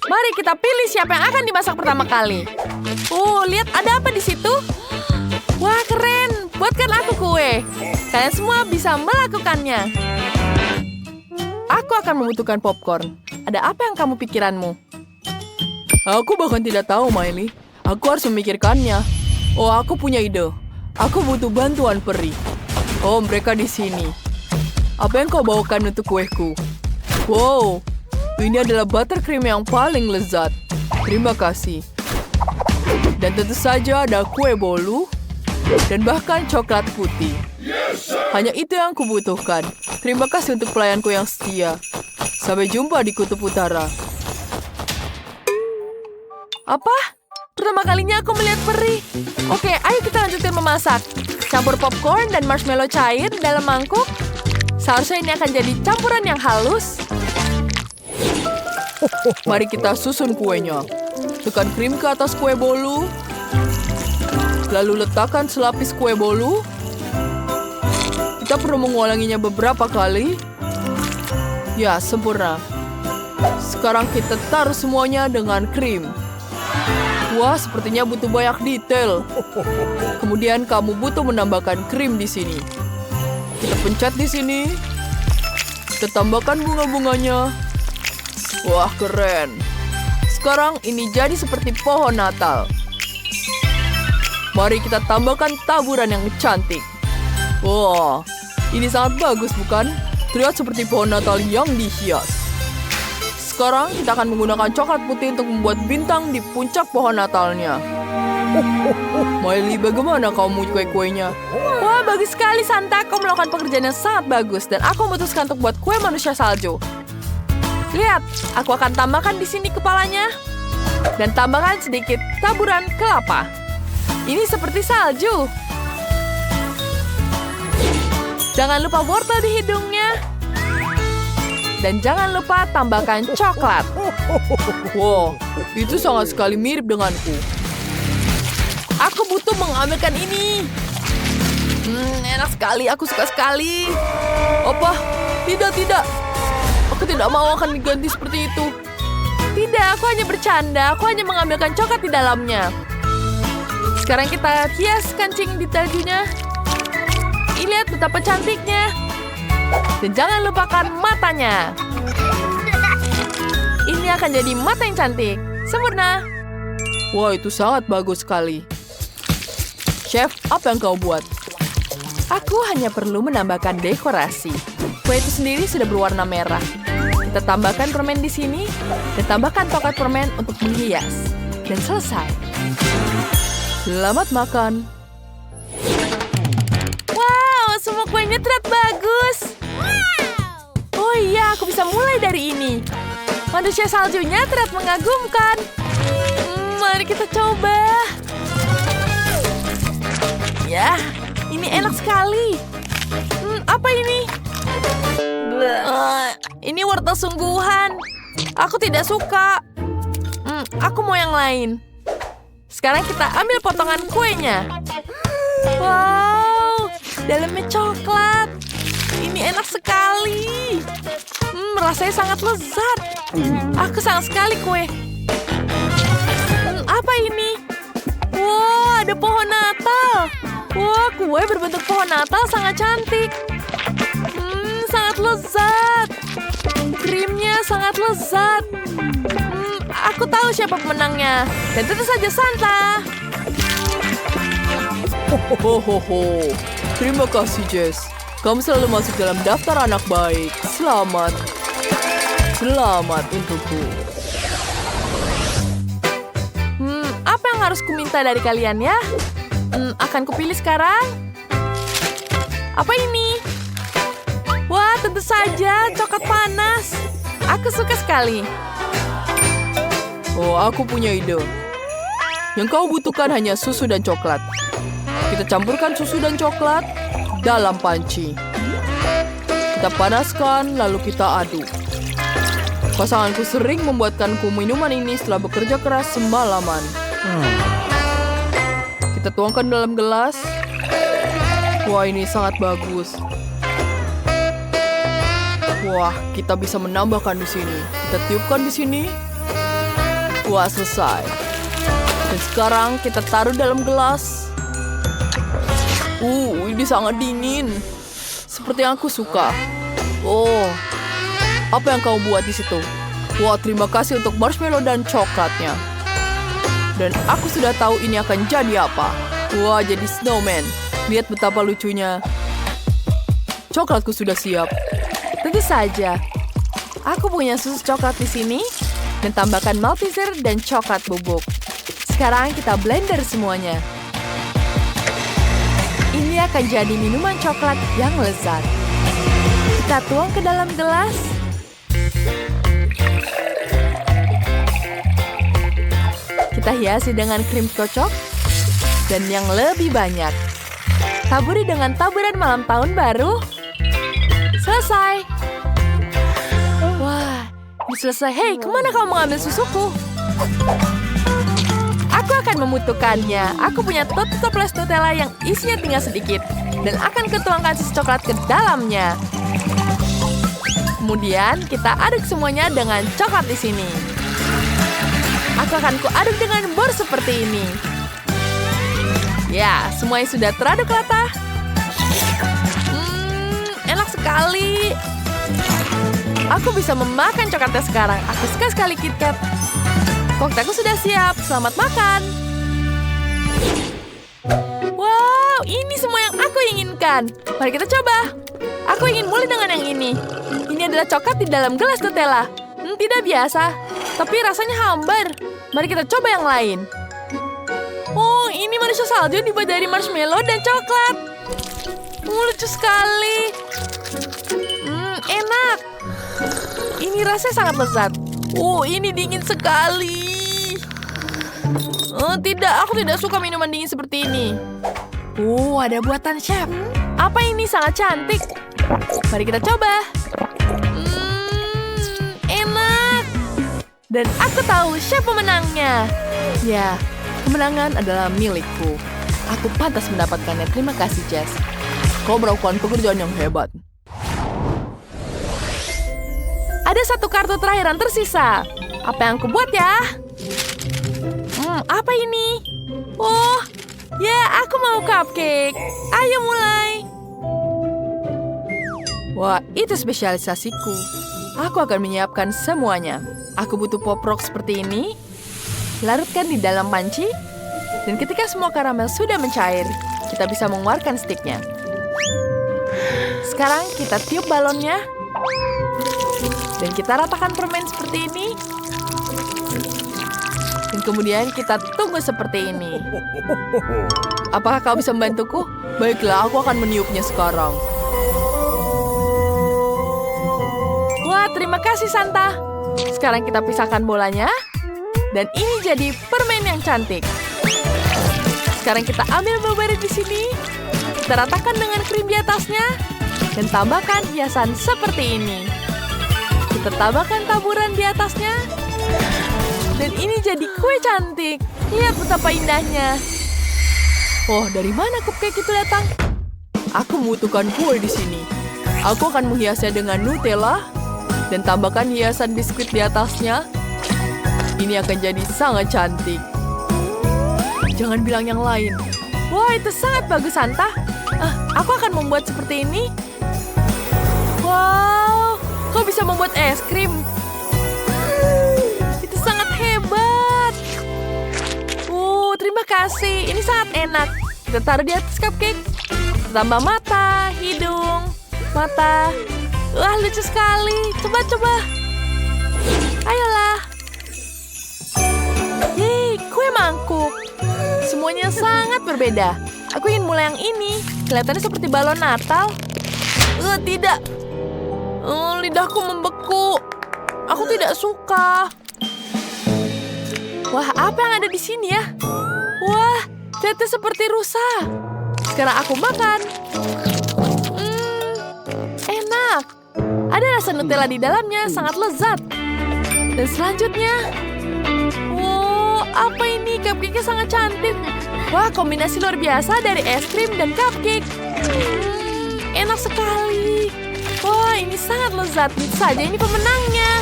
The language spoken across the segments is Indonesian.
Mari kita pilih siapa yang akan dimasak pertama kali. Lihat ada apa di situ? Wah, keren. Buatkan aku kue. Kalian semua bisa melakukannya. Aku akan membutuhkan popcorn. Ada apa yang kamu pikiranmu? Aku bahkan tidak tahu, Miley. Aku harus memikirkannya. Aku punya ide. Aku butuh bantuan peri. Mereka di sini. Apa yang kau bawakan untuk kueku? Wow, ini adalah buttercream yang paling lezat. Terima kasih. Dan tentu saja ada kue bolu dan bahkan coklat putih. Hanya itu yang kubutuhkan. Terima kasih untuk pelayanku yang setia. Sampai jumpa di Kutub Utara. Apa? Pertama kalinya aku melihat peri. Oke, ayo kita lanjutin memasak. Campur popcorn dan marshmallow cair dalam mangkuk. Seharusnya ini akan jadi campuran yang halus. Mari kita susun kuenya. Tekan krim ke atas kue bolu. Lalu letakkan selapis kue bolu. Kita perlu mengulanginya beberapa kali. Ya, sempurna. Sekarang kita taruh semuanya dengan krim. Wah, sepertinya butuh banyak detail. Kemudian kamu butuh menambahkan krim di sini. Kita pencet di sini. Kita tambahkan bunga-bunganya. Wah, keren. Sekarang ini jadi seperti pohon Natal. Mari kita tambahkan taburan yang cantik. Wah, ini sangat bagus, bukan? Terlihat seperti pohon Natal yang dihias. Sekarang kita akan menggunakan coklat putih untuk membuat bintang di puncak pohon Natalnya. Miley, bagaimana kau mau kue-kuenya? Wah, bagus sekali, Santa. Kau melakukan pekerjaan yang sangat bagus. Dan aku memutuskan untuk buat kue manusia salju. Lihat, aku akan tambahkan di sini kepalanya. Dan tambahkan sedikit taburan kelapa. Ini seperti salju. Jangan lupa wortel di hidungnya. Dan jangan lupa tambahkan coklat. Wow, itu sangat sekali mirip denganku. Aku butuh mengambilkan ini. Enak sekali, aku suka sekali. Apa? Tidak. Aku tidak mau akan diganti seperti itu. Tidak, aku hanya bercanda. Aku hanya mengambilkan coklat di dalamnya. Sekarang kita hias kancing di tajunya. Lihat betapa cantiknya. Dan jangan lupakan matanya. Ini akan jadi mata yang cantik. Sempurna. Wah, itu sangat bagus sekali. Chef, apa yang kau buat? Aku hanya perlu menambahkan dekorasi. Kue itu sendiri sudah berwarna merah. Kita tambahkan permen di sini. Dan tambahkan coklat permen untuk menghias. Dan selesai. Selamat makan. Wow, semua kuenya terlihat bagus. Oh iya, aku bisa mulai dari ini. Manusia saljunya terlihat mengagumkan. Mari kita coba. Ya, ini enak sekali. Apa ini? Ini wortel sungguhan. Aku tidak suka. Aku mau yang lain. Sekarang kita ambil potongan kuenya. Wow, dalamnya coklat. Ini enak sekali. Rasanya sangat lezat. Aku sayang sekali kue. Apa ini? Wow, ada pohon Natal. Wah, kue berbentuk pohon Natal sangat cantik. Sangat lezat. Krimnya sangat lezat. Aku tahu siapa pemenangnya. Dan tentu saja Santa. Terima kasih, Jess. Kamu selalu masuk dalam daftar anak baik. Selamat. Selamat untukku. Apa yang harus kuminta dari kalian ya? Akan kupilih sekarang. Apa ini? Wah, tentu saja coklat panas. Aku suka sekali. Oh, aku punya ide. Yang kau butuhkan hanya susu dan coklat. Kita campurkan susu dan coklat dalam panci. Kita panaskan, lalu kita aduk. Pasanganku sering membuatkanku minuman ini setelah bekerja keras semalaman. Kita tuangkan dalam gelas. Wah, ini sangat bagus. Wah, kita bisa menambahkan di sini. Kita tiupkan di sini. Wah, selesai. Dan sekarang kita taruh dalam gelas. Ini sangat dingin. Seperti yang aku suka. Oh, apa yang kau buat di situ? Wah, terima kasih untuk marshmallow dan coklatnya. Dan aku sudah tahu ini akan jadi apa. Wah, jadi snowman. Lihat betapa lucunya. Coklatku sudah siap. Tentu saja. Aku punya susu coklat di sini. Dan tambahkan Malteser dan coklat bubuk. Sekarang kita blender semuanya. Ini akan jadi minuman coklat yang lezat. Kita tuang ke dalam gelas. Kita hiasi dengan krim kocok dan yang lebih banyak. Taburi dengan taburan malam tahun baru. Selesai. Wah, ini selesai. Hei, kemana kamu mengambil susuku? Aku akan membutuhkannya. Aku punya toples Nutella yang isinya tinggal sedikit. Dan akan kutuangkan susu coklat ke dalamnya. Kemudian kita aduk semuanya dengan coklat di sini. Aku akan kuaduk dengan bor seperti ini. Ya, semuanya sudah teraduk rata. Enak sekali. Aku bisa memakan coklatnya sekarang. Aku suka sekali KitKat. Koktailku sudah siap. Selamat makan. Wow, ini semua yang aku inginkan. Mari kita coba. Aku ingin mulai dengan yang ini. Ini adalah coklat di dalam gelas Nutella. Tidak biasa, tapi rasanya hambar. Mari kita coba yang lain. Oh, ini manusia salju dibuat dari marshmallow dan coklat. Lucu sekali. Enak. Ini rasanya sangat lezat. Ini dingin sekali. Tidak, aku tidak suka minuman dingin seperti ini. Ada buatan chef. Apa ini sangat cantik. Mari kita coba. Enak. Dan aku tahu siapa pemenangnya. Ya, kemenangan adalah milikku. Aku pantas mendapatkannya. Terima kasih, Jess. Kau melakukan pekerjaan yang hebat. Ada satu kartu terakhir yang tersisa. Apa yang aku buat ya? Apa ini? Oh, ya aku mau cupcake. Ayo mulai. Wah, itu spesialisasiku. Aku akan menyiapkan semuanya. Aku butuh pop rock seperti ini. Larutkan di dalam panci. Dan ketika semua karamel sudah mencair, kita bisa mengeluarkan sticknya. Sekarang kita tiup balonnya. Dan kita ratakan permen seperti ini. Dan kemudian kita tunggu seperti ini. Apakah kau bisa membantuku? Baiklah, aku akan meniupnya sekarang. Wah, terima kasih Santa. Sekarang kita pisahkan bolanya. Dan ini jadi permen yang cantik. Sekarang kita ambil blueberry di sini. Kita ratakan dengan krim di atasnya. Dan tambahkan hiasan seperti ini. Kita tambahkan taburan di atasnya. Dan ini jadi kue cantik. Lihat betapa indahnya. Oh, dari mana cupcake itu datang? Aku membutuhkan kue di sini. Aku akan menghiasnya dengan Nutella dan tambahkan hiasan biskuit di atasnya. Ini akan jadi sangat cantik. Jangan bilang yang lain. Wah, itu sangat bagus, Santa. Aku akan membuat seperti ini. Wow, kau bisa membuat es krim. Itu sangat hebat. Terima kasih. Ini sangat enak. Kita taruh di atas cupcake. Tambah mata, hidung, mata. Wah, lucu sekali. Coba. Ayolah. Yeay, kue mangkuk. Semuanya sangat berbeda. Aku ingin mulai yang ini. Kelihatannya seperti balon Natal. Tidak. Lidahku membeku. Aku tidak suka. Wah, apa yang ada di sini ya? Wah, ternyata seperti rusa. Sekarang aku makan. Enak. Ada rasa Nutella di dalamnya, sangat lezat. Dan selanjutnya, wow, apa ini? Cupcake-nya sangat cantik. Wah, kombinasi luar biasa dari es krim dan cupcake. Enak sekali. Wah, ini sangat lezat. Tentu saja ini pemenangnya.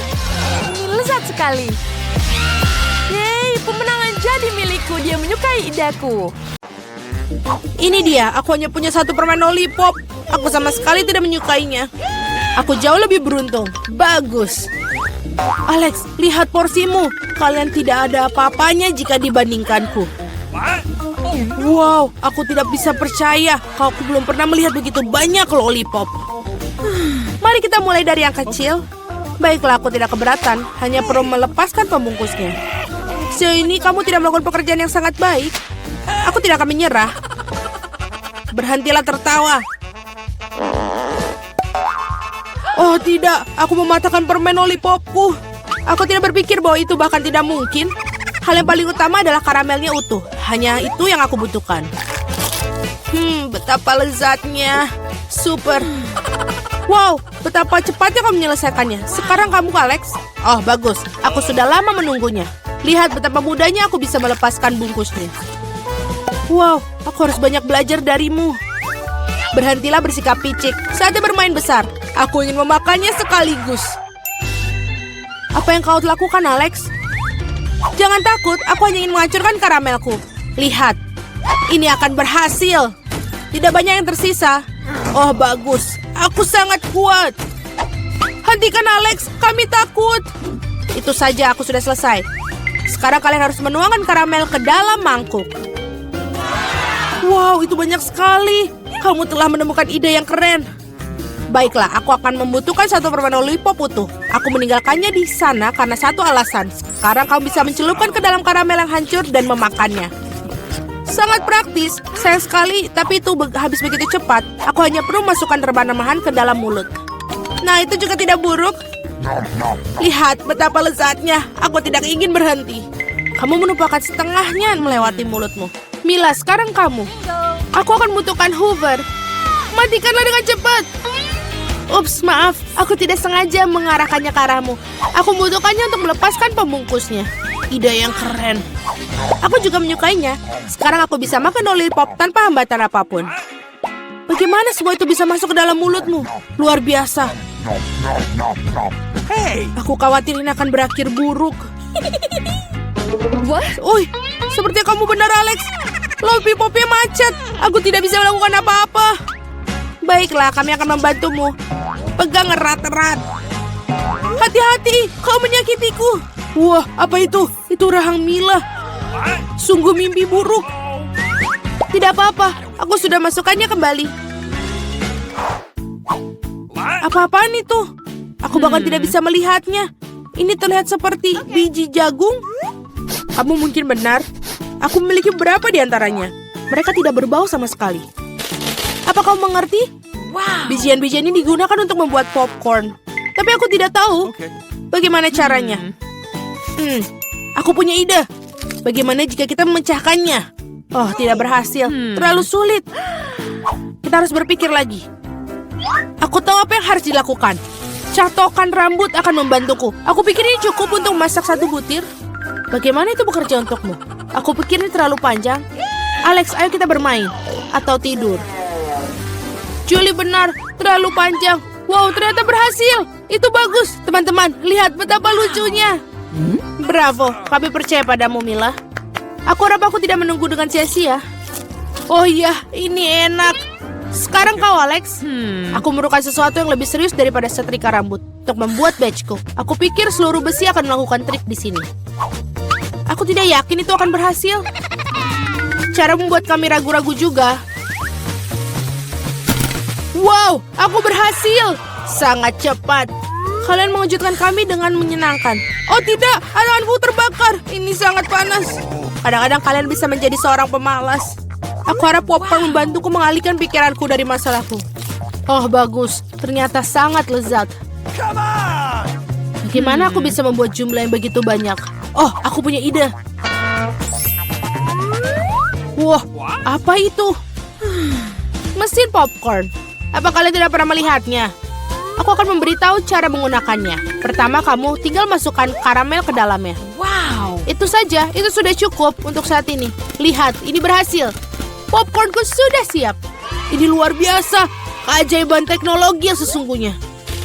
Ini lezat sekali. Yeay, pemenangan jadi milikku. Dia menyukai ideku. Ini dia, aku hanya punya satu permen lollipop. Aku sama sekali tidak menyukainya. Aku jauh lebih beruntung. Bagus. Alex, lihat porsimu. Kalian tidak ada apa-apanya jika dibandingkanku. Wow, aku tidak bisa percaya. Aku belum pernah melihat begitu banyak lollipop. Mari kita mulai dari yang kecil. Baiklah, aku tidak keberatan. Hanya perlu melepaskan pembungkusnya. Sejauh ini kamu tidak melakukan pekerjaan yang sangat baik. Aku tidak akan menyerah. Berhentilah tertawa. Oh tidak, aku mematahkan permen lollipopku. Aku tidak berpikir bahwa itu bahkan tidak mungkin. Hal yang paling utama adalah karamelnya utuh. Hanya itu yang aku butuhkan. Betapa lezatnya. Super. Wow, betapa cepatnya kamu menyelesaikannya. Sekarang kamu, Alex. Oh, bagus. Aku sudah lama menunggunya. Lihat betapa mudahnya aku bisa melepaskan bungkusnya. Wow, aku harus banyak belajar darimu. Berhentilah bersikap picik. Saatnya bermain besar. Aku ingin memakannya sekaligus. Apa yang kau lakukan, Alex? Jangan takut, aku hanya ingin menghancurkan karamelku. Lihat, ini akan berhasil. Tidak banyak yang tersisa. Oh, bagus. Aku sangat kuat. Hentikan, Alex. Kami takut. Itu saja, aku sudah selesai. Sekarang kalian harus menuangkan karamel ke dalam mangkuk. Wow, itu banyak sekali. Kamu telah menemukan ide yang keren. Baiklah, aku akan membutuhkan satu permen lollipop utuh. Aku meninggalkannya di sana karena satu alasan. Sekarang kamu bisa mencelupkan ke dalam karamel yang hancur dan memakannya. Sangat praktis, sayang sekali, tapi itu habis begitu cepat. Aku hanya perlu masukkan rebana-rebahan ke dalam mulut. Nah, itu juga tidak buruk. Lihat betapa lezatnya. Aku tidak ingin berhenti. Kamu menumpahkan setengahnya melewati mulutmu. Mila, sekarang kamu. Aku akan membutuhkan Hoover. Matikanlah dengan cepat. Ups, maaf. Aku tidak sengaja mengarahkannya ke arahmu. Aku membutuhkannya untuk melepaskan pembungkusnya. Ide yang keren. Aku juga menyukainya. Sekarang aku bisa makan lollipop tanpa hambatan apapun. Bagaimana semua itu bisa masuk ke dalam mulutmu? Luar biasa. Aku khawatir ini akan berakhir buruk. Uy, seperti kamu benar, Alex. Lollipopnya macet. Aku tidak bisa melakukan apa-apa. Baiklah, kami akan membantumu. Pegang erat-erat. Hati-hati, kau menyakitiku. Wah, apa itu? Itu rahang Mila. Sungguh mimpi buruk. Tidak apa-apa, aku sudah masukkannya kembali. Apa-apaan itu? Aku bahkan tidak bisa melihatnya. Ini terlihat seperti biji jagung. Kamu mungkin benar. Aku memiliki beberapa di antaranya. Mereka tidak berbau sama sekali. Apa kau mengerti? Bijian-bijian ini digunakan untuk membuat popcorn. Tapi aku tidak tahu bagaimana caranya. Aku punya ide. Bagaimana jika kita memecahkannya? Oh, tidak berhasil. Terlalu sulit. Kita harus berpikir lagi. Aku tahu apa yang harus dilakukan. Catokan rambut akan membantuku. Aku pikir ini cukup untuk memasak satu butir. Bagaimana itu bekerja untukmu? Aku pikir ini terlalu panjang. Alex, ayo kita bermain. Atau tidur. Julie benar, terlalu panjang. Wow, ternyata berhasil. Itu bagus. Teman-teman, lihat betapa lucunya. Bravo, kami percaya padamu, Mila. Aku harap aku tidak menunggu dengan sia-sia. Oh iya, ini enak. Sekarang kau, Alex. Aku memerlukan sesuatu yang lebih serius daripada setrika rambut untuk membuat badgeku. Aku pikir seluruh besi akan melakukan trik di sini. Aku tidak yakin itu akan berhasil. Cara membuat kami ragu-ragu juga. Wow, aku berhasil. Sangat cepat. Kalian mengejutkan kami dengan menyenangkan. Oh tidak, tanganku terbakar. Ini sangat panas. Kadang-kadang kalian bisa menjadi seorang pemalas. Aku harap popcorn membantuku mengalihkan pikiranku dari masalahku. Oh bagus, ternyata sangat lezat. Bagaimana aku bisa membuat jumlah yang begitu banyak? Oh, aku punya ide. Wah, apa itu? Mesin popcorn. Apa kalian tidak pernah melihatnya? Aku akan memberitahu cara menggunakannya. Pertama, kamu tinggal masukkan karamel ke dalamnya. Wow. Itu saja, itu sudah cukup untuk saat ini. Lihat, ini berhasil. Popcornku sudah siap. Ini luar biasa. Keajaiban teknologi yang sesungguhnya.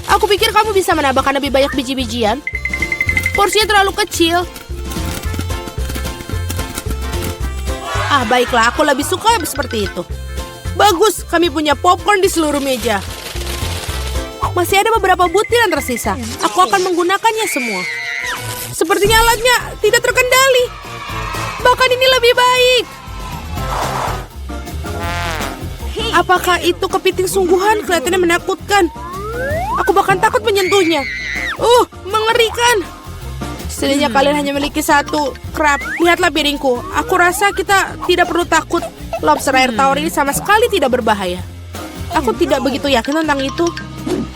Aku pikir kamu bisa menambahkan lebih banyak biji-bijian. Porsinya terlalu kecil. Ah, baiklah, aku lebih suka seperti itu. Bagus, kami punya popcorn di seluruh meja. Masih ada beberapa butir yang tersisa. Aku akan menggunakannya semua. Sepertinya alatnya tidak terkendali. Bahkan ini lebih baik. Apakah itu kepiting sungguhan? Kelihatannya menakutkan. Aku bahkan takut menyentuhnya. Mengerikan. Setidaknya kalian hanya memiliki satu crab. Lihatlah piringku. Aku rasa kita tidak perlu takut. Lobster air tawar ini sama sekali tidak berbahaya. Aku tidak begitu yakin tentang itu.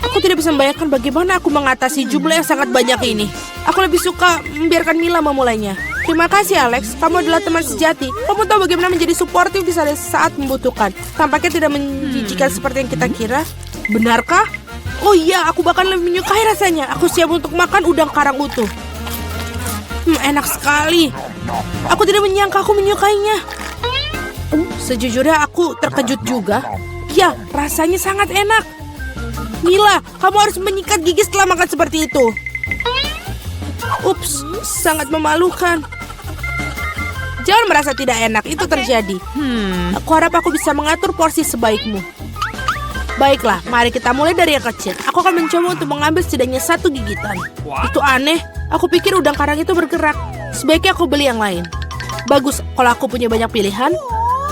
Aku tidak bisa membayangkan bagaimana aku mengatasi jumlah yang sangat banyak ini. Aku lebih suka membiarkan Mila memulainya. Terima kasih Alex, kamu adalah teman sejati. Kamu tahu bagaimana menjadi suportif di saat membutuhkan. Tampaknya tidak menjijikan seperti yang kita kira. Benarkah? Oh iya, aku bahkan lebih menyukai rasanya. Aku siap untuk makan udang karang utuh. Enak sekali. Aku tidak menyangka aku menyukainya. Sejujurnya aku terkejut juga. Ya, rasanya sangat enak. Mila, kamu harus menyikat gigi setelah makan seperti itu. Ups, sangat memalukan. Jangan merasa tidak enak, itu terjadi. Aku harap aku bisa mengatur porsi sebaikmu. Baiklah, mari kita mulai dari yang kecil. Aku akan mencoba untuk mengambil setidaknya 1 gigitan. Itu aneh, aku pikir udang karang itu bergerak. Sebaiknya aku beli yang lain. Bagus, kalau aku punya banyak pilihan.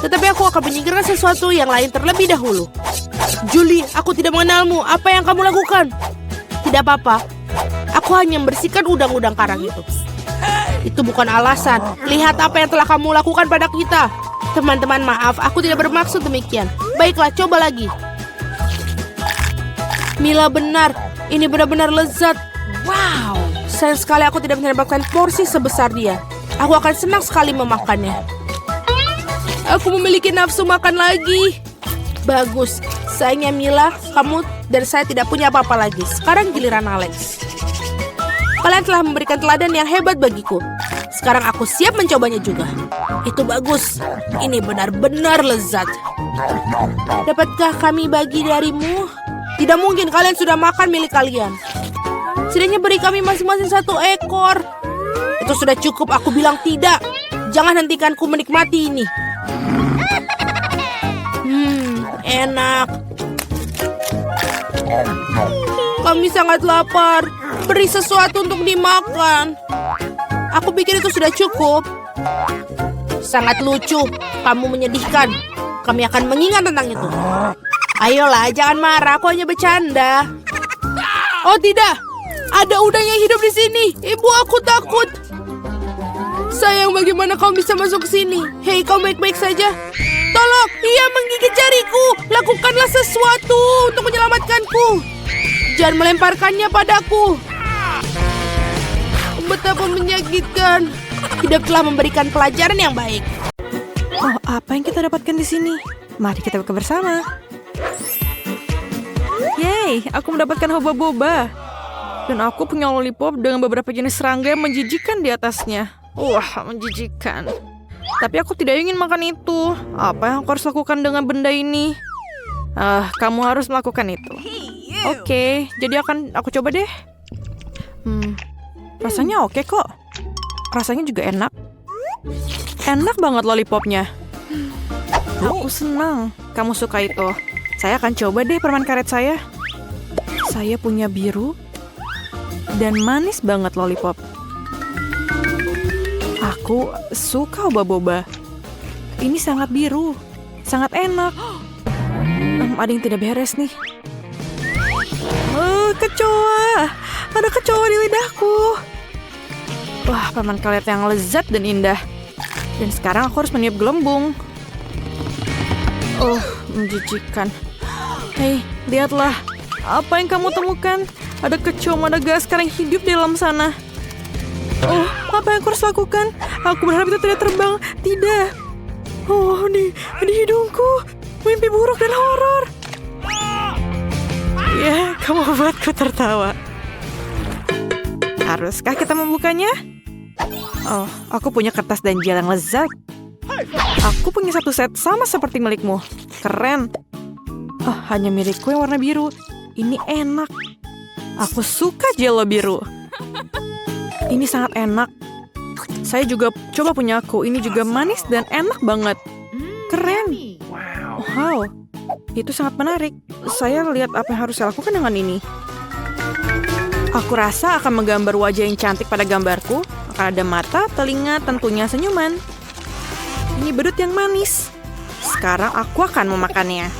Tetapi aku akan menyingkirkan sesuatu yang lain terlebih dahulu. Julie, aku tidak mengenalmu. Apa yang kamu lakukan? Tidak apa-apa. Aku hanya membersihkan udang-udang karang itu. Itu bukan alasan. Lihat apa yang telah kamu lakukan pada kita. Teman-teman, maaf. Aku tidak bermaksud demikian. Baiklah, coba lagi. Mila benar. Ini benar-benar lezat. Wow. Sayang sekali aku tidak mendapatkan porsi sebesar dia. Aku akan senang sekali memakannya. Aku memiliki nafsu makan lagi. Bagus. Sayangnya Mila, kamu dan saya tidak punya apa-apa lagi. Sekarang giliran Alex. Kalian telah memberikan teladan yang hebat bagiku. Sekarang aku siap mencobanya juga. Itu bagus. Ini benar-benar lezat. Dapatkah kami bagi darimu? Tidak mungkin, kalian sudah makan milik kalian. Setidaknya beri kami masing-masing 1 ekor. Itu sudah cukup, aku bilang tidak. Jangan hentikanku menikmati ini. Enak. Kami sangat lapar. Beri sesuatu untuk dimakan. Aku pikir itu sudah cukup. Sangat lucu. Kamu menyedihkan. Kami akan mengingat tentang itu. Ayolah, jangan marah. Aku hanya bercanda. Oh tidak. Ada udang yang hidup di sini. Ibu, aku takut. Sayang, bagaimana kamu bisa masuk ke sini? Hei, kamu baik-baik saja? Tolong, ia menggigit jariku. Lakukanlah sesuatu untuk menyelamatkanku. Jangan melemparkannya padaku. Betapa menyakitkan. Hidup telah memberikan pelajaran yang baik. Oh, apa yang kita dapatkan di sini? Mari kita buka bersama. Yeay, aku mendapatkan hoba-boba. Dan aku punya lollipop dengan beberapa jenis serangga yang menjijikan di atasnya. Wah, menjijikan. Tapi aku tidak ingin makan itu. Apa yang aku harus lakukan dengan benda ini? Kamu harus melakukan itu. Oke, jadi aku coba deh. Rasanya oke kok. Rasanya juga enak. Enak banget lollipopnya. Aku senang kamu suka itu. Saya akan coba deh permen karet saya. Saya punya biru dan manis banget lollipop. Aku suka boba-boba. Ini sangat biru, sangat enak. Ada yang tidak beres nih. Kecoa. Ada kecoa di lidahku. Wah, permen karet yang lezat dan indah. Dan sekarang aku harus meniup gelembung. Menjijikan. Hei, lihatlah. Apa yang kamu temukan? Ada kecoa Madagaskar yang hidup di dalam sana. Apa yang aku harus lakukan? Aku berharap itu tidak terbang. Tidak. Di hidungku. Mimpi buruk dan horor. Ya, kamu buatku tertawa. Haruskah kita membukanya? Aku punya kertas dan jel yang lezat. Aku punya 1 set sama seperti milikmu. Keren. Hanya milikku yang warna biru. Ini enak. Aku suka jelo biru. Ini sangat enak. Saya juga coba punya aku. Ini juga manis dan enak banget. Keren. Wow, itu sangat menarik. Saya lihat apa yang harus saya lakukan dengan ini. Aku rasa akan menggambar wajah yang cantik pada gambarku. Akan ada mata, telinga, tentunya senyuman. Ini bedut yang manis. Sekarang aku akan memakannya.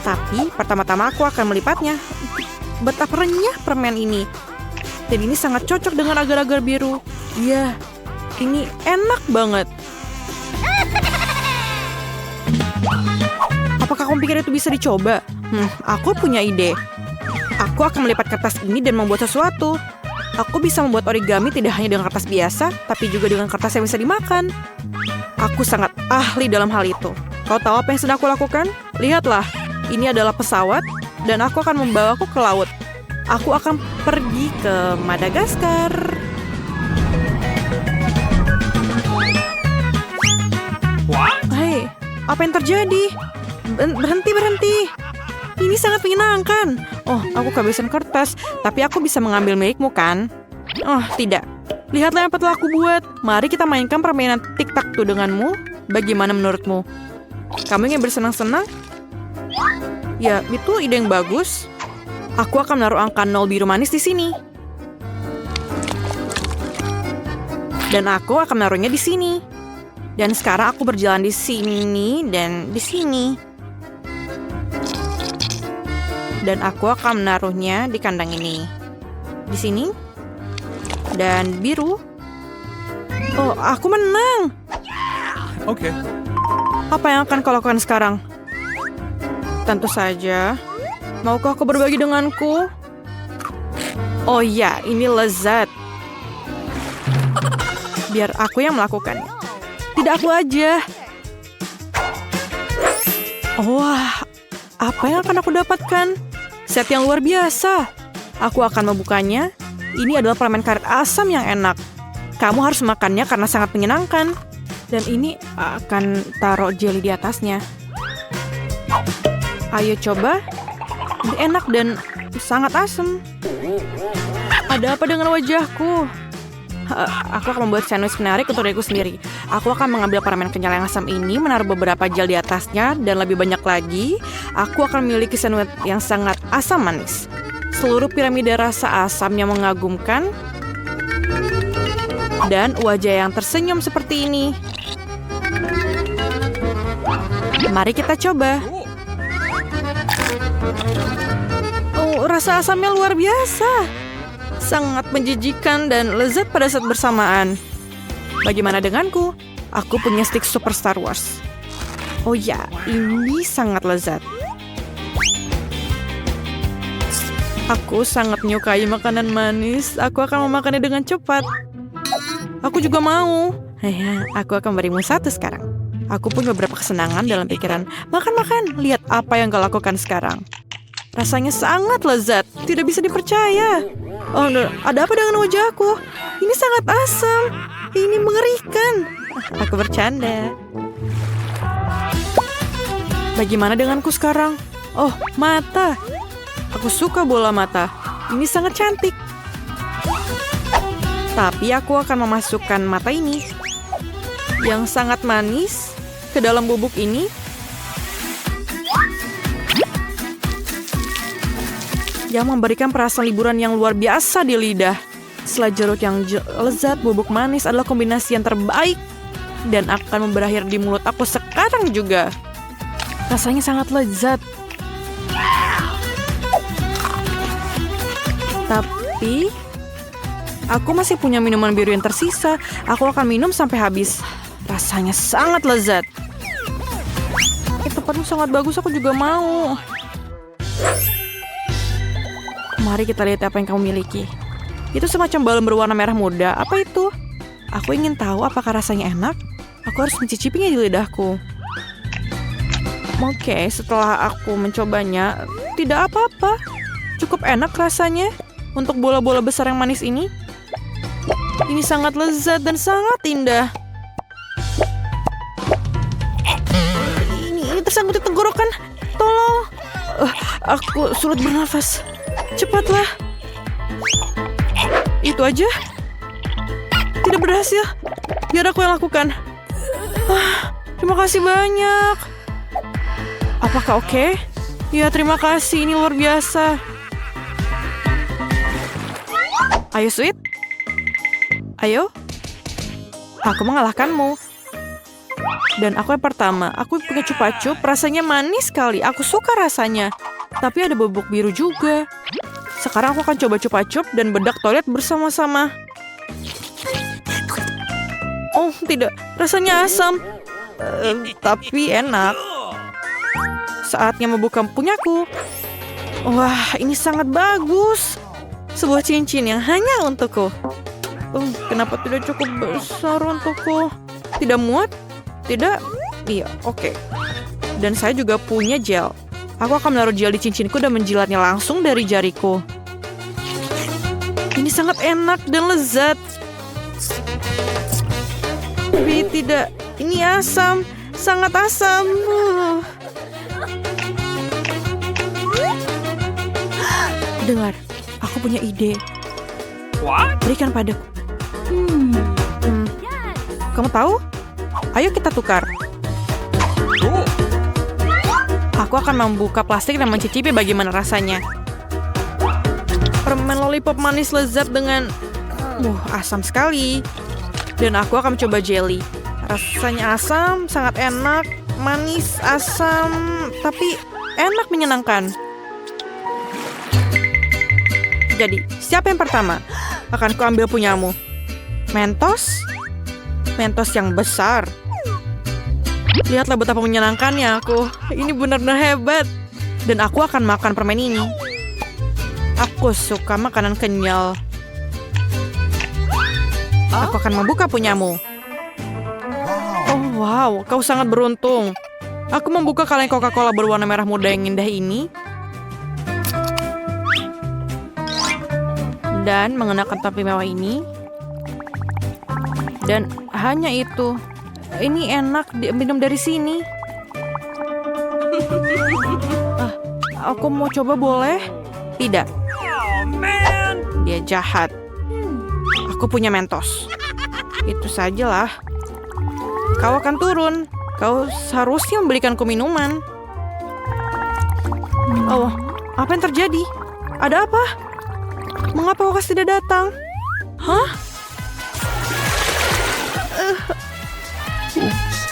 Tapi pertama-tama aku akan melipatnya. Betapa renyah permen ini. Dan ini sangat cocok dengan agar-agar biru. Iya, ini enak banget. Apakah kamu pikir itu bisa dicoba? Aku punya ide. Aku akan melipat kertas ini dan membuat sesuatu. Aku bisa membuat origami tidak hanya dengan kertas biasa, tapi juga dengan kertas yang bisa dimakan. Aku sangat ahli dalam hal itu. Kau tahu apa yang sedang aku lakukan? Lihatlah, ini adalah pesawat, dan aku akan membawaku ke laut. Aku akan pergi ke Madagaskar. Hei, apa yang terjadi? Berhenti. Ini sangat menyenangkan. Oh, aku kehabisan kertas, tapi aku bisa mengambil milikmu, kan? Oh, tidak. Lihatlah apa telah aku buat. Mari kita mainkan permainan tic-tac-toe denganmu. Bagaimana menurutmu? Kamu ingin bersenang-senang? Ya, itu ide yang bagus. Aku akan menaruh angka 0 biru manis di sini. Dan aku akan menaruhnya di sini. Dan sekarang aku berjalan di sini dan di sini. Dan aku akan menaruhnya di kandang ini. Di sini. Dan biru. Oh, aku menang. Oke. Apa yang akan kau lakukan sekarang? Tentu saja. Maukah kau berbagi denganku? Oh ya, ini lezat. Biar aku yang melakukannya. Tidak aku aja. Wah, apa yang akan aku dapatkan? Set yang luar biasa. Aku akan membukanya. Ini adalah permen karet asam yang enak. Kamu harus makannya karena sangat menyenangkan. Dan ini akan taruh jelly di atasnya. Ayo coba. Ini enak dan sangat asam. Ada apa dengan wajahku? Aku akan membuat sandwich menarik untuk diriku sendiri. Aku akan mengambil permen kenyal yang asam ini, menaruh beberapa gel di atasnya, dan lebih banyak lagi, aku akan memiliki sandwich yang sangat asam manis. Seluruh piramida rasa asam yang mengagumkan, dan wajah yang tersenyum seperti ini. Mari kita coba. Oh, rasa asamnya luar biasa. Sangat menjijikan dan lezat pada saat bersamaan. Bagaimana denganku? Aku punya stick Super Star Wars. Oh ya, ini sangat lezat. Aku sangat menyukai makanan manis. Aku akan memakannya dengan cepat. Aku juga mau. Aku akan berimu satu sekarang. Aku punya beberapa kesenangan dalam pikiran. Makan. Lihat apa yang kau lakukan sekarang. Rasanya sangat lezat. Tidak bisa dipercaya. Oh, ada apa dengan wajahku? Ini sangat asam. Ini mengerikan. Aku bercanda. Bagaimana denganku sekarang? Oh, mata. Aku suka bola mata. Ini sangat cantik. Tapi aku akan memasukkan mata ini yang sangat manis ke dalam bubuk ini. Yang memberikan perasaan liburan yang luar biasa di lidah. Setelah jeruk yang lezat, bubuk manis adalah kombinasi yang terbaik. Dan akan berakhir di mulut aku sekarang juga. Rasanya sangat lezat. Tapi aku masih punya minuman biru yang tersisa. Aku akan minum sampai habis. Rasanya sangat lezat. Tempatmu sangat bagus, aku juga mau. Mari kita lihat apa yang kamu miliki. Itu semacam balon berwarna merah muda. Apa itu? Aku ingin tahu apakah rasanya enak. Aku harus mencicipinya di lidahku. Oke, setelah aku mencobanya, tidak apa-apa. Cukup enak rasanya untuk bola-bola besar yang manis ini. Ini sangat lezat dan sangat indah. Ini tersangkut di tenggorokan. Tolong. Aku sulit bernafas. Cepatlah. Itu aja. tidak berhasil. Biar aku yang lakukan. Terima kasih banyak. Apakah oke? Ya, terima kasih. Ini luar biasa. Ayo, Sweet. Ayo. Aku mengalahkanmu. Dan aku yang pertama. Aku punya cupa-cup. Rasanya manis sekali. Aku suka rasanya. Tapi ada bubuk biru juga. Sekarang aku akan coba cupa-cup dan bedak toilet bersama-sama. Oh, tidak. Rasanya asam. Tapi enak. Saatnya membuka punyaku. Wah, ini sangat bagus. Sebuah cincin yang hanya untukku. Kenapa tidak cukup besar untukku? Tidak muat? Tidak? Iya, oke. Dan saya juga punya gel. Aku akan menaruh gel di cincinku dan menjilatnya langsung dari jariku. Ini sangat enak dan lezat. Tapi tidak, ini asam. Sangat asam. Dengar, aku punya ide. Berikan padaku. Kamu tahu? Ayo kita tukar. Aku akan membuka plastik dan mencicipi bagaimana rasanya. Permen lollipop manis lezat dengan asam sekali. Dan aku akan mencoba jelly. Rasanya asam, sangat enak, manis, asam, tapi enak menyenangkan. Jadi, siapa yang pertama? Akan kuambil punyamu. Mentos? Mentos yang besar. Lihatlah betapa menyenangkannya aku. Ini benar-benar hebat. Dan aku akan makan permen ini. Aku suka makanan kenyal. Aku akan membuka punyamu. Oh wow, kau sangat beruntung. Aku membuka kaleng Coca-Cola berwarna merah muda yang indah ini. Dan mengenakan topi mewah ini. Dan hanya itu. Ini enak minum dari sini. Aku mau coba boleh? Tidak. Dia jahat. Aku punya Mentos. Itu sajalah. Kau akan turun. Kau seharusnya membelikanku minuman. Oh, apa yang terjadi? Ada apa? Mengapa Wakas tidak datang? Hah?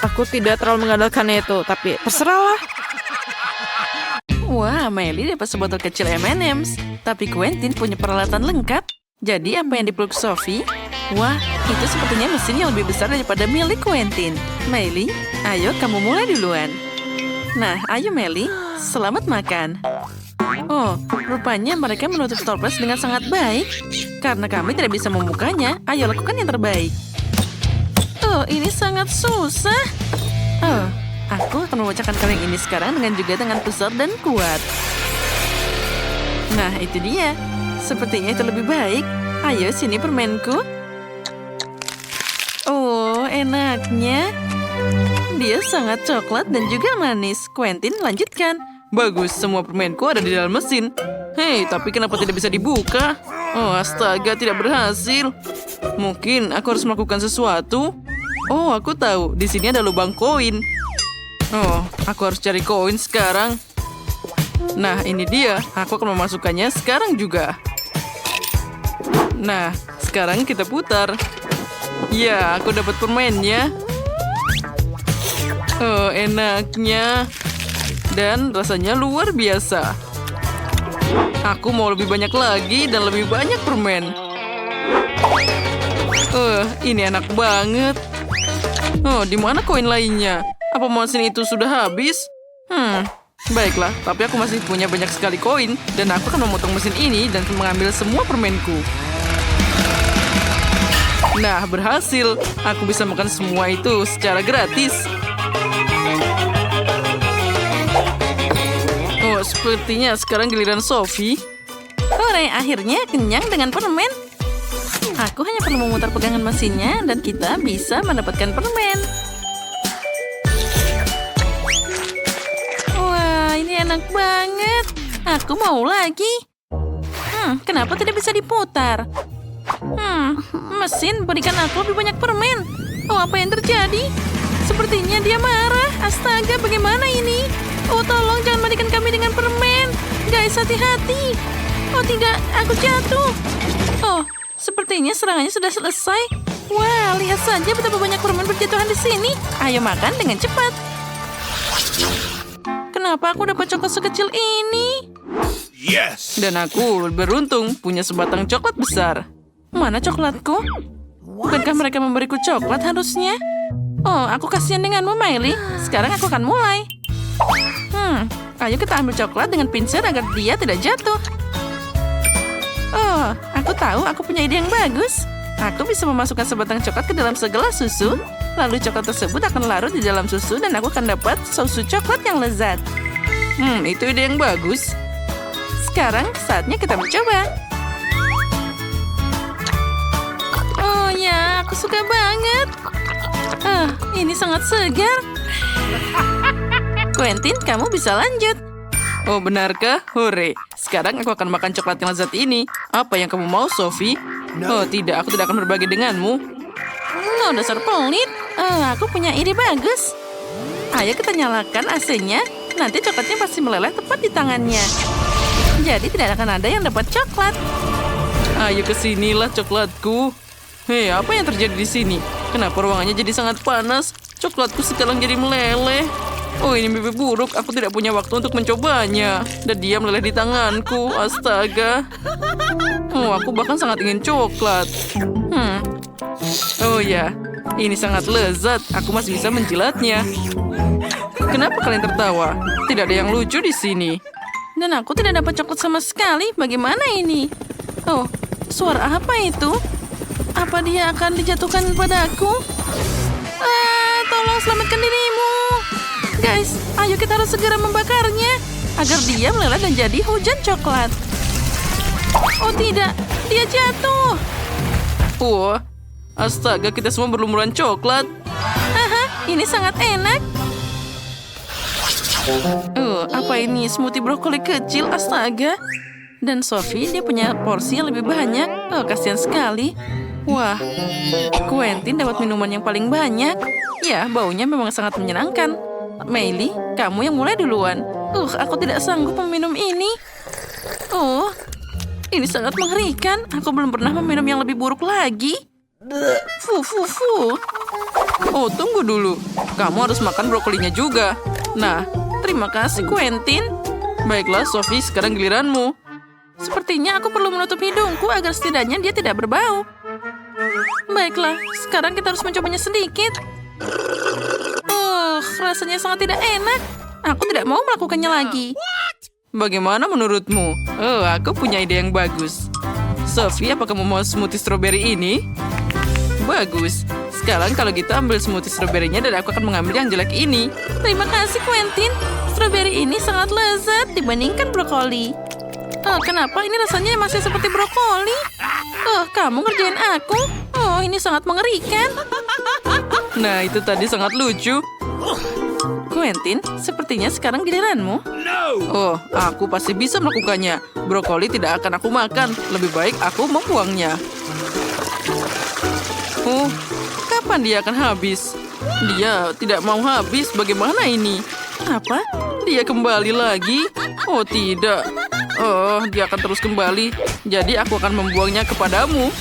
Aku tidak terlalu mengandalkan itu, tapi terserahlah. Wah, Melly dapat sebotol kecil M&M's. Tapi Quentin punya peralatan lengkap. Jadi apa yang dipeluk Sophie? Wah, itu sepertinya mesin yang lebih besar daripada milik Quentin. Melly, ayo kamu mulai duluan. Nah, ayo Melly, selamat makan. Oh, rupanya mereka menutup toples dengan sangat baik. Karena kami tidak bisa membukanya, ayo lakukan yang terbaik. Oh, ini sangat susah. Oh, aku akan memecahkan kaleng ini sekarang dengan besar dan kuat. Nah, itu dia. Sepertinya itu lebih baik. Ayo, sini permenku. Oh, enaknya. Dia sangat coklat dan juga manis. Quentin, lanjutkan. Bagus, semua permenku ada di dalam mesin. Hei, tapi kenapa tidak bisa dibuka? Oh, astaga, tidak berhasil. Mungkin aku harus melakukan sesuatu. Oh, aku tahu. Di sini ada lubang koin. Oh, aku harus cari koin sekarang. Nah, ini dia. Aku akan memasukkannya sekarang juga. Nah, sekarang kita putar. Ya, aku dapat permennya. Oh, enaknya. Dan rasanya luar biasa. Aku mau lebih banyak lagi dan lebih banyak permen. Ini enak banget. Oh, di mana koin lainnya? Apa mesin itu sudah habis? Baiklah, tapi aku masih punya banyak sekali koin. Dan aku akan memotong mesin ini dan mengambil semua permenku. Nah, berhasil. Aku bisa makan semua itu secara gratis. Oh, sepertinya sekarang giliran Sophie. Hore, akhirnya kenyang dengan permen. Aku hanya perlu memutar pegangan mesinnya dan kita bisa mendapatkan permen. Wah, ini enak banget. Aku mau lagi. Kenapa tidak bisa diputar? Mesin berikan aku lebih banyak permen. Oh, apa yang terjadi? Sepertinya dia marah. Astaga, bagaimana ini? Oh, tolong jangan mandikan kami dengan permen. Guys, hati-hati. Oh tidak, aku jatuh. Oh, sepertinya serangannya sudah selesai. Wah, lihat saja betapa banyak permen berjatuhan di sini. Ayo makan dengan cepat. Kenapa aku dapat coklat sekecil ini? Yes! Dan aku beruntung punya sebatang coklat besar. Mana coklatku? Bukankah mereka memberiku coklat harusnya? Oh, aku kasihan denganmu, Miley. Sekarang aku akan mulai. Ayo kita ambil coklat dengan pincer agar dia tidak jatuh. Oh, aku tahu aku punya ide yang bagus. Aku bisa memasukkan sebatang coklat ke dalam segelas susu. Lalu coklat tersebut akan larut di dalam susu dan aku akan dapat susu coklat yang lezat. Itu ide yang bagus. Sekarang saatnya kita mencoba. Oh ya, aku suka banget. Ini sangat segar. Quentin, kamu bisa lanjut. Oh, benarkah? Hore. Sekarang aku akan makan coklat yang lezat ini. Apa yang kamu mau, Sophie? Oh, tidak. Aku tidak akan berbagi denganmu. Oh, dasar pelit. Aku punya ide bagus. Ayo kita nyalakan AC-nya. Nanti coklatnya pasti meleleh tepat di tangannya. Jadi tidak akan ada yang dapat coklat. Ayo kesinilah coklatku. Hei, apa yang terjadi di sini? Kenapa ruangannya jadi sangat panas? Coklatku sekarang jadi meleleh. Oh, ini mimpi buruk. Aku tidak punya waktu untuk mencobanya. Dan dia meleleh di tanganku. Astaga. Oh, aku bahkan sangat ingin coklat. Oh ya, ini sangat lezat. Aku masih bisa menjilatnya. Kenapa kalian tertawa? Tidak ada yang lucu di sini. Dan aku tidak dapat coklat sama sekali. Bagaimana ini? Oh, suara apa itu? Apa dia akan dijatuhkan padaku? Tolong selamatkan dirimu. Guys, ayo kita harus segera membakarnya agar dia meleleh dan jadi hujan coklat. Oh tidak, dia jatuh. Wah, astaga, kita semua berlumuran coklat. Ini sangat enak. Apa ini? Smoothie brokoli kecil, astaga. Dan Sophie, dia punya porsi yang lebih banyak. Oh, kasihan sekali. Wah, Quentin dapat minuman yang paling banyak. Ya, baunya memang sangat menyenangkan. Miley, kamu yang mulai duluan. Aku tidak sanggup meminum ini. Ini sangat mengerikan. Aku belum pernah meminum yang lebih buruk lagi. Oh, tunggu dulu. Kamu harus makan brokolinya juga. Nah, terima kasih, Quentin. Baiklah, Sophie, sekarang giliranmu. Sepertinya aku perlu menutup hidungku agar setidaknya dia tidak berbau. Baiklah, sekarang kita harus mencobanya sedikit. Rasanya sangat tidak enak. Aku tidak mau melakukannya lagi. Bagaimana menurutmu? Aku punya ide yang bagus. Sophie, apa kamu mau smoothie strawberry ini? Bagus. Sekarang kalau gitu ambil smoothie strawberry-nya dan aku akan mengambil yang jelek ini. Terima kasih, Quentin. Strawberry ini sangat lezat dibandingkan brokoli. Kenapa ini rasanya masih seperti brokoli? Kamu ngerjain aku? Ini sangat mengerikan. Nah, itu tadi sangat lucu. Quentin, sepertinya sekarang giliranmu. Oh, aku pasti bisa melakukannya. Brokoli tidak akan aku makan. Lebih baik aku membuangnya. Oh, kapan dia akan habis? Dia tidak mau habis. Bagaimana ini? Apa? Dia kembali lagi? Oh, tidak. Oh, dia akan terus kembali. Jadi aku akan membuangnya kepadamu.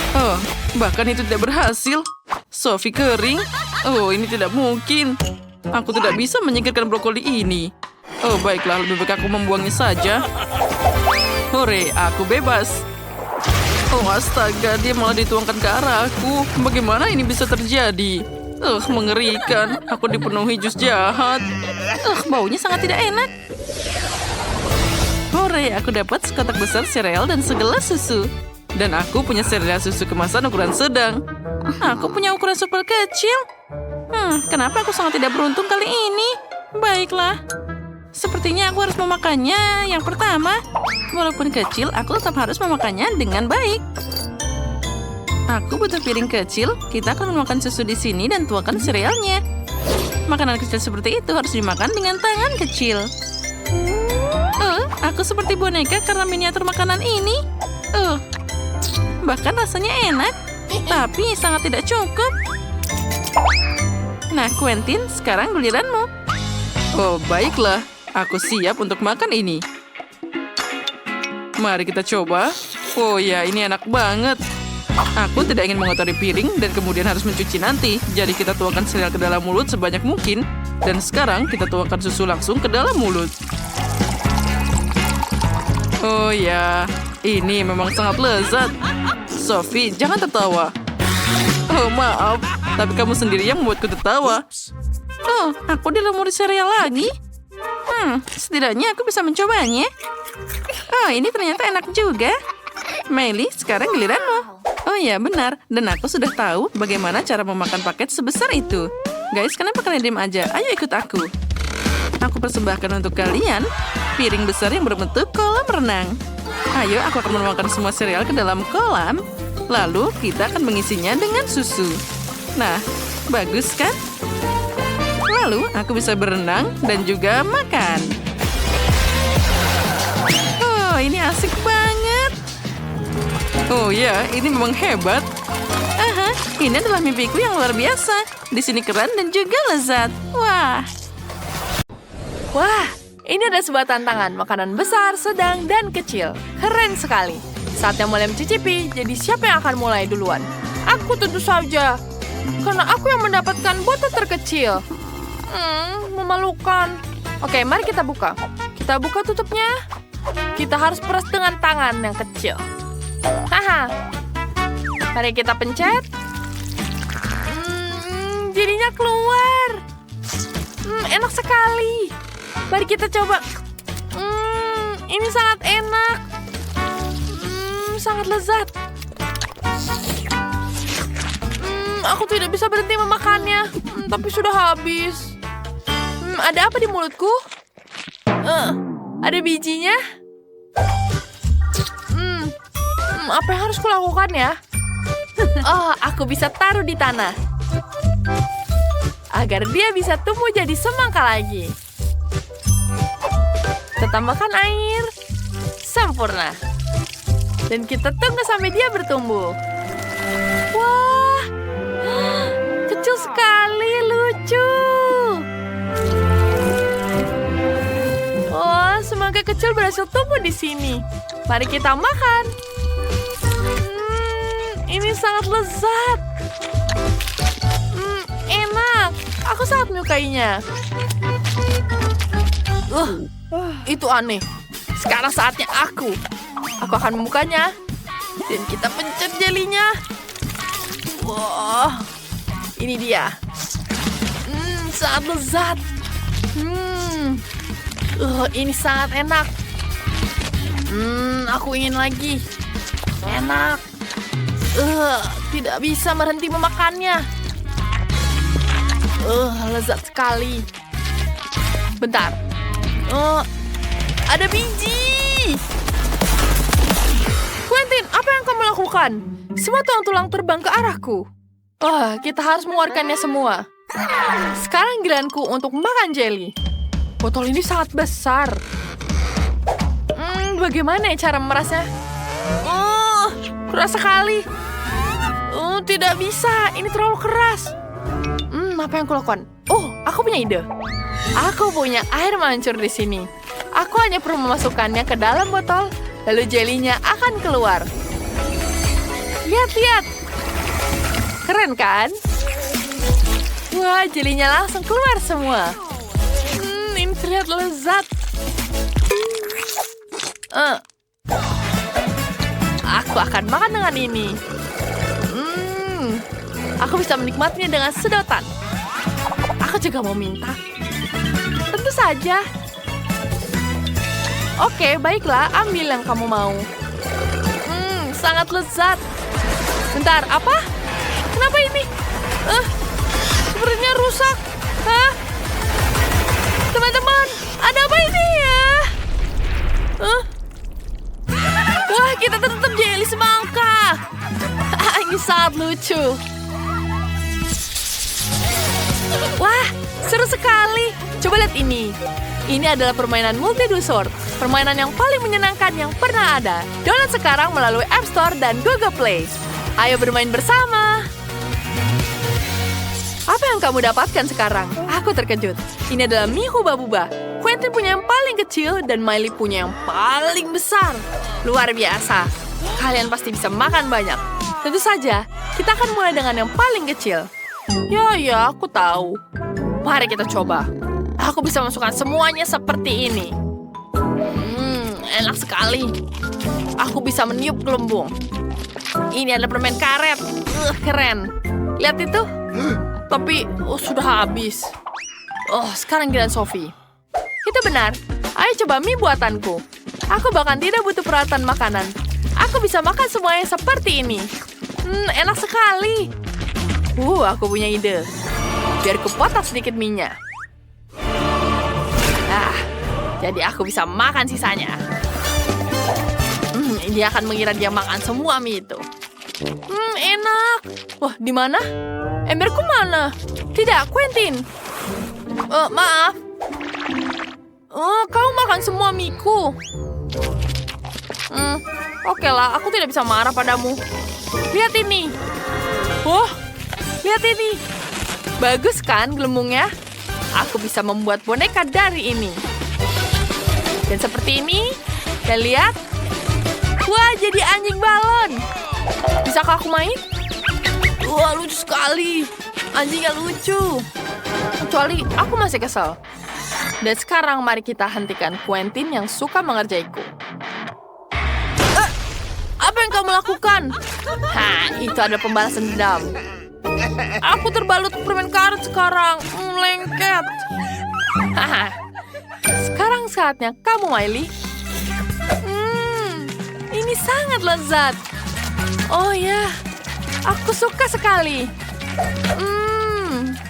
Oh, bahkan itu tidak berhasil. Sophie kering. Oh, ini tidak mungkin. Aku tidak bisa menyingkirkan brokoli ini. Oh, baiklah, lebih baik aku membuangnya saja. Hore, aku bebas. Oh, astaga, dia malah dituangkan ke arahku. Bagaimana ini bisa terjadi? Mengerikan. Aku dipenuhi jus jahat. Baunya sangat tidak enak. Hore, aku dapat sekotak besar sereal dan segelas susu. Dan aku punya sereal susu kemasan ukuran sedang. Aku punya ukuran super kecil. Kenapa aku sangat tidak beruntung kali ini? Baiklah. Sepertinya aku harus memakannya yang pertama. Walaupun kecil, aku tetap harus memakannya dengan baik. Aku butuh piring kecil. Kita akan memakan susu di sini dan tuangkan serealnya. Makanan kecil seperti itu harus dimakan dengan tangan kecil. Aku seperti boneka karena miniatur makanan ini. Bahkan rasanya enak, tapi sangat tidak cukup. Nah, Quentin, sekarang giliranmu. Oh, baiklah. Aku siap untuk makan ini. Mari kita coba. Oh ya, ini enak banget. Aku tidak ingin mengotori piring dan kemudian harus mencuci nanti. Jadi kita tuangkan sereal ke dalam mulut sebanyak mungkin. Dan sekarang kita tuangkan susu langsung ke dalam mulut. Oh ya, ini memang sangat lezat. Sophie, jangan tertawa. Oh, maaf. Tapi kamu sendiri yang membuatku tertawa. Oh, aku dilumuri sereal lagi. Setidaknya aku bisa mencobanya. Oh, ini ternyata enak juga. Miley, sekarang giliranmu. Oh ya, benar. Dan aku sudah tahu bagaimana cara memakan paket sebesar itu. Guys, kenapa kalian diam aja? Ayo ikut aku. Aku persembahkan untuk kalian piring besar yang berbentuk kolam renang. Ayo, aku akan menuangkan semua sereal ke dalam kolam. Lalu, kita akan mengisinya dengan susu. Nah, bagus kan? Lalu, aku bisa berenang dan juga makan. Oh, ini asik banget. Oh ya, ini memang hebat. Aha, ini adalah mimpiku yang luar biasa. Di sini keren dan juga lezat. Wah. Wah, ini ada sebuah tantangan. Makanan besar, sedang, dan kecil. Keren sekali. Saatnya mulai mencicipi, jadi siapa yang akan mulai duluan? Aku tentu saja. Karena aku yang mendapatkan botol terkecil. Memalukan. Oke, mari kita buka. Kita buka tutupnya. Kita harus peras dengan tangan yang kecil. Haha. Mari kita pencet. Jadinya keluar. Enak sekali. Mari kita coba. Ini sangat enak. Sangat lezat. Aku tidak bisa berhenti memakannya. Tapi sudah habis. Ada apa di mulutku? Ada bijinya? Apa yang harus kulakukan ya? Oh, aku bisa taruh di tanah. Agar dia bisa tumbuh jadi semangka lagi. Kita tambahkan air. Sempurna. Dan kita tunggu sampai dia bertumbuh. Wah, kecil sekali, lucu. Oh, semangka kecil berhasil tumbuh di sini. Mari kita makan. Ini sangat lezat. Enak. Aku sangat menyukainya. Itu aneh. Sekarang saatnya aku. Aku akan membukanya. Dan kita pencet jelinya. Wah, ini dia. Sangat lezat. Ini sangat enak. Aku ingin lagi. Enak. Tidak bisa berhenti memakannya. Lezat sekali. Bentar. Ada biji. Quentin, apa yang kamu lakukan? Semua tulang-tulang terbang ke arahku. Kita harus mengeluarkannya semua. Sekarang giliranku untuk makan jelly. Botol ini sangat besar. Bagaimana cara merasnya? Keras sekali. Tidak bisa. Ini terlalu keras. Apa yang kulakukan? Aku punya ide. Aku punya air mancur di sini. Aku hanya perlu memasukkannya ke dalam botol, lalu jelinya akan keluar. Lihat. Keren kan? Wah, jelinya langsung keluar semua. Ini terlihat lezat. Aku akan makan dengan ini. Aku bisa menikmatinya dengan sedotan. Aku juga mau minta. Tentu saja. Oke, baiklah. Ambil yang kamu mau. Sangat lezat. Bentar, apa? Kenapa ini? Sepertinya rusak. Teman-teman, ada apa ini ya? Wah, kita tetap jelly semangka. Ini sangat lucu. Wah, seru sekali. Coba lihat ini. Ini adalah permainan multi-dusur. Permainan yang paling menyenangkan yang pernah ada. Download sekarang melalui App Store dan Google Play. Ayo bermain bersama. Apa yang kamu dapatkan sekarang? Aku terkejut. Ini adalah mie huba-buba. Quentin punya yang paling kecil dan Miley punya yang paling besar. Luar biasa. Kalian pasti bisa makan banyak. Tentu saja, kita akan mulai dengan yang paling kecil. Ya, aku tahu. Mari kita coba. Aku bisa masukkan semuanya seperti ini. Enak sekali. Aku bisa meniup gelembung. Ini adalah permen karet. Keren. Lihat itu. Tapi sudah habis. Sekarang giliran Sophie. Itu benar. Ayo coba mie buatanku. Aku bahkan tidak butuh peralatan makanan. Aku bisa makan semuanya seperti ini. Enak sekali. Aku punya ide. Biar kupotong sedikit mie-nya. Jadi aku bisa makan sisanya. Dia akan mengira dia makan semua mie itu. Enak. Wah, di mana? Emberku mana? Tidak, Quentin. Maaf. Kau makan semua mie-ku. Oke lah, aku tidak bisa marah padamu. Lihat ini. Lihat ini. Bagus kan gelembungnya? Aku bisa membuat boneka dari ini. Dan seperti ini. Dan lihat. Wah, jadi anjing balon. Bisakah aku main? Wah, lucu sekali. Anjingnya lucu. Kecuali aku masih kesel. Dan sekarang mari kita hentikan Quentin yang suka mengerjaiku. Apa yang kamu lakukan? Itu ada pembalasan dendam. Aku terbalut permen karet sekarang. Lengket. Sekarang saatnya kamu, Miley. Ini sangat lezat. Oh ya, aku suka sekali.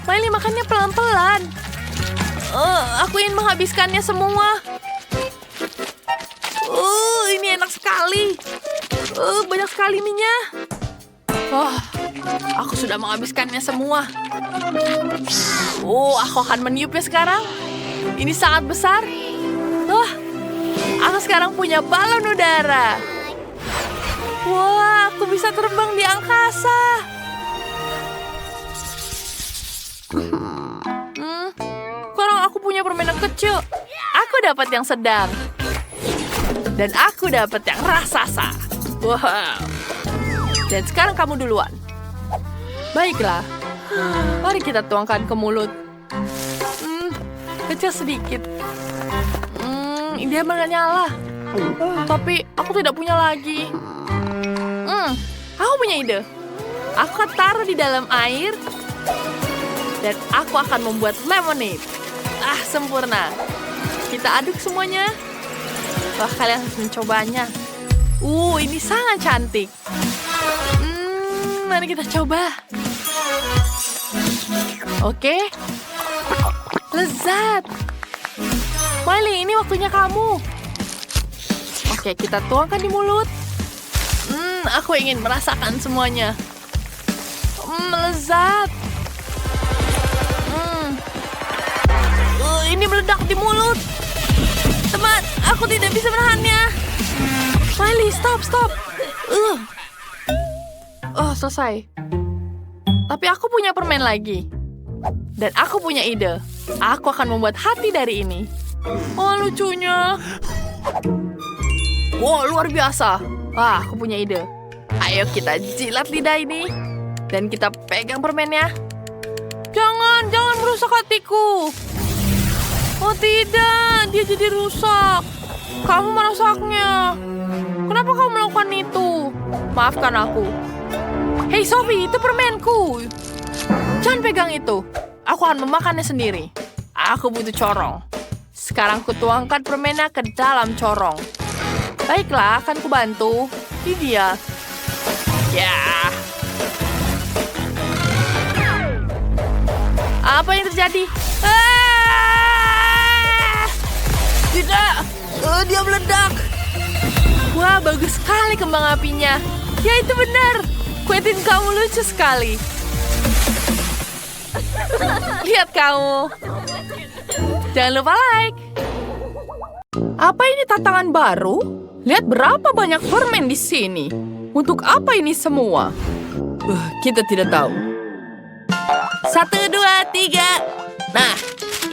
Miley makannya pelan-pelan. Aku ingin menghabiskannya semua. Ini enak sekali. Banyak sekali minyak. Aku sudah menghabiskannya semua. Aku akan meniupnya sekarang. Ini sangat besar. Aku sekarang punya balon udara. Wah, aku bisa terbang di angkasa. Sekarang aku punya permainan kecil. Aku dapat yang sedang. Dan aku dapat yang raksasa. Wow. Dan sekarang kamu duluan. Baiklah. Mari kita tuangkan ke mulut. Kecil sedikit. Dia menyala. Tapi aku tidak punya lagi. Aku punya ide. Aku akan taruh di dalam air. Dan aku akan membuat lemonade. Sempurna. Kita aduk semuanya. Wah, kalian harus mencobanya. Ini sangat cantik. Mari kita coba. Oke. Lezat. Miley, ini waktunya kamu. Oke, kita tuangkan di mulut. Aku ingin merasakan semuanya. Lezat. Ini meledak di mulut. Teman, aku tidak bisa menahannya. Miley, stop. Selesai. Tapi aku punya permen lagi. Dan aku punya ide. Aku akan membuat hati dari ini. Lucunya. Luar biasa. Aku punya ide. Ayo kita jilat lidah ini. Dan kita pegang permennya. Jangan merusak hatiku. Oh tidak, dia jadi rusak. Kamu merusaknya. Kenapa kamu melakukan itu? Maafkan aku. Hei Sophie, itu permenku. Jangan pegang itu. Aku akan memakannya sendiri. Aku butuh corong. Sekarang kutuangkan permennya ke dalam corong. Baiklah, akan kubantu. Ini dia. Ya. Apa yang terjadi? Tidak. Dia meledak. Wah, bagus sekali kembang apinya. Ya, itu benar. Quentin, kamu lucu sekali. Lihat kamu. Jangan lupa like. Apa ini tantangan baru? Lihat berapa banyak permen di sini. Untuk apa ini semua? Kita tidak tahu. 1, 2, 3. Nah,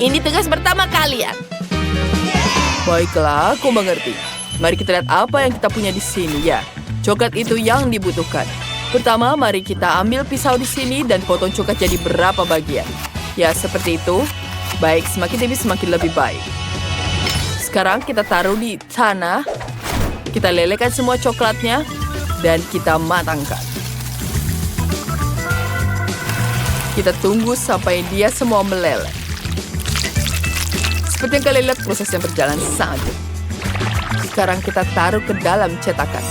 ini tugas pertama kalian. Baiklah, aku mengerti. Mari kita lihat apa yang kita punya di sini. Ya, coklat itu yang dibutuhkan. Pertama, mari kita ambil pisau di sini dan potong coklat jadi berapa bagian. Ya, seperti itu. Baik, semakin tipis semakin lebih baik. Sekarang kita taruh di tanah. Kita lelehkan semua coklatnya dan kita matangkan. Kita tunggu sampai dia semua meleleh. Seperti yang kalian lihat, prosesnya berjalan sangat cepat. Sekarang kita taruh ke dalam cetakan.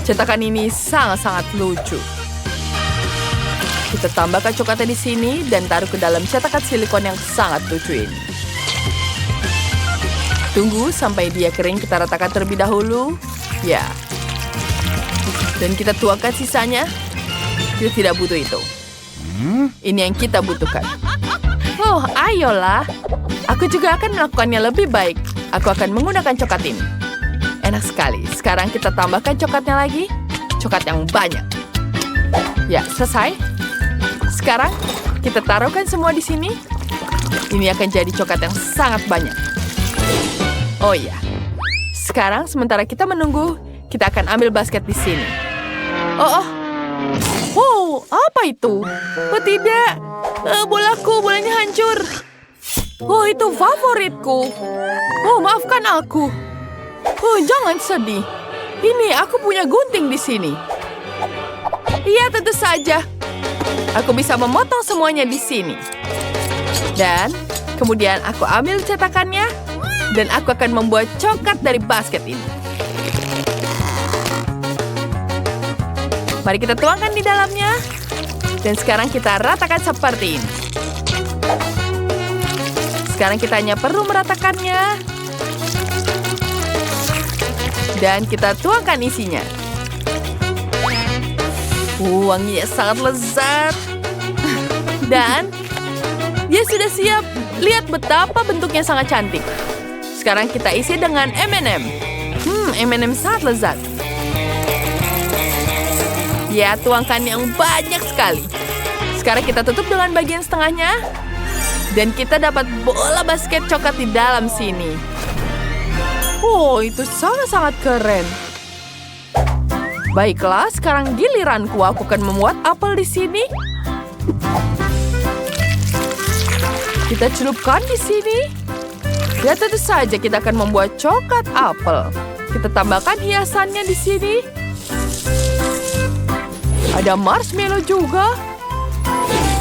Cetakan ini sangat-sangat lucu. Kita tambahkan coklatnya di sini dan taruh ke dalam cetakan silikon yang sangat lucu ini. Tunggu sampai dia kering, kita ratakan terlebih dahulu. Ya. Dan kita tuangkan sisanya. Kita tidak butuh itu. Ini yang kita butuhkan. Oh, ayolah. Aku juga akan melakukannya lebih baik. Aku akan menggunakan coklat ini. Enak sekali. Sekarang kita tambahkan coklatnya lagi. Coklat yang banyak. Ya, selesai. Sekarang kita taruhkan semua di sini. Ini akan jadi coklat yang sangat banyak. Oh iya. Sekarang sementara kita menunggu, kita akan ambil basket di sini. Wow, apa itu? Oh tidak, bolanya hancur. Oh, itu favoritku. Oh, maafkan aku. Oh, jangan sedih. Ini aku punya gunting di sini. Iya, tentu saja. Aku bisa memotong semuanya di sini. Dan kemudian aku ambil cetakannya dan aku akan membuat coklat dari basket ini. Mari kita tuangkan di dalamnya. Dan sekarang kita ratakan seperti ini. Sekarang kita hanya perlu meratakannya. Dan kita tuangkan isinya. Wanginya sangat lezat. Dan dia sudah siap. Lihat betapa bentuknya sangat cantik. Sekarang kita isi dengan M&M. M&M sangat lezat. Ya, tuangkan yang banyak sekali. Sekarang kita tutup dengan bagian setengahnya. Dan kita dapat bola basket coklat di dalam sini. Oh, itu sangat-sangat keren. Baiklah, sekarang giliranku. Aku akan membuat apel di sini. Kita celupkan di sini. Ya, tentu saja kita akan membuat coklat apel. Kita tambahkan hiasannya di sini. Ada marshmallow juga.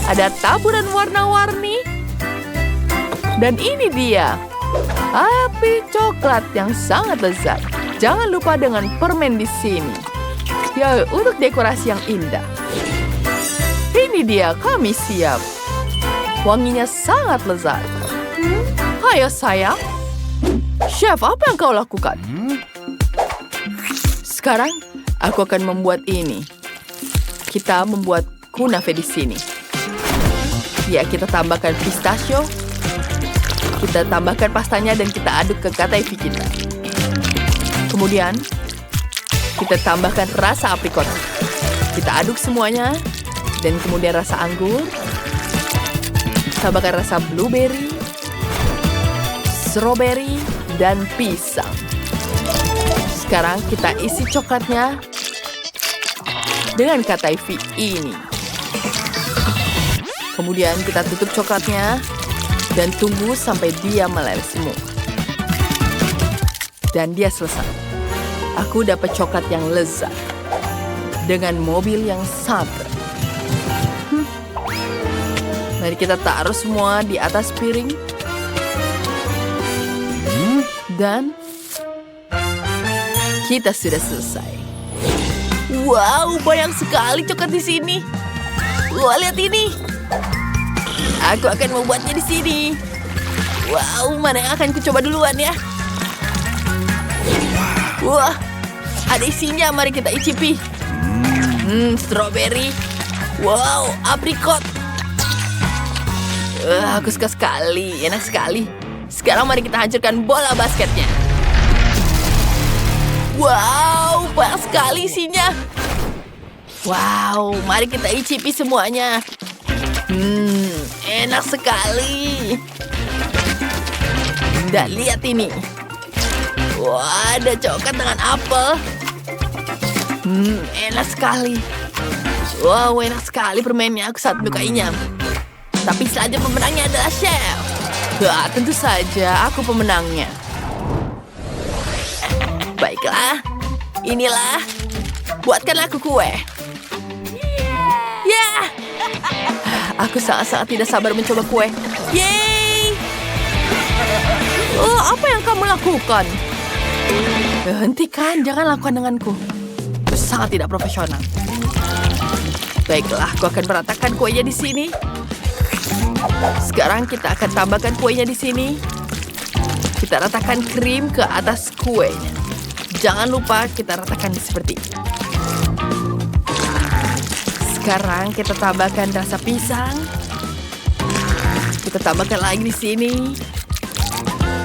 Ada taburan warna-warni. Dan ini dia. Api coklat yang sangat lezat. Jangan lupa dengan permen di sini. Ya, untuk dekorasi yang indah. Ini dia, kami siap. Wanginya sangat lezat. Ayo sayang. Chef, apa yang kau lakukan? Sekarang, aku akan membuat ini. Kita membuat kunafe di sini. Ya, kita tambahkan pistachio. Kita tambahkan pastanya dan kita aduk ke kataifi kita. Kemudian, kita tambahkan rasa aprikot. Kita aduk semuanya. Dan kemudian rasa anggur. Tambahkan rasa blueberry, strawberry, dan pisang. Sekarang kita isi coklatnya dengan kataifi ini. Kemudian kita tutup coklatnya dan tunggu sampai dia meleleh semua. Dan dia selesai. Aku dapat coklat yang lezat dengan mobil yang sangat. Mari kita taruh semua di atas piring. Dan kita sudah selesai. Wow, banyak sekali coklat di sini. Wah, lihat ini. Aku akan membuatnya di sini. Wow, mana yang akan kucoba duluan ya? Wah, ada isinya. Mari kita icipi. Strawberry. Wow, aprikot. Aku suka sekali. Enak sekali. Sekarang mari kita hancurkan bola basketnya. Wow, banyak sekali isinya. Wow, mari kita icipi semuanya. Enak sekali. Dan lihat ini. Wah, ada coklat dengan apel. Enak sekali. Wow, enak sekali permennya. Aku sangat menyukainya. Tapi saja pemenangnya adalah Chef. Wah, tentu saja aku pemenangnya. Baiklah, inilah. Buatkanlah aku kue. Ya, aku sangat-sangat tidak sabar mencoba kue. Yeay! Oh, apa yang kamu lakukan? Hentikan, jangan lakukan denganku. Itu sangat tidak profesional. Baiklah, aku akan meratakan kuenya di sini. Sekarang kita akan tambahkan kuenya di sini. Kita ratakan krim ke atas kuenya. Jangan lupa kita ratakan seperti ini. Sekarang kita tambahkan rasa pisang. Kita tambahkan lagi di sini.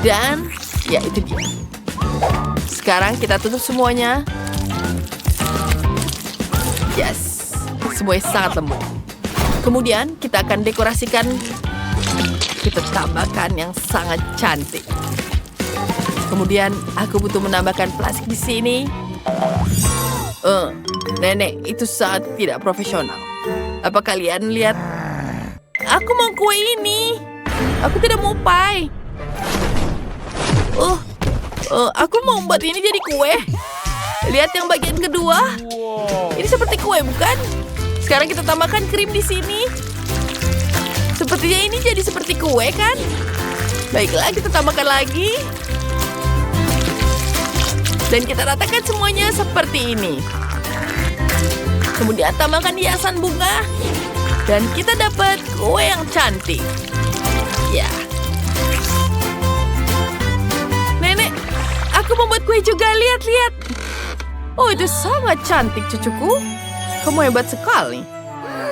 Dan ya itu dia. Sekarang kita tutup semuanya. Yes, semuanya sangat lembut. Kemudian kita akan dekorasikan. Kita tambahkan yang sangat cantik. Kemudian aku butuh menambahkan plastik di sini. Nenek, itu sangat tidak profesional. Apa kalian lihat? Aku mau kue ini. Aku tidak mau pie. Aku mau membuat ini jadi kue. Lihat yang bagian kedua. Ini seperti kue, bukan? Sekarang kita tambahkan krim di sini. Sepertinya ini jadi seperti kue, kan? Baiklah, kita tambahkan lagi. Dan kita ratakan semuanya seperti ini. Kemudian tambahkan hiasan bunga. Dan kita dapat kue yang cantik. Ya. Nenek, aku membuat kue juga. Lihat-lihat. Oh, itu sangat cantik, cucuku. Kamu hebat sekali.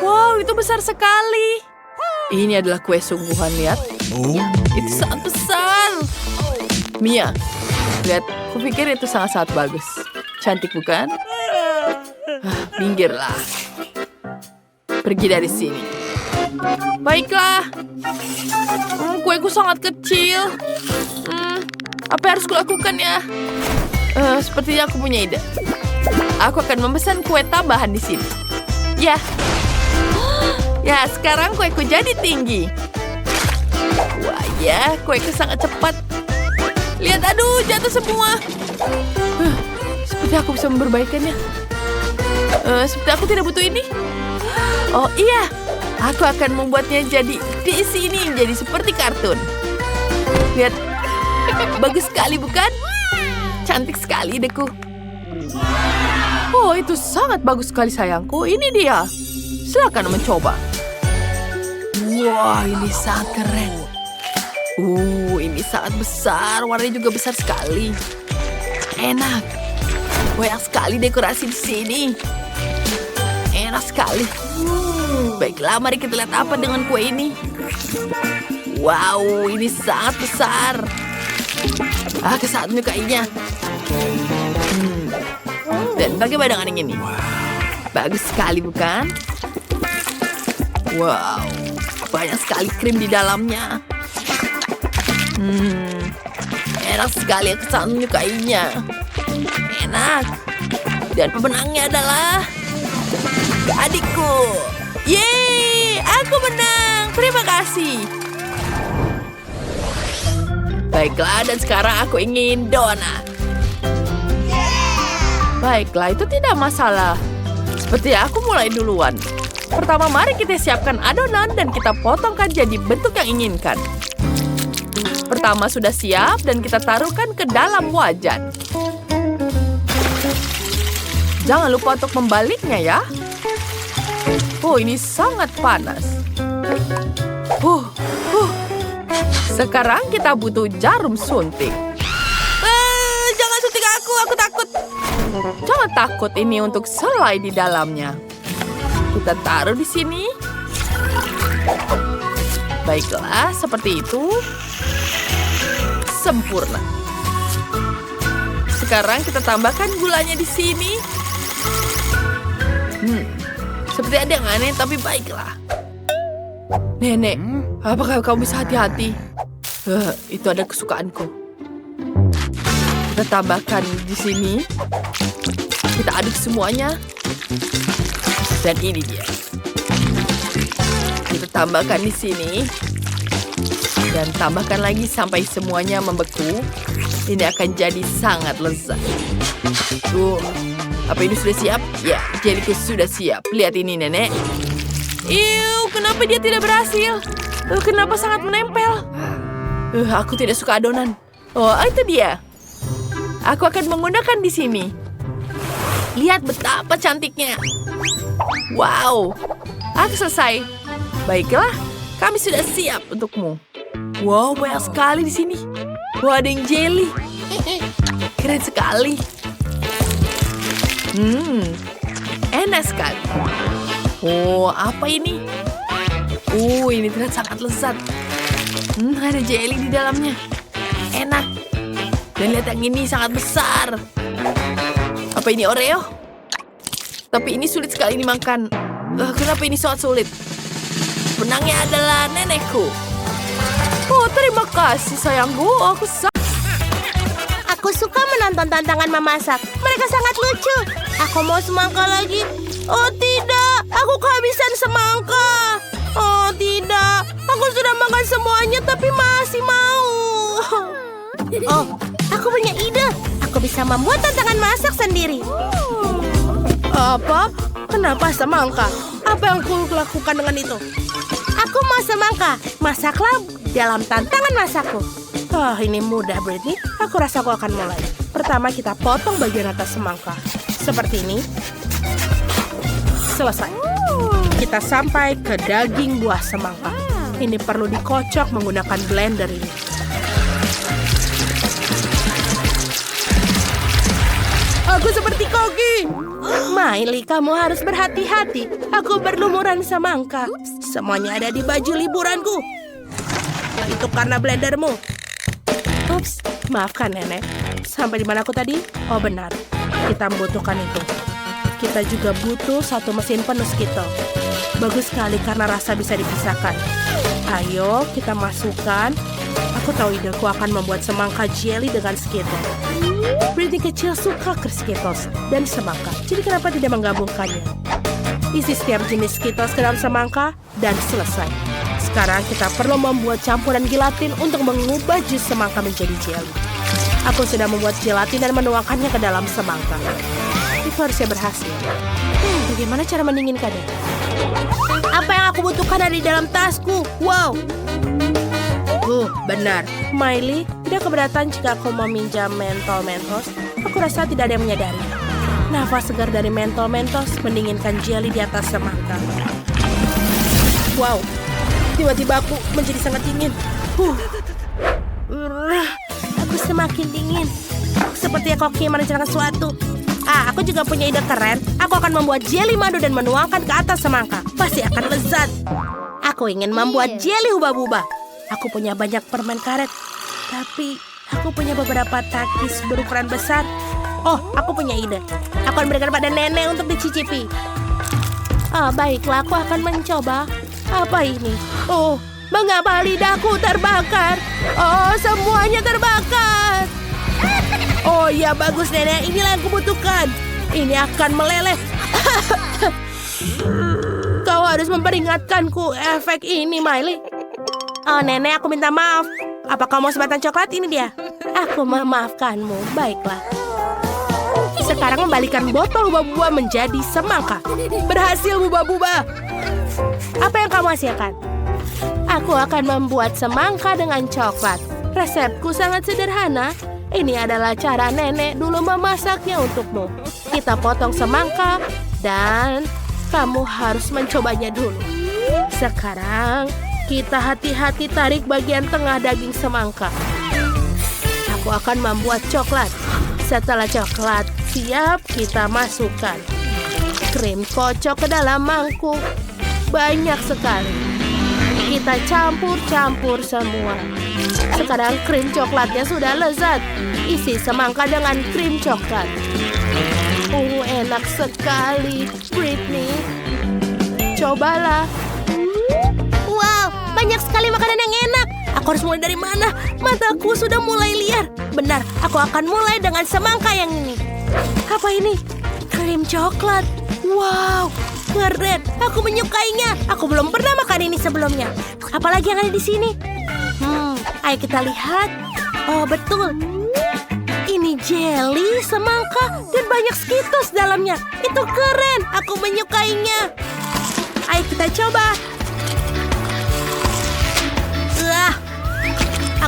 Wow, itu besar sekali. Ini adalah kue sungguhan, lihat. Itu sangat besar. Mia, lihat. Kupikir itu sangat-sangat bagus. Cantik, bukan? Minggirlah. Pergi dari sini. Baiklah. Kueku sangat kecil. Apa yang harus kulakukan ya? Sepertinya aku punya ide. Aku akan memesan kue tambahan di sini. Ya. Ya, sekarang kueku jadi tinggi. Wah ya, kueku sangat cepat. Lihat, aduh, jatuh semua. Seperti aku bisa memperbaikannya. Seperti aku tidak butuh ini. Oh iya, aku akan membuatnya jadi di sini, jadi seperti kartun. Lihat, bagus sekali bukan? Cantik sekali ideku. Oh, itu sangat bagus sekali sayangku. Ini dia. Silakan mencoba. Wah, ini sangat keren. Ini sangat besar. Warnanya juga besar sekali. Enak. Banyak sekali dekorasi di sini. Enak sekali. Baiklah, mari kita lihat apa dengan kue ini. Wow, ini sangat besar. Aku sangat menyukainya. Dan bagaimana dengan yang ini? Bagus sekali, bukan? Wow, banyak sekali krim di dalamnya. Enak sekali, aku sangat menyukainya. Enak. Dan pemenangnya adalah adikku. Yeay, aku menang. Terima kasih. Baiklah, dan sekarang aku ingin donat. Baiklah, itu tidak masalah. Seperti aku mulai duluan. Pertama, mari kita siapkan adonan dan kita potongkan jadi bentuk yang inginkan. Pertama sudah siap dan kita taruhkan ke dalam wajan. Jangan lupa untuk membaliknya ya. Oh, ini sangat panas. Sekarang kita butuh jarum suntik. Jangan suntik aku takut. Jangan takut, ini untuk selai di dalamnya. Kita taruh di sini. Baiklah, seperti itu. sempurna. Sekarang kita tambahkan gulanya di sini. Seperti ada yang aneh, tapi baiklah. Nenek, apakah kamu bisa hati-hati? Itu ada kesukaanku. Kita tambahkan di sini. Kita aduk semuanya. Dan ini dia. Kita tambahkan di sini. Dan tambahkan lagi sampai semuanya membeku. Ini akan jadi sangat lezat. Apa ini sudah siap? Ya, jeliku sudah siap. Lihat ini, Nenek. Kenapa dia tidak berhasil? Kenapa sangat menempel? Aku tidak suka adonan. Itu dia. Aku akan menggunakan di sini. Lihat betapa cantiknya. Wow, aku selesai. Baiklah, kami sudah siap untukmu. Wow, banyak sekali di sini. Wah, ada yang jelly. Keren sekali. Enak sekali. Apa ini? Ini terlihat sangat lezat. Ada jelly di dalamnya. Enak. Dan lihat yang ini sangat besar. Apa ini Oreo? Tapi ini sulit sekali dimakan. Kenapa ini sangat sulit? Menangnya adalah nenekku. Terima kasih sayangku. Aku suka menonton tantangan memasak. Mereka sangat lucu. Aku mau semangka lagi. Oh tidak, aku kehabisan semangka. Oh tidak, aku sudah makan semuanya tapi masih mau. Oh, aku punya ide. Aku bisa membuat tantangan masak sendiri. Apa? Kenapa semangka? Apa yang aku lakukan dengan itu? Aku mau semangka. Masaklah dalam tantangan masakku. Ini mudah, Britney. Aku rasa aku akan mulai. Pertama, kita potong bagian atas semangka. Seperti ini. Selesai. Kita sampai ke daging buah semangka. Ini perlu dikocok menggunakan blender ini. Aku seperti Koki. Miley, kamu harus berhati-hati. Aku berlumuran semangka. Semuanya ada di baju liburanku. Itu karena blendermu. Ups, maafkan Nenek. Sampai di mana aku tadi? Oh benar, kita membutuhkan itu. Kita juga butuh satu mesin penuh Skittles. Bagus sekali karena rasa bisa dipisahkan. Ayo kita masukkan. Aku tahu ideku akan membuat semangka jelly dengan Skittles. Britney kecil suka ke Skittles dan semangka. Jadi kenapa tidak menggabungkannya? Isi setiap jenis Skittles ke dalam semangka dan selesai. Sekarang kita perlu membuat campuran gelatin untuk mengubah jus semangka menjadi jelly. Aku sudah membuat gelatin dan menuangkannya ke dalam semangka. Itu harusnya berhasil. Bagaimana cara mendinginkannya? Apa yang aku butuhkan ada di dalam tasku? Wow. Benar. Miley, tidak keberatan jika aku meminjam mentol Mentos? Aku rasa tidak ada yang menyadari. Nafas segar dari mentol Mentos mendinginkan jelly di atas semangka. Wow. Tiba-tiba aku menjadi sangat dingin. Aku semakin dingin. Seperti Koki merencanakan sesuatu. Aku juga punya ide keren. Aku akan membuat jelly madu dan menuangkan ke atas semangka. Pasti akan lezat. Aku ingin membuat jelly hubah-bubah. Aku punya banyak permen karet. Tapi aku punya beberapa takis berukuran besar. Aku punya ide. Aku akan berikan pada nenek untuk dicicipi. Baiklah, aku akan mencoba. Apa ini? Mengapa lidahku terbakar? Semuanya terbakar. Ya bagus nenek, inilah yang kubutuhkan. Ini akan meleleh. Kau harus memperingatkanku efek ini, Miley. Nenek, aku minta maaf. Apa kau mau sebatang coklat? Ini dia. Aku memaafkanmu. Baiklah. Sekarang membalikan botol buah-buah menjadi semangka. Berhasil, buah-buah. Apa yang kamu hasilkan? Aku akan membuat semangka dengan coklat. Resepku sangat sederhana. Ini adalah cara nenek dulu memasaknya untukmu. Kita potong semangka dan kamu harus mencobanya dulu. Sekarang kita hati-hati tarik bagian tengah daging semangka. Aku akan membuat coklat. Setelah coklat siap, kita masukkan krim kocok ke dalam mangkuk. Banyak sekali. Kita campur-campur semua. Sekarang krim coklatnya sudah lezat. Isi semangka dengan krim coklat. Enak sekali, Britney. Cobalah. Wow, banyak sekali makanan yang enak. Aku harus mulai dari mana? Mataku sudah mulai liar. Benar, aku akan mulai dengan semangka yang ini. Apa ini? Krim coklat. Wow, keren. Aku menyukainya. Aku belum pernah makan ini sebelumnya. Apalagi yang ada di sini? Ayo kita lihat. Oh, betul. Ini jelly, semangka, dan banyak Skittles dalamnya. Itu keren. Aku menyukainya. Ayo kita coba.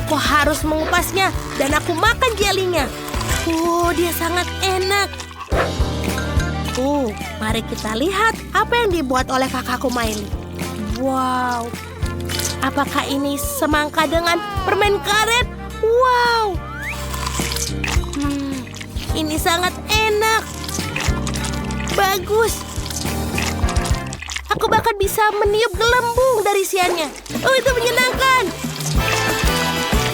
Aku harus mengupasnya dan aku makan jelinya. Dia sangat enak. Mari kita lihat apa yang dibuat oleh kakakku Miley. Wow. Apakah ini semangka dengan permen karet? Wow. Ini sangat enak. Bagus. Aku bahkan bisa meniup gelembung dari isiannya. Itu menyenangkan.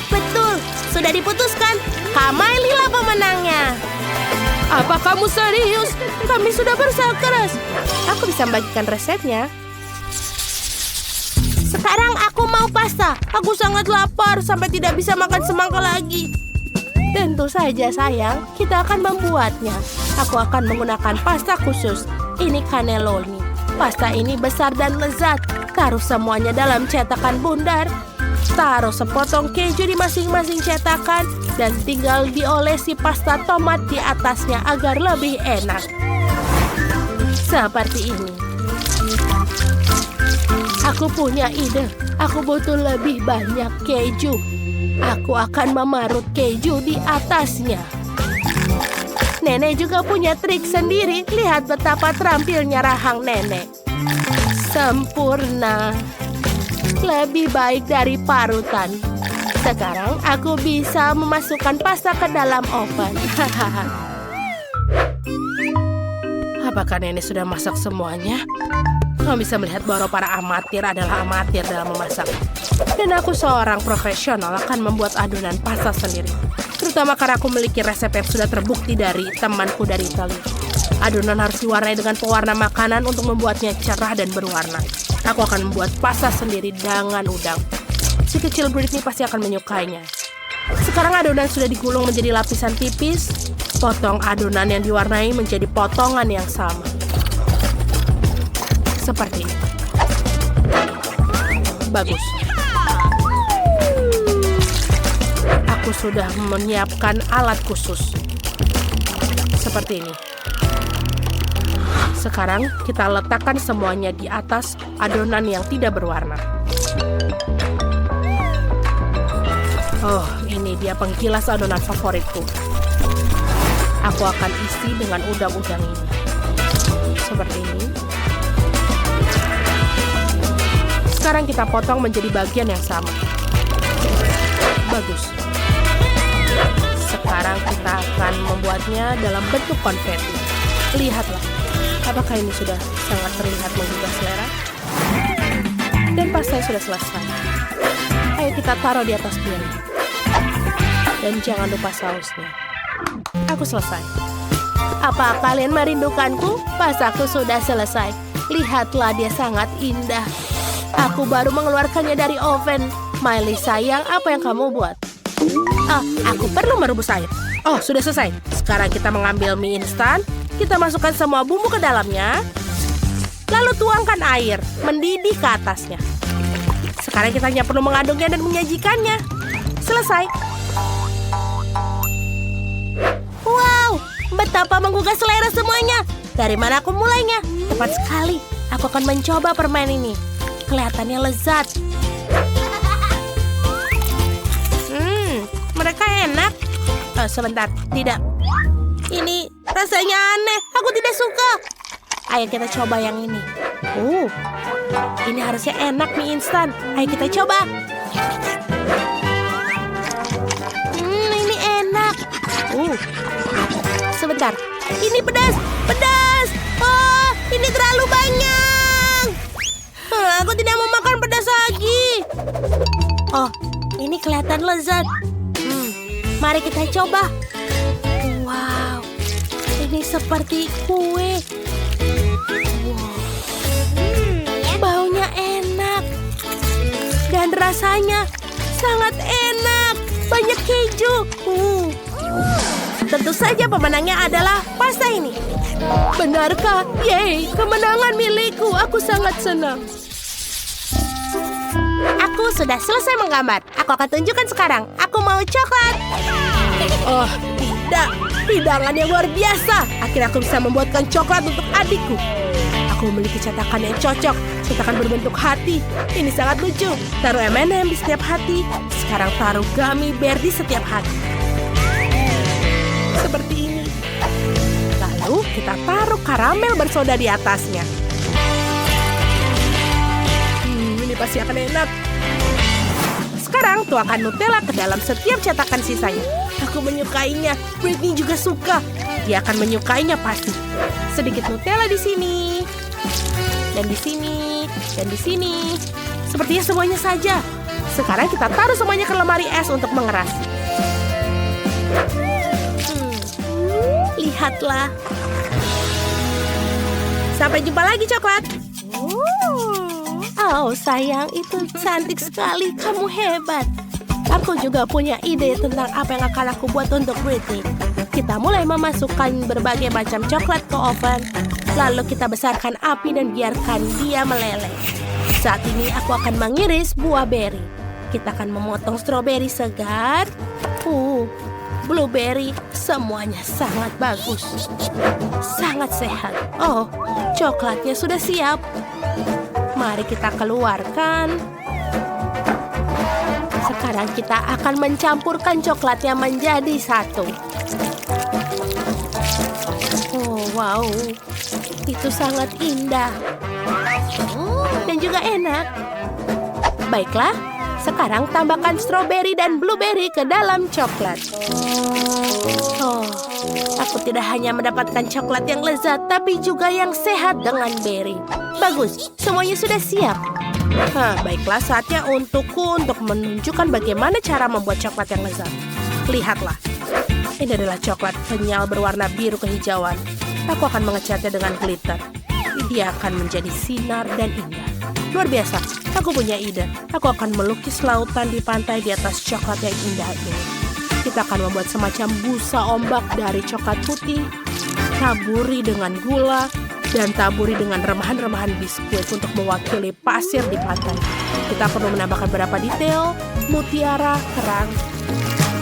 Betul, sudah diputuskan. Kak Miley lah pemenangnya. Apa kamu serius? Kami sudah berusaha keras. Aku bisa membagikan resepnya. Sekarang aku mau pasta. Aku sangat lapar sampai tidak bisa makan semangka lagi. Tentu saja sayang, kita akan membuatnya. Aku akan menggunakan pasta khusus. Ini cannelloni. Pasta ini besar dan lezat. Taruh semuanya dalam cetakan bundar. Taruh sepotong keju di masing-masing cetakan dan tinggal diolesi pasta tomat di atasnya agar lebih enak. Seperti ini. Aku punya ide. Aku butuh lebih banyak keju. Aku akan memarut keju di atasnya. Nenek juga punya trik sendiri. Lihat betapa terampilnya rahang nenek. Sempurna. Lebih baik dari parutan. Sekarang aku bisa memasukkan pasta ke dalam oven. Apakah nenek sudah masak semuanya? Kamu bisa melihat bahwa para amatir adalah amatir dalam memasak. Dan aku seorang profesional akan membuat adonan pasta sendiri. Terutama karena aku memiliki resep yang sudah terbukti dari temanku dari Italia. Adonan harus diwarnai dengan pewarna makanan untuk membuatnya cerah dan berwarna. Aku akan membuat pasta sendiri dengan udang. Si kecil Britney pasti akan menyukainya. Sekarang adonan sudah digulung menjadi lapisan tipis. Potong adonan yang diwarnai menjadi potongan yang sama. Seperti ini. Bagus. Aku sudah menyiapkan alat khusus. Seperti ini. Sekarang kita letakkan semuanya di atas adonan yang tidak berwarna. Ini dia penggilas adonan favoritku. Aku akan isi dengan udang-udang ini. Seperti ini. Sekarang kita potong menjadi bagian yang sama. Bagus. Sekarang kita akan membuatnya dalam bentuk konfeti. Lihatlah. Apakah ini sudah sangat terlihat menggugah selera? Dan pastanya sudah selesai. Ayo kita taruh di atas piring. Dan jangan lupa sausnya. Aku selesai. Apa kalian merindukanku? Pastaku sudah selesai. Lihatlah, dia sangat indah. Aku baru mengeluarkannya dari oven. Miley sayang, apa yang kamu buat? Aku perlu merebus air. Sudah selesai. Sekarang kita mengambil mie instan. Kita masukkan semua bumbu ke dalamnya. Lalu tuangkan air, mendidih ke atasnya. Sekarang kita hanya perlu mengaduknya dan menyajikannya. Selesai. Wow, betapa menggugah selera semuanya. Dari mana aku mulainya? Tepat sekali. Aku akan mencoba permen ini. Kelihatannya lezat. Mereka enak. Sebentar, tidak. Ini rasanya aneh. Aku tidak suka. Ayo kita coba yang ini. Ini harusnya enak mie instan. Ayo kita coba. Ini enak. Sebentar. Ini pedas. Pedas. Ini terlalu banyak. Aku tidak mau makan pedas lagi. ini kelihatan lezat. Mari kita coba. Wow, ini seperti kue. Wow. Baunya enak. Dan rasanya sangat enak. Banyak keju. Tentu saja pemenangnya adalah pasta ini. Benarkah? Yeay, kemenangan milikku. Aku sangat senang. Aku sudah selesai menggambar. Aku akan tunjukkan sekarang. Aku mau coklat. Oh, tidak. Hidangan yang luar biasa. Akhirnya aku bisa membuatkan coklat untuk adikku. Aku memiliki cetakan yang cocok. Cetakan berbentuk hati. Ini sangat lucu. Taruh M&M di setiap hati. Sekarang taruh gummy bear di setiap hati. Seperti ini. Lalu kita taruh karamel bersoda di atasnya. Ini pasti akan enak. Sekarang tuangkan Nutella ke dalam setiap cetakan sisanya. Aku menyukainya. Britney juga suka. Dia akan menyukainya pasti. Sedikit Nutella di sini. Dan di sini. Dan di sini. Sepertinya semuanya saja. Sekarang kita taruh semuanya ke lemari es untuk mengeras. Lihatlah. Sampai jumpa lagi, coklat. Oh sayang, itu cantik sekali. Kamu hebat. Aku juga punya ide tentang apa yang akan aku buat untuk Britney. Kita mulai memasukkan berbagai macam coklat ke oven. Lalu kita besarkan api dan biarkan dia meleleh. Saat ini aku akan mengiris buah beri. Kita akan memotong stroberi segar. Blueberry, semuanya sangat bagus. Sangat sehat. Oh, coklatnya sudah siap. Mari kita keluarkan. Sekarang kita akan mencampurkan coklatnya menjadi satu. Oh, wow. Itu sangat indah. Dan juga enak. Baiklah, sekarang tambahkan stroberi dan blueberry ke dalam coklat. Oh, aku tidak hanya mendapatkan coklat yang lezat, tapi juga yang sehat dengan berry. Bagus, semuanya sudah siap. Baiklah, saatnya untukku untuk menunjukkan bagaimana cara membuat coklat yang lezat. Lihatlah. Ini adalah coklat kenyal berwarna biru kehijauan. Aku akan mengecatnya dengan glitter. Dia akan menjadi sinar dan indah. Luar biasa, aku punya ide. Aku akan melukis lautan di pantai di atas coklat yang indah ini. Kita akan membuat semacam busa ombak dari coklat putih, taburi dengan gula, dan taburi dengan remahan-remahan biskuit untuk mewakili pasir di pantai. Kita perlu menambahkan beberapa detail, mutiara, kerang.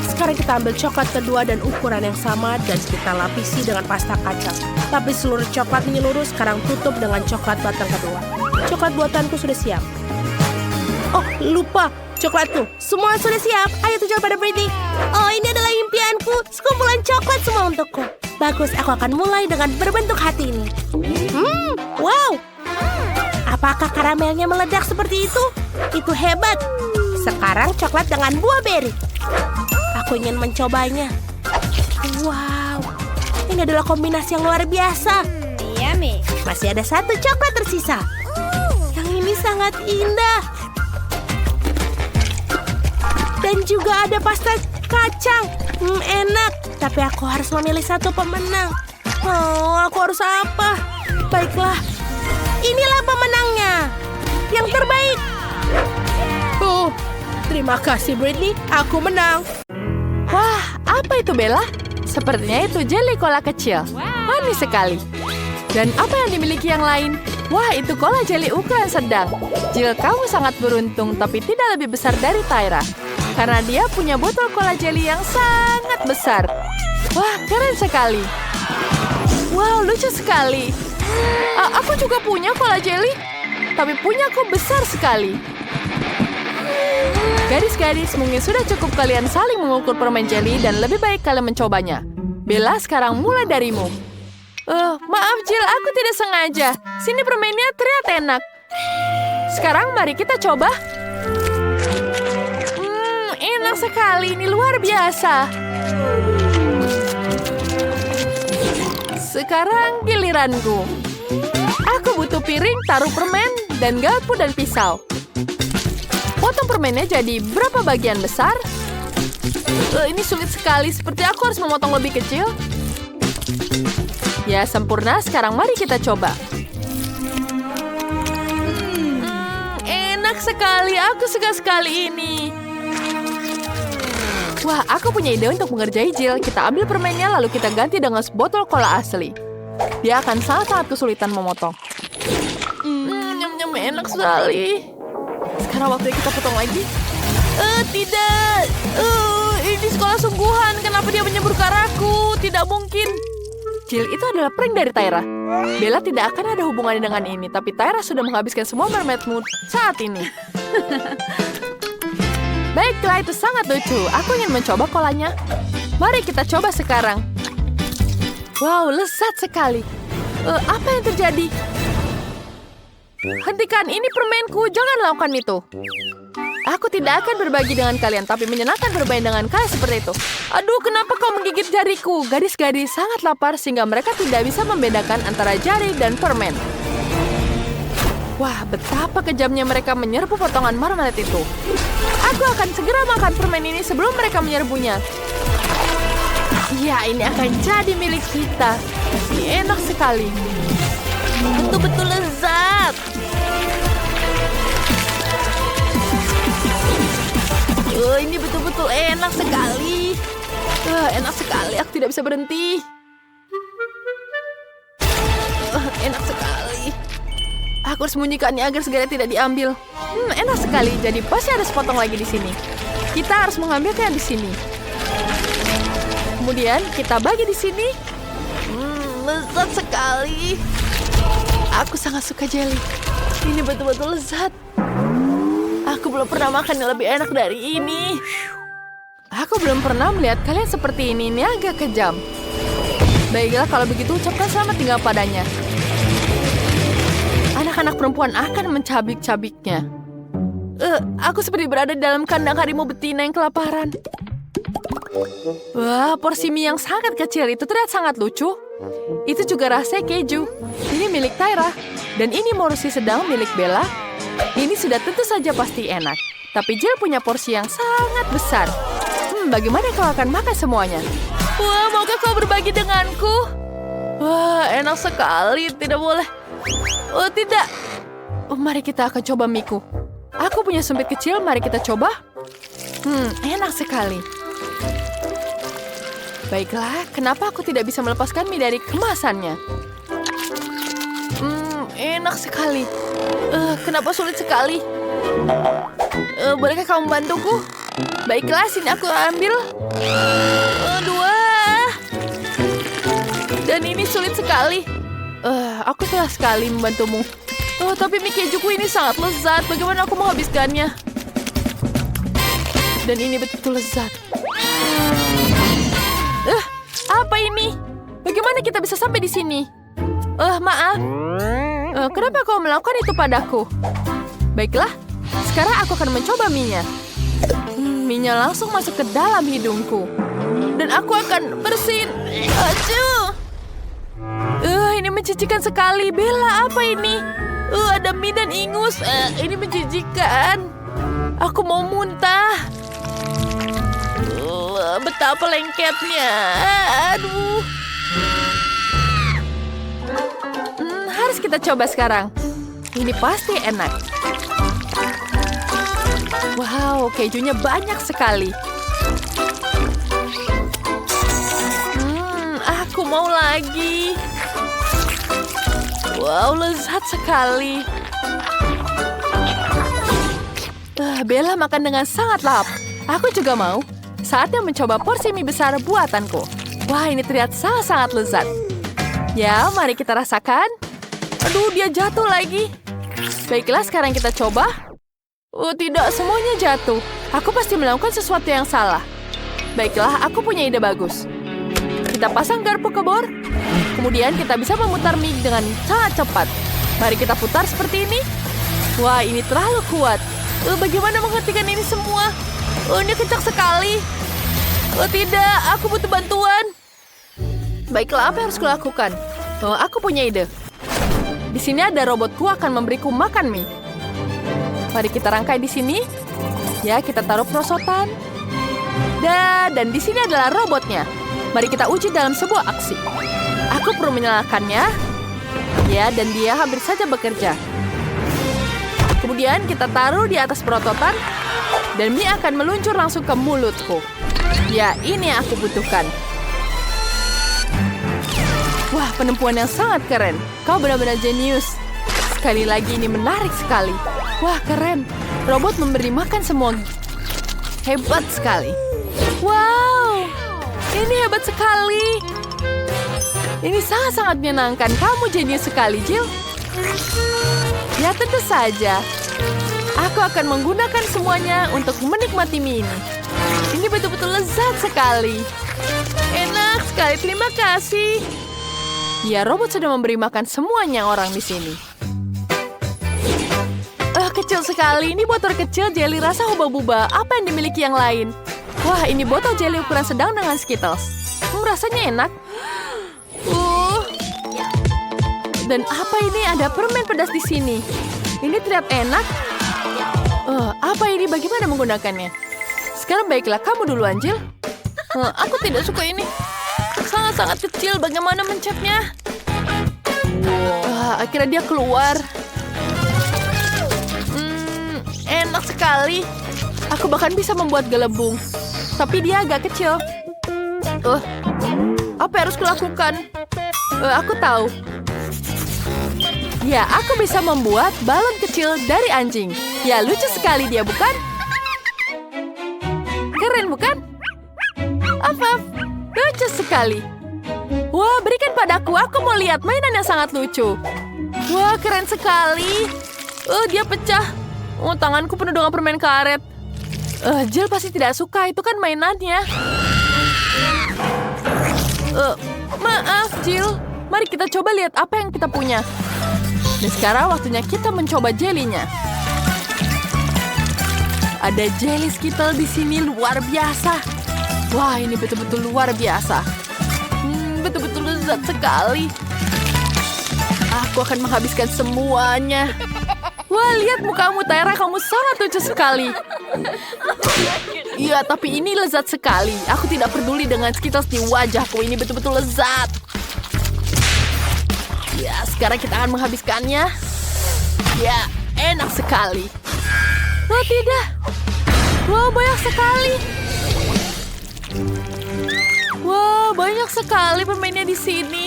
Sekarang kita ambil coklat kedua dan ukuran yang sama dan kita lapisi dengan pasta kacang. Lapis seluruh coklat menyeluruh, sekarang tutup dengan coklat batang kedua. Coklat buatanku sudah siap. Oh, lupa. Coklatku. Semua sudah siap. Ayo tunjuk pada Britney. Oh, ini adalah impianku. Sekumpulan coklat semua untukku. Bagus, aku akan mulai dengan berbentuk hati ini. Wow. Apakah karamelnya meledak seperti itu? Itu hebat. Sekarang coklat dengan buah beri. Aku ingin mencobanya. Wow. Ini adalah kombinasi yang luar biasa. Yummy. Masih ada satu coklat tersisa. Yang ini sangat indah. Dan juga ada pasta kacang. Enak. Tapi aku harus memilih satu pemenang. Oh, aku harus apa? Baiklah. Inilah pemenangnya. Yang terbaik. Oh, terima kasih Britney. Aku menang. Wah, apa itu Bella? Sepertinya itu jelly cola kecil. Manis sekali. Dan apa yang dimiliki yang lain? Wah, itu cola jelly ukuran sedang. Jill, kamu sangat beruntung, tapi tidak lebih besar dari Tyra. Karena dia punya botol cola jelly yang sangat besar. Wah, keren sekali. Wow, lucu sekali. Aku juga punya cola jelly, tapi punyaku besar sekali. Gadis-gadis, mungkin sudah cukup kalian saling mengukur permen jelly dan lebih baik kalian mencobanya. Bella, sekarang mulai darimu. Maaf Jill, aku tidak sengaja. Sini permennya terlihat enak. Sekarang mari kita coba. Enak sekali, ini luar biasa. Sekarang giliranku. Aku butuh piring, taruh permen, dan garpu dan pisau. potong permennya jadi berapa bagian besar? Ini sulit sekali, seperti aku harus memotong lebih kecil. Ya, sempurna. Sekarang mari kita coba. Enak sekali, aku suka sekali ini. Wah, aku punya ide untuk mengerjai Jill. Kita ambil permennya, lalu kita ganti dengan botol cola asli. Dia akan sangat-sangat kesulitan memotong. Nyam-nyam, enak sekali. Sekarang waktunya kita potong lagi. Tidak. Ini sekolah sungguhan. Kenapa dia menyebur ke arahku? Tidak mungkin. Jill, itu adalah prank dari Tyra. Bella tidak akan ada hubungannya dengan ini, tapi Tyra sudah menghabiskan semua mermaidmu saat ini. Baiklah, itu sangat lucu. Aku ingin mencoba kolanya. Mari kita coba sekarang. Wow, lezat sekali. Apa yang terjadi? Hentikan, ini permenku. Jangan lakukan itu. Aku tidak akan berbagi dengan kalian, tapi menyenangkan bermain dengan kalian seperti itu. Aduh, kenapa kau menggigit jariku? Gadis-gadis sangat lapar sehingga mereka tidak bisa membedakan antara jari dan permen. Wah, betapa kejamnya mereka menyerbu potongan marmalade itu. Aku akan segera makan permen ini sebelum mereka menyerbunya. Ya, ini akan jadi milik kita. Ini enak sekali. Betul-betul lezat. Ini betul-betul enak sekali. Enak sekali, aku tidak bisa berhenti. Enak sekali. Aku harus sembunyikannya agar segera tidak diambil. Enak sekali, jadi pasti ada sepotong lagi di sini. Kita harus mengambilnya di sini. Kemudian kita bagi di sini. Lezat sekali. Aku sangat suka jelly. Ini betul-betul lezat. Aku belum pernah makan yang lebih enak dari ini. Aku belum pernah melihat kalian seperti ini. Ini agak kejam. Baiklah, kalau begitu ucapkan selamat tinggal padanya. Anak-anak perempuan akan mencabik-cabiknya. Aku seperti berada di dalam kandang harimau betina yang kelaparan. Wah, porsi mie yang sangat kecil itu terlihat sangat lucu. Itu juga rasa keju. Ini milik Tyra. Dan ini porsi sedang milik Bella. Ini sudah tentu saja pasti enak. Tapi Jill punya porsi yang sangat besar. Bagaimana kau akan makan semuanya? Wah, maukah kau berbagi denganku? Wah, enak sekali. Tidak boleh. Oh, tidak. Mari kita akan coba miku. Aku punya sumpit kecil, mari kita coba. Enak sekali. Baiklah, kenapa aku tidak bisa melepaskan mie dari kemasannya? Enak sekali. Kenapa sulit sekali? Bolehkah kamu membantuku? Baiklah, sini aku ambil. Dua. Dan ini sulit sekali. Aku telah sekali membantumu. Tapi mie kejuku ini sangat lezat. Bagaimana aku menghabiskannya? Dan ini betul lezat. Apa ini? Bagaimana kita bisa sampai di sini? Maaf. Kenapa kau melakukan itu padaku? Baiklah, sekarang aku akan mencoba mie-nya. Mie-nya langsung masuk ke dalam hidungku. Dan aku akan bersin. Aduh. Ini menjijikan sekali. Bella, apa ini? Ada mie dan ingus. Ini menjijikan. Aku mau muntah. Betapa lengketnya. Aduh. Harus kita coba sekarang. Ini pasti enak. Wow, kejunya banyak sekali. Aku mau lagi. Wow, lezat sekali. Bella makan dengan sangat lahap. Aku juga mau. Saatnya mencoba porsi mie besar buatanku. Wah, ini terlihat sangat-sangat lezat. Ya, mari kita rasakan. Aduh, dia jatuh lagi. Baiklah, sekarang kita coba. Tidak, semuanya jatuh. Aku pasti melakukan sesuatu yang salah. Baiklah, aku punya ide bagus. Kita pasang garpu ke bor. Kemudian kita bisa memutar mie dengan sangat cepat. Mari kita putar seperti ini. Wah, ini terlalu kuat. Bagaimana menghentikan ini semua? Ini kencang sekali. Tidak, aku butuh bantuan. Baiklah, apa yang harus kulakukan? Aku punya ide. Di sini ada robotku akan memberiku makan mie. Mari kita rangkai di sini. Ya, kita taruh perosotan. Dan di sini adalah robotnya. Mari kita uji dalam sebuah aksi. Aku perlu menyalakannya. Ya, dan dia hampir saja bekerja. Kemudian kita taruh di atas perosotan. Dan mie akan meluncur langsung ke mulutku. Ya, ini yang aku butuhkan. Wah, penempuan yang sangat keren. Kau benar-benar jenius. Sekali lagi ini menarik sekali. Wah, keren. Robot memberi makan semua. Hebat sekali. Wow, ini hebat sekali. Ini sangat-sangat menyenangkan. Kamu jenius sekali, Jill. Ya, tentu saja. Aku akan menggunakan semuanya untuk menikmati mie ini. Ini betul-betul lezat sekali. Enak sekali, terima kasih. Ya, robot sudah memberi makan semuanya orang di sini. Kecil sekali. Ini botol kecil jelly rasa huba-buba. Apa yang dimiliki yang lain? Wah, ini botol jelly ukuran sedang dengan Skittles. Rasanya enak. Dan apa ini? Ada permen pedas di sini. Ini terlihat enak. Apa ini? Bagaimana menggunakannya? Sekarang baiklah, kamu duluan, Jill. Aku tidak suka ini. Sangat-sangat kecil. Bagaimana mencetnya? Akhirnya dia keluar. Enak sekali. Aku bahkan bisa membuat gelembung. Tapi dia agak kecil. Apa yang harus kulakukan? Aku tahu. Ya, aku bisa membuat balon kecil dari anjing. Ya, lucu sekali dia, bukan? Keren, bukan? Apa? Lucu sekali. Wah, berikan padaku. Aku mau lihat mainan yang sangat lucu. Wah, keren sekali. Dia pecah. Tanganku penuh dengan permen karet. Jill pasti tidak suka. Itu kan mainannya. Maaf, Jill. Mari kita coba lihat apa yang kita punya. Dan sekarang waktunya kita mencoba jelinya. Ada jelly Skittle di sini luar biasa. Wah, ini betul-betul luar biasa. Betul-betul lezat sekali. Aku akan menghabiskan semuanya. Wah, lihat mukamu, Tyra. Kamu sangat lucu sekali. Iya, tapi ini lezat sekali. Aku tidak peduli dengan Skittles di wajahku. Ini betul-betul lezat. Ya, sekarang kita akan menghabiskannya. Ya, enak sekali. Oh, tidak. Wah, banyak sekali. Wah, banyak sekali permennya di sini.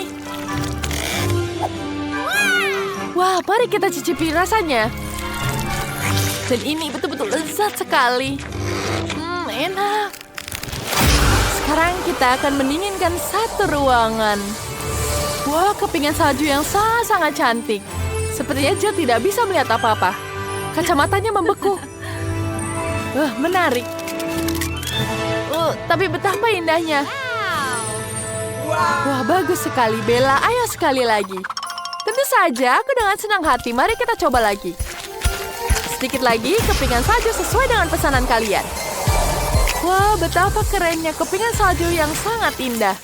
Wah, mari kita cicipi rasanya. Dan ini betul-betul lezat sekali. Enak. Sekarang kita akan mendinginkan satu ruangan. Wah, kepingan salju yang sangat-sangat cantik. Sepertinya Jill tidak bisa melihat apa-apa. Kacamatanya membeku. Menarik. Tapi betapa indahnya. Wah, bagus sekali, Bella. Ayo sekali lagi. Tentu saja, aku dengan senang hati. Mari kita coba lagi. Sedikit lagi, kepingan salju sesuai dengan pesanan kalian. Wah, betapa kerennya kepingan salju yang sangat indah.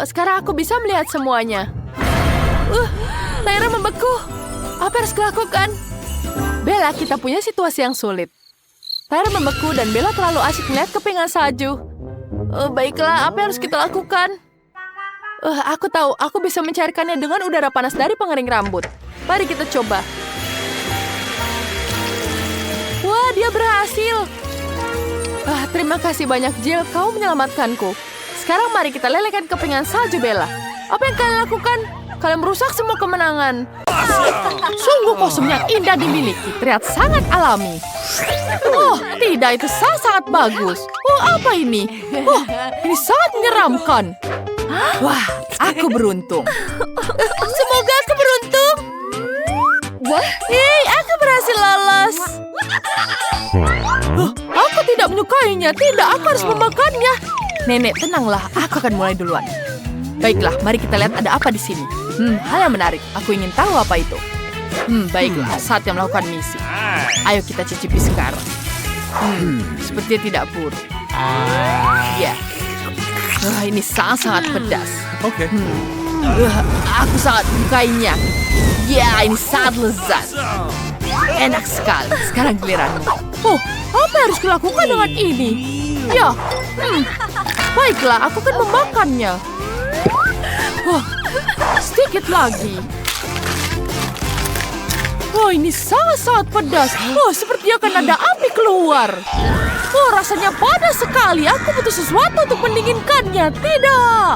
Sekarang aku bisa melihat semuanya. Tyra membeku. Apa yang harus kulakukan? Bella, kita punya situasi yang sulit. Tyra membeku dan Bella terlalu asyik melihat kepingan salju. Baiklah, apa yang harus kita lakukan? Aku tahu, aku bisa mencairkannya dengan udara panas dari pengering rambut. Mari kita coba. Wah, dia berhasil. Terima kasih banyak, Jill. Kau menyelamatkanku. Sekarang mari kita lelehkan kepingan salju Bella. Apa yang kalian lakukan? Kalian merusak semua kemenangan. Sungguh kostum yang indah dimiliki. Terlihat sangat alami. Tidak, itu sangat bagus. Apa ini? Ini sangat menyeramkan. Wah, aku beruntung. Semoga aku beruntung. Aku berhasil lolos. Aku tidak menyukainya. Tidak, aku harus memakannya. Nenek, tenanglah. Aku akan mulai duluan. Baiklah, mari kita lihat ada apa di sini. Hal yang menarik. Aku ingin tahu apa itu. Baiklah, saatnya melakukan misi. Ayo kita cicipi sekarang. Sepertinya tidak buruk. Ya. Ini sangat-sangat pedas. Oke. Aku sangat menyukainya. Ya, ini sangat lezat. Enak sekali. Sekarang giliranmu. Oh, apa yang harus kulakukan dengan ini? Ya, baiklah, aku akan memakannya. Oh, sedikit lagi. Oh, ini sangat-sangat pedas. Oh, seperti akan ada api keluar. Oh, rasanya panas sekali. Aku butuh sesuatu untuk mendinginkannya. Tidak.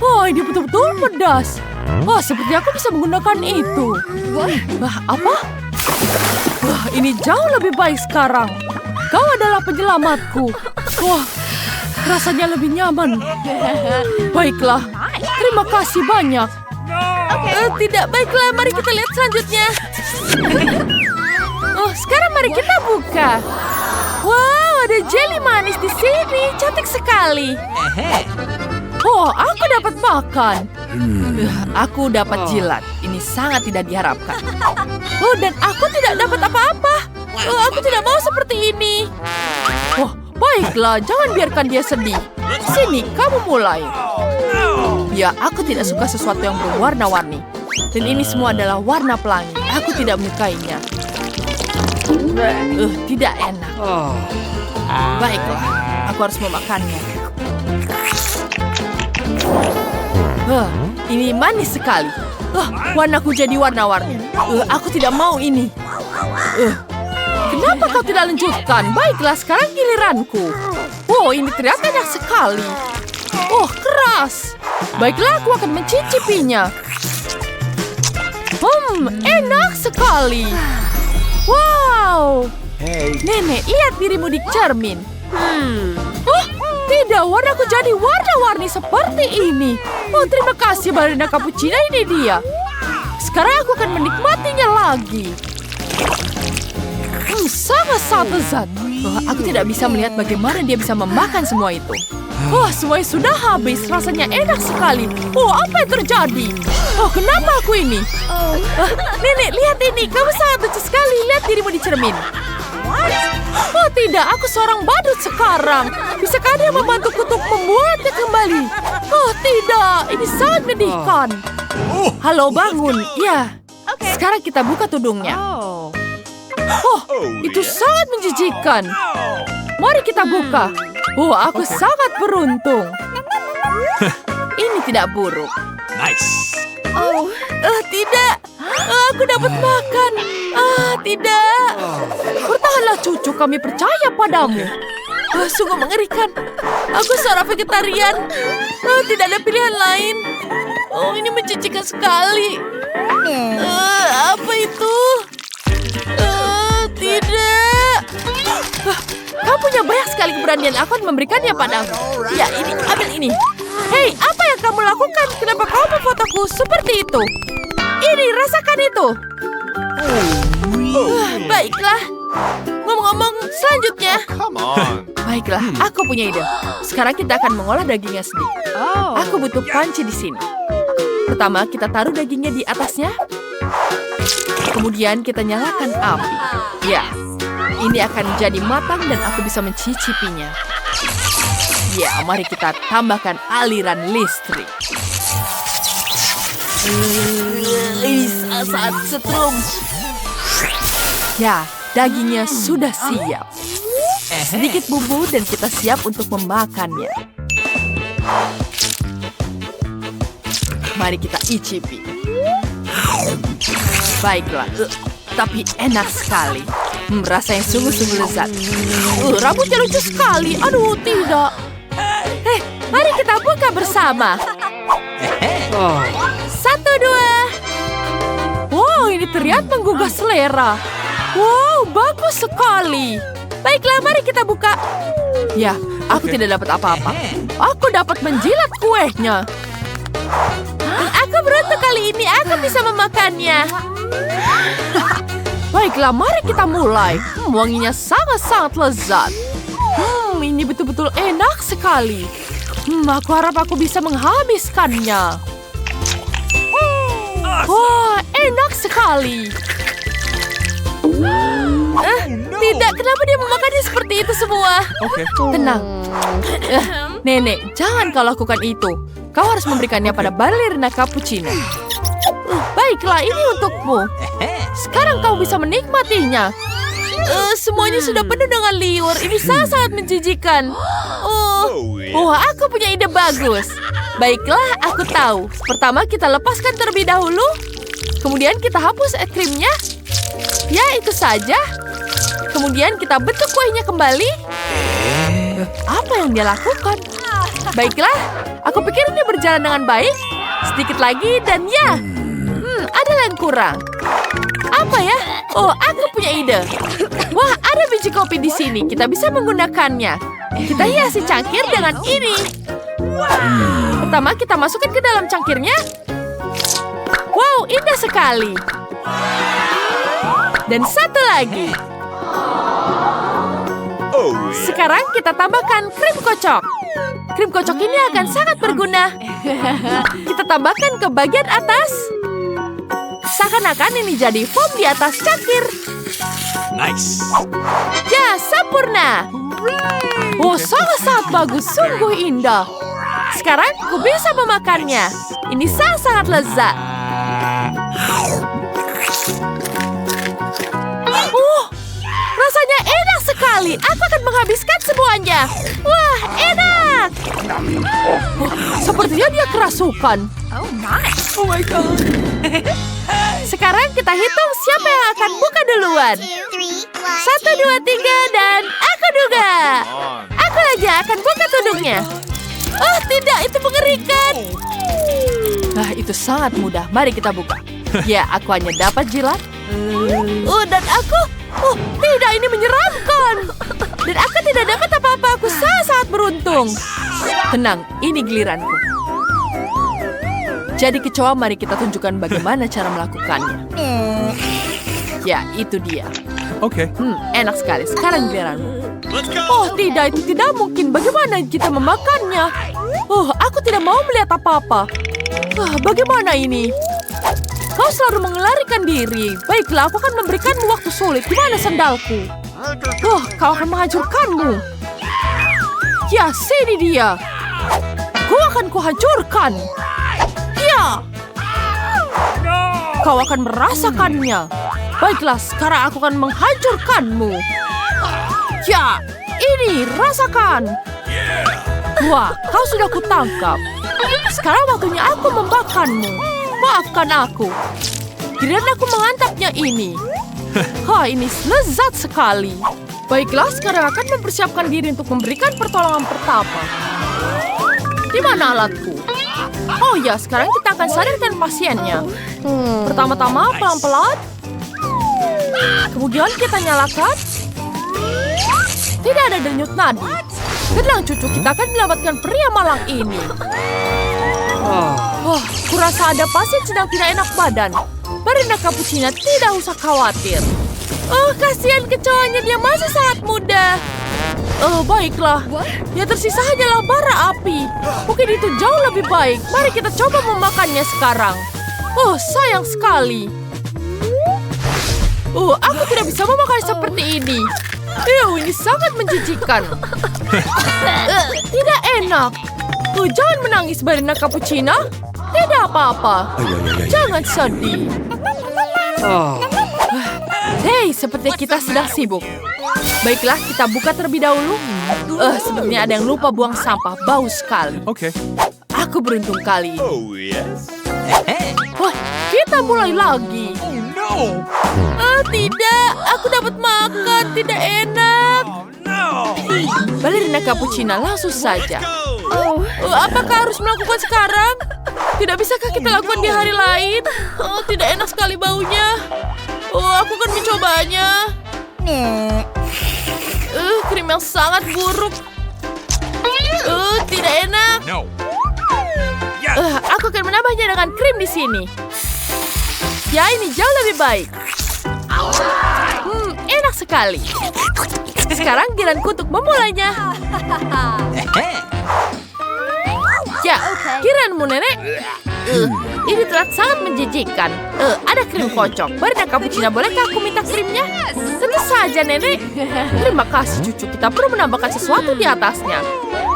Oh, ini betul-betul pedas. Oh, seperti aku bisa menggunakan itu. Wah, apa? Wah, ini jauh lebih baik sekarang. Kau adalah penyelamatku. Wah, rasanya lebih nyaman. Baiklah, terima kasih banyak. Tidak, baiklah, mari kita lihat selanjutnya. Oh, sekarang mari kita buka. Wow, ada jelly manis di sini. Cantik sekali. Oh, aku dapat makan. Aku dapat jilat. Ini sangat tidak diharapkan. Oh, dan aku tidak dapat apa-apa. Oh, aku tidak mau seperti ini. Oh, baiklah, jangan biarkan dia sedih. Sini, kamu mulai. Ya, aku tidak suka sesuatu yang berwarna-warni. Dan ini semua adalah warna pelangi. Aku tidak menyukainya. Tidak enak. Baiklah, aku harus memakannya. Ini manis sekali. Warnaku jadi warna-warni. Aku tidak mau ini. Kenapa kau tidak lanjutkan? Baiklah, sekarang giliranku. Oh, ini ternyata enak sekali. Oh, keras. Baiklah, aku akan mencicipinya. Enak sekali. Wow. Nenek, lihat dirimu di cermin. Oh, tidak, warnaku jadi warna-warni seperti ini. Oh, terima kasih, ballerina cappuccino, ini dia. Sekarang aku akan menikmatinya lagi. Sangat-sangat lezat. Aku tidak bisa melihat bagaimana dia bisa memakan semua itu. Wah, semuanya sudah habis. Rasanya enak sekali. Oh, apa yang terjadi? Oh, kenapa aku ini? Nenek, lihat ini. Kamu sangat lucu sekali. Lihat dirimu di cermin. Oh, tidak. Aku seorang badut sekarang. Bisakah dia membantuku untuk membuatnya kembali? Oh, tidak. Ini sangat menyedihkan. Halo, bangun. Ya. Sekarang kita buka tudungnya. Oh, itu sangat menjijikan. Mari kita buka. Oh, aku sangat beruntung. Ini tidak buruk. Nice. Oh, tidak. Aku dapat makan. Tidak. Bertahanlah, cucu. Kami percaya padamu. Sungguh mengerikan. Aku seorang vegetarian. Tidak ada pilihan lain. Oh, ini menjijikan sekali. Apa itu? Tidak. Kamu punya banyak sekali keberanian. Aku akan memberikannya padamu. Ya, ini, ambil ini. Hei, apa yang kamu lakukan? Kenapa kau memfotoku seperti itu? Ini, rasakan itu. Baiklah. Ngomong-ngomong, selanjutnya. Baiklah, aku punya ide. Sekarang kita akan mengolah dagingnya sedikit. Aku butuh panci di sini. Pertama, kita taruh dagingnya di atasnya. Kemudian kita nyalakan api. Ya, ini akan jadi matang dan aku bisa mencicipinya. Ya, mari kita tambahkan aliran listrik. Saat setrum. Ya, dagingnya sudah siap. Sedikit bumbu dan kita siap untuk memakannya. Mari kita icipi. Baiklah, tapi enak sekali. Rasanya sungguh-sungguh lezat. Rambutnya lucu sekali. Aduh, tidak. Mari kita buka bersama. 1, 2. Wow, ini terlihat menggugah selera. Wow, bagus sekali. Baiklah, mari kita buka. Ya, aku tidak dapat apa-apa. Aku dapat menjilat kuenya. Aku beruntung kali ini. Aku bisa memakannya. Baiklah, mari kita mulai. Wanginya sangat-sangat lezat. Ini betul-betul enak sekali. Aku harap aku bisa menghabiskannya. Wah, enak sekali. Tidak, kenapa dia memakannya seperti itu semua? Tenang. Nenek, jangan kau lakukan itu. Kau harus memberikannya pada ballerina cappuccino. Baiklah, ini untukmu. Sekarang kau bisa menikmatinya. Semuanya sudah penuh dengan liur. Ini sangat menjijikan. Aku punya ide bagus. Baiklah, aku tahu. Pertama kita lepaskan terlebih dahulu. Kemudian kita hapus es krimnya. Ya, itu saja. Kemudian kita bentuk kuenya kembali. Apa yang dia lakukan? Baiklah, aku pikir ini berjalan dengan baik. Sedikit lagi dan ya. Ada yang kurang. Apa ya? Aku punya ide. Wah, ada biji kopi di sini. Kita bisa menggunakannya. Kita hiasi cangkir dengan ini. Pertama, kita masukkan ke dalam cangkirnya. Wow, indah sekali. Dan satu lagi. Sekarang kita tambahkan krim kocok. Krim kocok ini akan sangat berguna. Kita tambahkan ke bagian atas. Seakan-akan ini jadi foam di atas cangkir. Nice. Ya, sempurna. Sangat-sangat bagus. Sungguh indah. Sekarang aku bisa memakannya. Ini sangat lezat. Rasanya enak sekali. Aku akan menghabiskan semuanya. Wah, enak. Sepertinya dia kerasukan. Oh my God. Sekarang kita hitung siapa yang akan buka duluan. 1, 2, 3, dan aku duga. Aku aja akan buka tudungnya. Oh tidak, itu mengerikan. Itu sangat mudah. Mari kita buka. Ya, aku hanya dapat jilat. Dan aku... tidak, ini menyeramkan. Dan aku tidak dapat apa-apa. Aku sangat beruntung. Tenang, ini giliranku. Jadi kecoa, mari kita tunjukkan bagaimana cara melakukannya. Ya, itu dia. Oke. Enak sekali. Sekarang giliranmu. Let's go. Tidak, itu tidak mungkin. Bagaimana kita memakannya? Aku tidak mau melihat apa-apa. Bagaimana ini? Kau selalu mengelarikan diri. Baiklah, aku akan memberikanmu waktu sulit. Di mana sandalku? Kau akan menghancurkanmu. Ya, sini dia. Aku akan kuhancurkan. Ya. Kau akan merasakannya. Baiklah, sekarang aku akan menghancurkanmu. Ya, ini rasakan. Wah, kau sudah kutangkap. Sekarang waktunya aku membakarmu. Maafkan aku. Giliran aku mengantapnya ini. Ini lezat sekali. Baiklah, sekarang akan mempersiapkan diri untuk memberikan pertolongan pertama. Di mana alatku? Ya, sekarang kita akan sadarkan pasiennya. Pertama-tama, pelan-pelan. Kemudian kita nyalakan. Tidak ada denyut nadi. Tenang, cucu, kita akan menyelamatkan pria malang ini. Kurasa ada pasien sedang tidak enak badan. Marina Cappuccina tidak usah khawatir. Kasihan kecoanya, dia masih sangat muda. Baiklah. Yang tersisa hanyalah bara api. Mungkin itu jauh lebih baik. Mari kita coba memakannya sekarang. Sayang sekali. Aku tidak bisa memakan seperti ini. Ini sangat menjijikan. Tidak enak. Jangan menangis, Marina Cappuccina. Tidak apa-apa. Jangan sedih. Hei, seperti kita sedang sibuk. Baiklah, kita buka terlebih dahulu. Sepertinya ada yang lupa buang sampah. Bau sekali. Oke. Aku beruntung kali ini. Oh yes. Kita mulai lagi. No. Tidak, aku dapat makan. Tidak enak. No. Ballerina Cappuccina, langsung saja. Go. Apakah harus melakukan sekarang? Tidak bisakah kita lakukan di hari lain? Tidak enak sekali baunya. Aku akan mencobanya. Krim yang sangat buruk. Tidak enak. No. Yes. Aku akan menambahnya dengan krim di sini. Ya, ini jauh lebih baik. Enak sekali. Sekarang giliranku untuk memulainya. Ya, giliranmu, Nenek. Ini terlihat sangat menjijikan. Ada krim kocok. Marina Cappuccina, bolehkah aku minta krimnya? Tentu saja, Nenek. Terima kasih, cucu. Kita perlu menambahkan sesuatu di atasnya.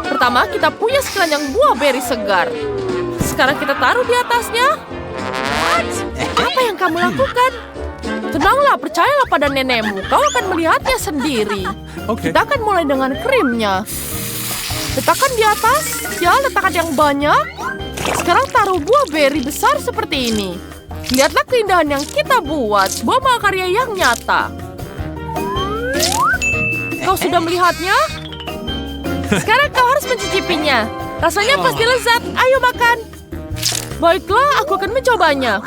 Pertama, kita punya sekeranjang buah beri segar. Sekarang kita taruh di atasnya. Apa yang kamu lakukan? Tenanglah, percayalah pada nenekmu. Kau akan melihatnya sendiri. Okay. Kita akan mulai dengan krimnya. Letakkan di atas. Ya, letakkan yang banyak. Sekarang taruh buah beri besar seperti ini. Lihatlah keindahan yang kita buat. Buah mahakarya yang nyata. Kau sudah melihatnya? Sekarang kau harus mencicipinya. Rasanya pasti lezat. Ayo makan. Baiklah, aku akan mencobanya.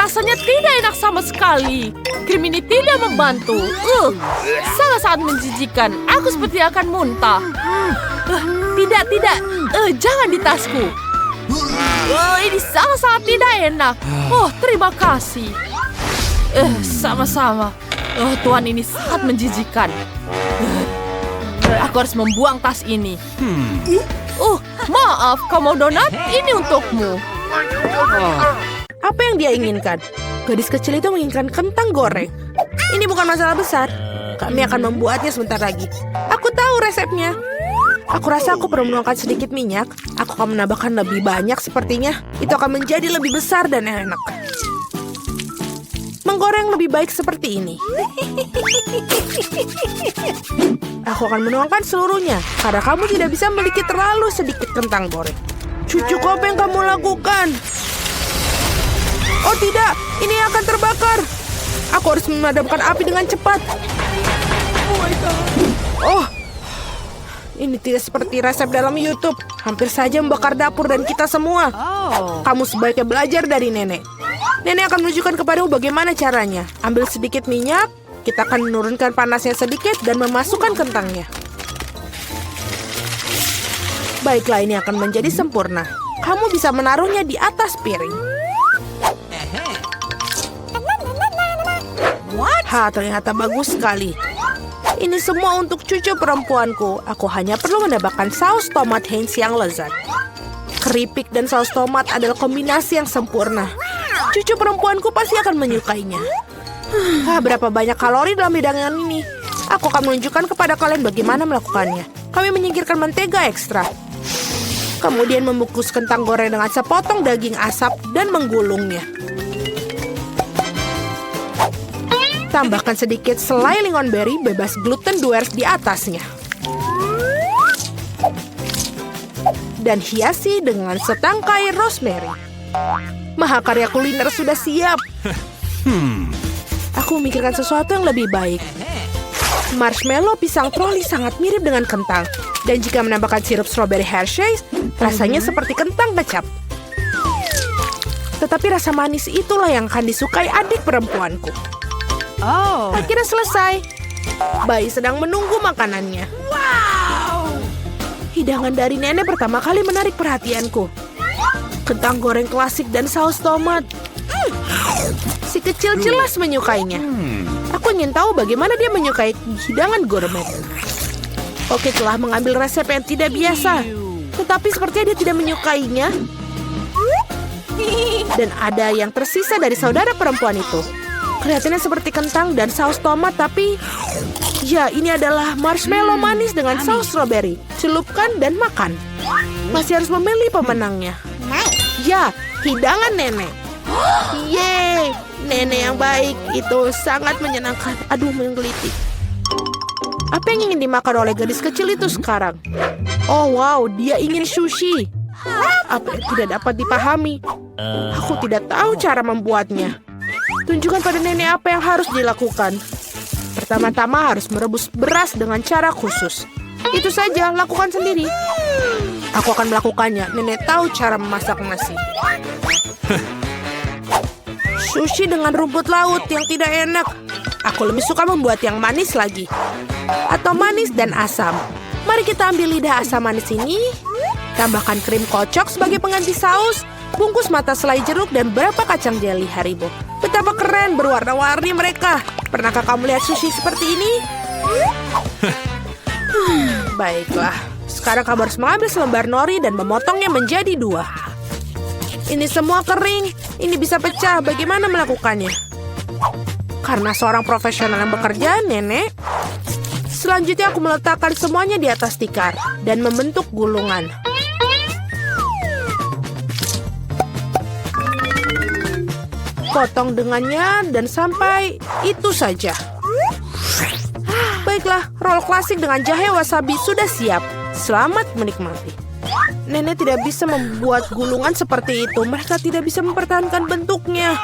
Rasanya tidak enak sama sekali. Krim ini tidak membantu. Sangat-sangat menjijikan. Aku seperti akan muntah. Tidak. Jangan di tasku. Ini sangat-sangat tidak enak. Oh, terima kasih. Sama-sama. Tuhan, ini sangat menjijikan. Aku harus membuang tas ini. Maaf, kau mau donat? Ini untukmu. Apa yang dia inginkan? Gadis kecil itu menginginkan kentang goreng. Ini bukan masalah besar. Kami akan membuatnya sebentar lagi. Aku tahu resepnya. Aku rasa aku perlu menuangkan sedikit minyak. Aku akan menambahkan lebih banyak sepertinya. Itu akan menjadi lebih besar dan enak. Menggoreng lebih baik seperti ini. Aku akan menuangkan seluruhnya. Karena kamu tidak bisa memiliki terlalu sedikit kentang goreng. Cucuku, apa yang kamu lakukan? Oh tidak, ini akan terbakar. Aku harus memadamkan api dengan cepat. Oh, ini tidak seperti resep dalam YouTube. Hampir saja membakar dapur dan kita semua. Kamu sebaiknya belajar dari nenek. Nenek akan menunjukkan kepadamu bagaimana caranya. Ambil sedikit minyak, kita akan menurunkan panasnya sedikit dan memasukkan kentangnya. Baiklah, ini akan menjadi sempurna. Kamu bisa menaruhnya di atas piring. Ternyata bagus sekali. Ini semua untuk cucu perempuanku. Aku hanya perlu menambahkan saus tomat Heinz yang lezat. Keripik dan saus tomat adalah kombinasi yang sempurna. Cucu perempuanku pasti akan menyukainya. Berapa banyak kalori dalam hidangan ini? Aku akan menunjukkan kepada kalian bagaimana melakukannya. Kami menyingkirkan mentega ekstra. Kemudian membungkus kentang goreng dengan sepotong daging asap dan menggulungnya. Tambahkan sedikit selai limon berry bebas gluten Duers di atasnya. Dan hiasi dengan setangkai rosemary. Mahakarya kuliner sudah siap. Aku memikirkan sesuatu yang lebih baik. Marshmallow pisang troli sangat mirip dengan kentang. Dan jika menambahkan sirup strawberry Hershey's, rasanya seperti kentang kecap. Tetapi rasa manis itulah yang akan disukai adik perempuanku. Akhirnya selesai. Bayi sedang menunggu makanannya. Hidangan dari nenek pertama kali menarik perhatianku. Kentang goreng klasik dan saus tomat. Si kecil jelas menyukainya. Aku ingin tahu bagaimana dia menyukai hidangan gourmet. Oke, telah mengambil resep yang tidak biasa. Tetapi sepertinya dia tidak menyukainya. Dan ada yang tersisa dari saudara perempuan itu. Kelihatannya seperti kentang dan saus tomat, tapi ya, ini adalah marshmallow manis dengan saus strawberry. Celupkan dan makan. Masih harus memilih pemenangnya. Ya, hidangan nenek. Yeay, nenek yang baik. Itu sangat menyenangkan. Aduh, menggelitik. Apa yang ingin dimakan oleh gadis kecil itu sekarang? Oh wow, dia ingin sushi. Apa yang tidak dapat dipahami? Aku tidak tahu cara membuatnya. Tunjukkan pada nenek apa yang harus dilakukan. Pertama-tama harus merebus beras dengan cara khusus. Itu saja, lakukan sendiri. Aku akan melakukannya. Nenek tahu cara memasak nasi. Sushi dengan rumput laut yang tidak enak. Aku lebih suka membuat yang manis lagi. Atau manis dan asam. Mari kita ambil lidah asam manis ini. Tambahkan krim kocok sebagai pengganti saus. Bungkus mata selai jeruk dan beberapa kacang jeli Haribo. Betapa keren berwarna-warni mereka. Pernahkah kamu lihat sushi seperti ini? Baiklah. Sekarang kamu harus mengambil selembar nori dan memotongnya menjadi 2. Ini semua kering. Ini bisa pecah. Bagaimana melakukannya? Karena seorang profesional yang bekerja, nenek. Selanjutnya aku meletakkan semuanya di atas tikar dan membentuk gulungan. Potong dengannya dan sampai itu saja. Baiklah, roll klasik dengan jahe wasabi sudah siap. Selamat menikmati. Nenek tidak bisa membuat gulungan seperti itu. Mereka tidak bisa mempertahankan bentuknya.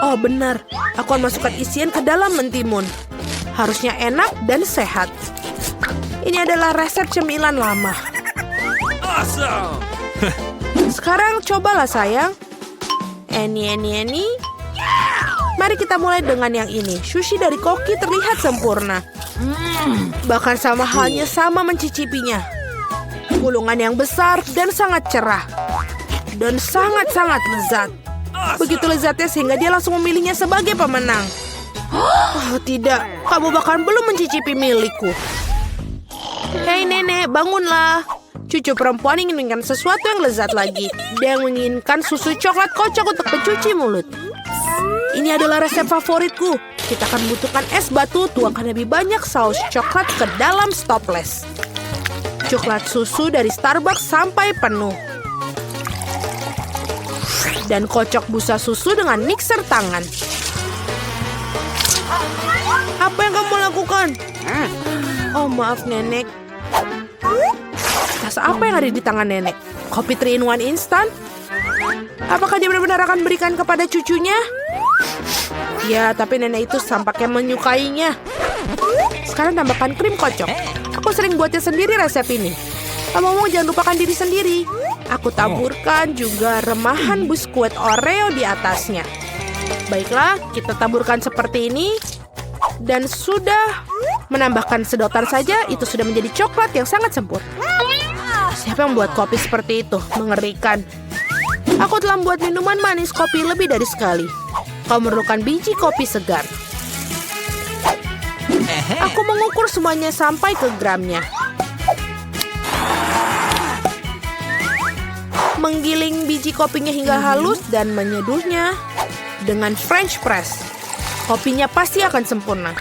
Oh benar, aku akan masukkan isian ke dalam mentimun. Harusnya enak dan sehat. Ini adalah resep cemilan lama. Awesome! Sekarang cobalah sayang. Eni. Mari kita mulai dengan yang ini. Sushi dari koki terlihat sempurna. Bahkan sama halnya sama mencicipinya. Gulungan yang besar dan sangat cerah. Dan sangat-sangat lezat. Begitu lezatnya sehingga dia langsung memilihnya sebagai pemenang. Oh tidak, kamu bahkan belum mencicipi milikku. Hei nenek, bangunlah. Cucu perempuan ingin menginginkan sesuatu yang lezat lagi. Dia menginginkan susu coklat kocok untuk pencuci mulut. Ini adalah resep favoritku. Kita akan membutuhkan es batu, tuangkan lebih banyak saus coklat ke dalam stopless. Coklat susu dari Starbucks sampai penuh. Dan kocok busa susu dengan mixer tangan. Apa yang kamu lakukan? Oh maaf nenek. Tas apa yang ada di tangan nenek? Kopi 3-in-1 instan? Apakah dia benar-benar akan berikan kepada cucunya? Ya, tapi nenek itu tampaknya menyukainya. Sekarang tambahkan krim kocok. Aku sering buatnya sendiri resep ini. Ngomong-ngomong jangan lupakan diri sendiri. Aku taburkan juga remahan biskuit Oreo di atasnya. Baiklah, kita taburkan seperti ini. Dan sudah menambahkan sedotan saja, itu sudah menjadi coklat yang sangat sempurna. Siapa yang membuat kopi seperti itu? Mengerikan. Aku telah membuat minuman manis kopi lebih dari sekali. Kau memerlukan biji kopi segar. Aku mengukur semuanya sampai ke gramnya. Menggiling biji kopinya hingga halus dan menyeduhnya dengan French press. Kopinya pasti akan sempurna.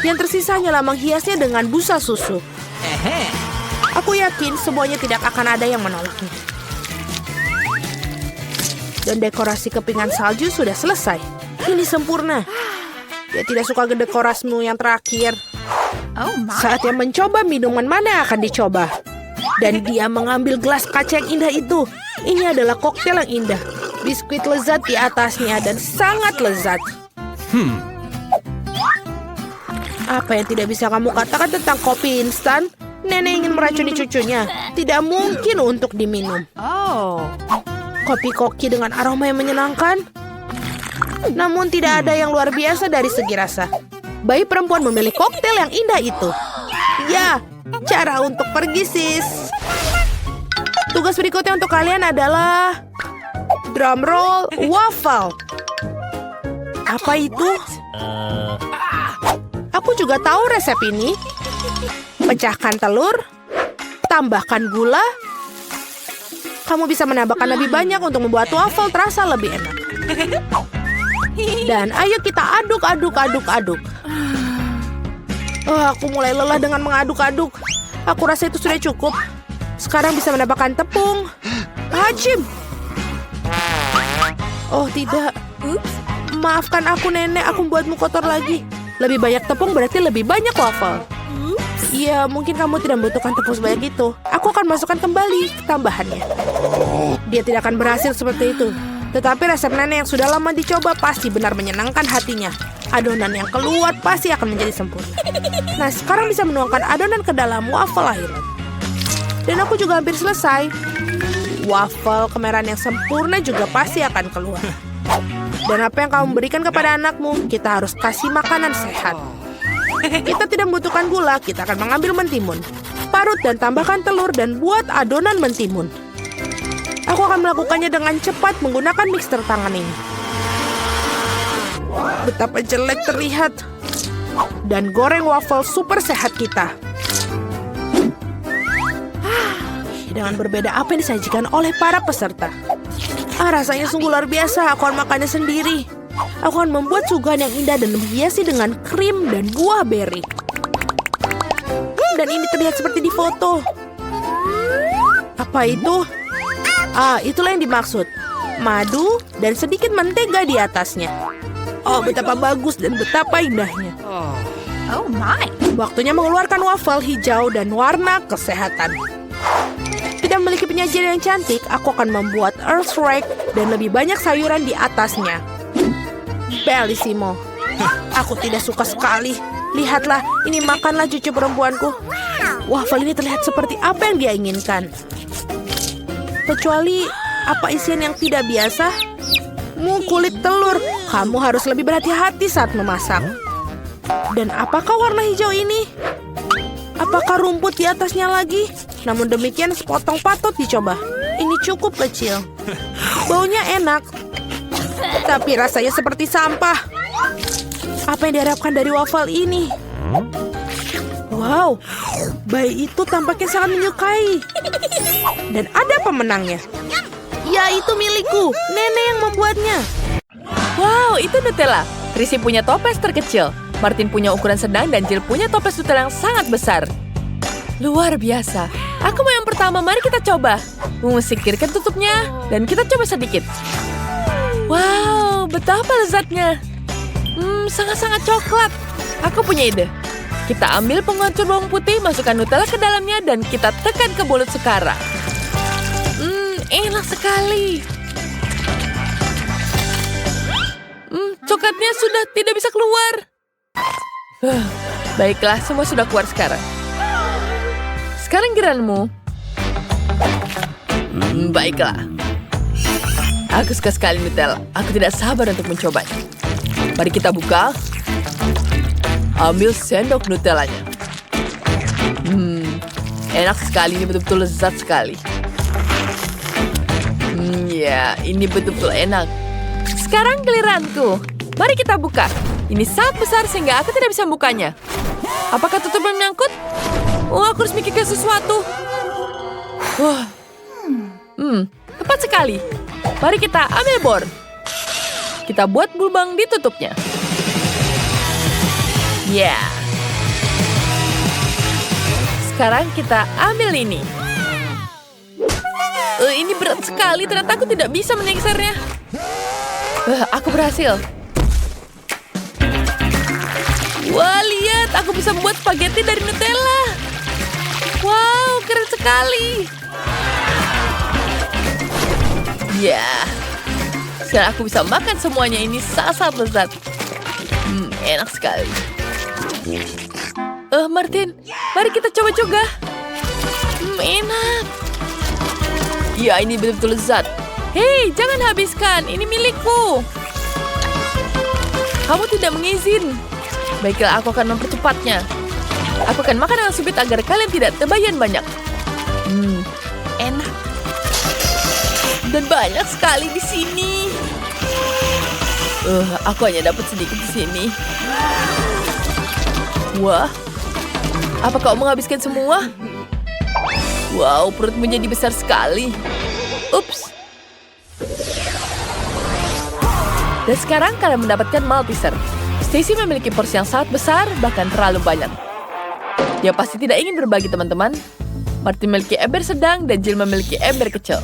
Yang tersisa hanyalah menghiasnya dengan busa susu. Aku yakin semuanya tidak akan ada yang menolaknya. Dan dekorasi kepingan salju sudah selesai. Ini sempurna. Dia tidak suka dekorasimu yang terakhir. Saatnya mencoba minuman mana yang akan dicoba. Dan dia mengambil gelas kaca yang indah itu. Ini adalah koktail yang indah. Biskuit lezat di atasnya dan sangat lezat. Apa yang tidak bisa kamu katakan tentang kopi instan? Nenek ingin meracuni cucunya. Tidak mungkin untuk diminum. Kopi koki dengan aroma yang menyenangkan. Namun tidak ada yang luar biasa dari segi rasa. Bayi perempuan memilih koktail yang indah itu. Ya, cara untuk pergi sis. Tugas berikutnya untuk kalian adalah drum roll waffle. Apa itu? Aku juga tahu resep ini. Pecahkan telur, tambahkan gula. Kamu bisa menambahkan lebih banyak untuk membuat waffle terasa lebih enak. Dan ayo kita aduk. Aku mulai lelah dengan mengaduk-aduk. Aku rasa itu sudah cukup. Sekarang bisa menambahkan tepung. Hajim. Oh tidak. Maafkan aku nenek, aku membuatmu kotor lagi. Lebih banyak tepung berarti lebih banyak waffle. Ya, mungkin kamu tidak membutuhkan tepung sebanyak itu. Aku akan masukkan kembali tambahannya. Dia tidak akan berhasil seperti itu. Tetapi resep nenek yang sudah lama dicoba pasti benar menyenangkan hatinya. Adonan yang keluar pasti akan menjadi sempurna. Nah, sekarang bisa menuangkan adonan ke dalam waffle akhiran. Dan aku juga hampir selesai. Waffle kemerahan yang sempurna juga pasti akan keluar. Dan apa yang kamu berikan kepada anakmu, kita harus kasih makanan sehat. Kita tidak membutuhkan gula, kita akan mengambil mentimun. Parut dan tambahkan telur dan buat adonan mentimun. Aku akan melakukannya dengan cepat menggunakan mixer tangan ini. Betapa jelek terlihat. Dan goreng waffle super sehat kita. Dengan berbeda apa yang disajikan oleh para peserta. Rasanya sungguh luar biasa. Aku akan makannya sendiri. Aku akan membuat suguhan yang indah dan menghiasi dengan krim dan buah beri. Dan ini terlihat seperti di foto. Apa itu? Itulah yang dimaksud. Madu dan sedikit mentega di atasnya. Oh, betapa bagus dan betapa indahnya. Oh my. Waktunya mengeluarkan waffle hijau dan warna kesehatan. Tidak memiliki penyajian yang cantik, aku akan membuat earth rake dan lebih banyak sayuran di atasnya. Bellissimo. Aku tidak suka sekali. Lihatlah, ini makanlah cucu perempuanku. Waffle ini terlihat seperti apa yang dia inginkan. Kecuali apa isian yang tidak biasa? Kulit telur. Kamu harus lebih berhati-hati saat memasak. Dan apakah warna hijau ini? Apakah rumput di atasnya lagi? Namun demikian sepotong patut dicoba. Ini cukup kecil. Baunya enak. Tapi rasanya seperti sampah. Apa yang diharapkan dari waffle ini? Wow, bayi itu tampaknya sangat menyukai. Dan ada pemenangnya. Ya, itu milikku. Nenek yang membuatnya. Wow, itu Nutella. Chrissy punya toples terkecil. Martin punya ukuran sedang dan Jill punya toples Nutella yang sangat besar. Luar biasa. Aku mau yang pertama, mari kita coba. Singkirkan tutupnya dan kita coba sedikit. Wow, betapa lezatnya. Sangat-sangat coklat. Aku punya ide. Kita ambil penghancur bawang putih, masukkan Nutella ke dalamnya dan kita tekan ke mulut sekarang. Enak sekali. Coklatnya sudah tidak bisa keluar. Baiklah, semua sudah keluar sekarang. Sekarang giliranmu. Baiklah. Aku suka sekali Nutella. Aku tidak sabar untuk mencobanya. Mari kita buka. Ambil sendok Nutellanya. Enak sekali, ini betul-betul lezat sekali. Ya, ini betul-betul enak. Sekarang giliranku. Mari kita buka. Ini sangat besar sehingga aku tidak bisa membukanya. Apakah tutupnya menyangkut? Aku harus mikirkan sesuatu. Tepat sekali. Mari kita ambil bor. Kita buat lubang di tutupnya. Ya. Sekarang kita ambil ini. Ini berat sekali, ternyata aku tidak bisa menyingkirnya. Aku berhasil. Wah, lihat, aku bisa membuat spaghetti dari Nutella. Wow, keren sekali. Ya, sekarang aku bisa makan semuanya. Ini sangat lezat. Enak sekali. Martin, mari kita coba juga. Enak. Ya, ini betul-betul lezat. Hei, jangan habiskan. Ini milikku. Kamu tidak mengizin. Baiklah, aku akan mempercepatnya. Aku akan makan dengan sempit agar kalian tidak terbayang banyak. Enak. Dan banyak sekali di sini. Aku hanya dapat sedikit di sini. Wah, apa kau menghabiskan semua? Wow, perutmu jadi besar sekali. Ups. Dan sekarang kalian mendapatkan Malteser. Stacy memiliki porsi yang sangat besar, bahkan terlalu banyak. Dia pasti tidak ingin berbagi, teman-teman. Martin memiliki ember sedang dan Jill memiliki ember kecil.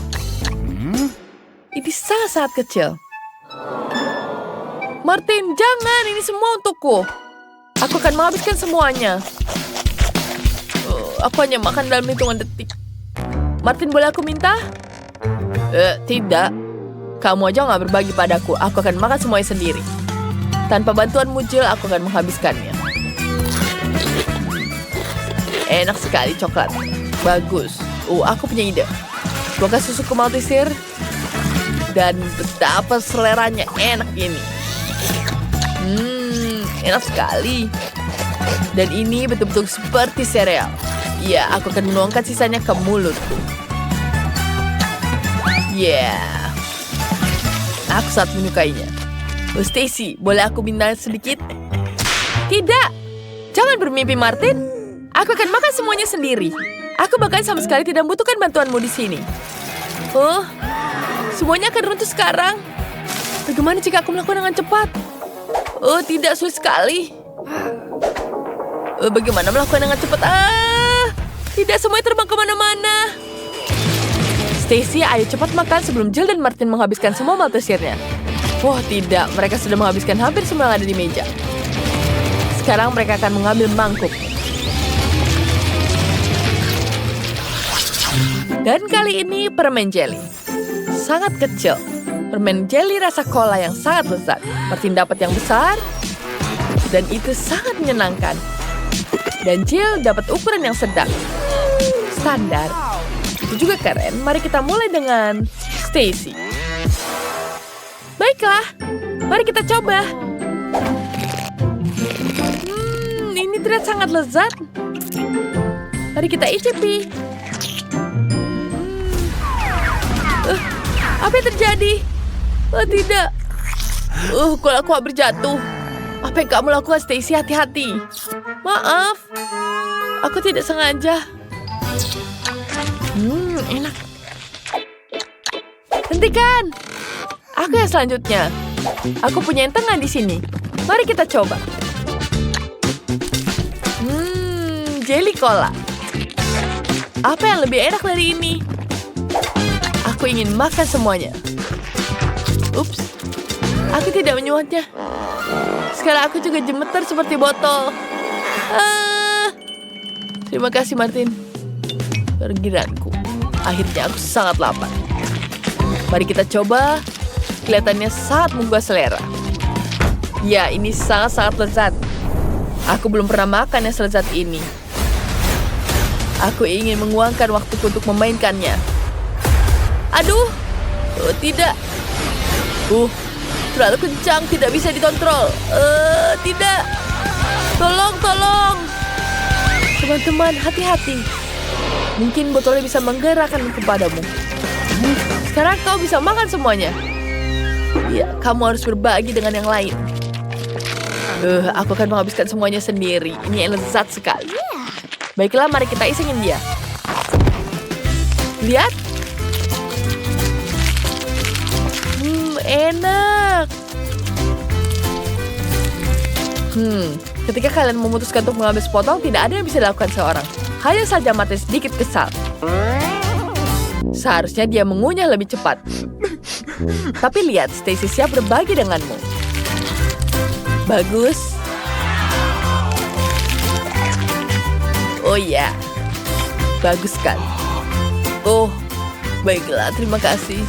Ini sangat-sangat kecil. Martin, jangan. Ini semua untukku. Aku akan menghabiskan semuanya. Aku hanya makan dalam hitungan detik. Martin, boleh aku minta? Tidak. Kamu aja nggak berbagi padaku. Aku akan makan semuanya sendiri. Tanpa bantuanmu, Jill, aku akan menghabiskannya. Enak sekali coklat. Bagus. Aku punya ide. Buangkan susu ke Malteser. Dan betapa seleranya enak ini. Enak sekali. Dan ini betul-betul seperti sereal. Ya, aku akan menuangkan sisanya ke mulutku. Aku sangat menyukainya. Stacy, boleh aku minta sedikit? Tidak. Jangan bermimpi, Martin. Aku akan makan semuanya sendiri. Aku bahkan sama sekali tidak membutuhkan bantuanmu di sini. Semuanya akan runtuh sekarang. Bagaimana jika aku melakukan dengan cepat? Tidak, sulit sekali. Bagaimana melakukan dengan cepat? Tidak, semuanya terbang kemana-mana. Stacy, ayo cepat makan sebelum Jill dan Martin menghabiskan semua Maltesernya. Wah, tidak. Mereka sudah menghabiskan hampir semua yang ada di meja. Sekarang mereka akan mengambil mangkuk. Dan kali ini permen jelly. Sangat kecil. Permen jelly rasa cola yang sangat lezat. Martin dapat yang besar. Dan itu sangat menyenangkan. Dan Jill dapat ukuran yang sedang. Standar. Itu juga keren. Mari kita mulai dengan Stacy. Baiklah. Mari kita coba. Ini terlihat sangat lezat. Mari kita icipi. Apa yang terjadi? Oh, tidak. Kalau aku hampir jatuh. Apa yang kamu lakukan, Stacy? Hati-hati. Maaf. Aku tidak sengaja. Enak. Hentikan. Aku yang selanjutnya. Aku punya yang tengah di sini. Mari kita coba. Jelly cola. Apa yang lebih enak dari ini? Aku ingin makan semuanya. Ups, aku tidak menyuatnya. Sekarang aku juga gemeter seperti botol. Terima kasih, Martin. Pergiranku. Akhirnya aku sangat lapar. Mari kita coba. Kelihatannya sangat menggugah selera. Ya, ini sangat-sangat lezat. Aku belum pernah makan yang selezat ini. Aku ingin menguangkan waktuku untuk memainkannya. Aduh, tidak. Terlalu kencang, tidak bisa dikontrol. Tidak. Tolong. Teman-teman, hati-hati. Mungkin botolnya bisa menggerakkan kepadamu. Sekarang kau bisa makan semuanya. Ya, kamu harus berbagi dengan yang lain. Aku akan menghabiskan semuanya sendiri. Ini lezat sekali. Baiklah, mari kita isengin dia. Lihat. Enak. Ketika kalian memutuskan untuk mengambil sepotong, tidak ada yang bisa dilakukan seorang. Hanya saja Martin sedikit kesal. Seharusnya dia mengunyah lebih cepat. Tapi lihat, Stacy siap berbagi denganmu. Bagus. Oh ya, bagus kan? Oh, baiklah, terima kasih.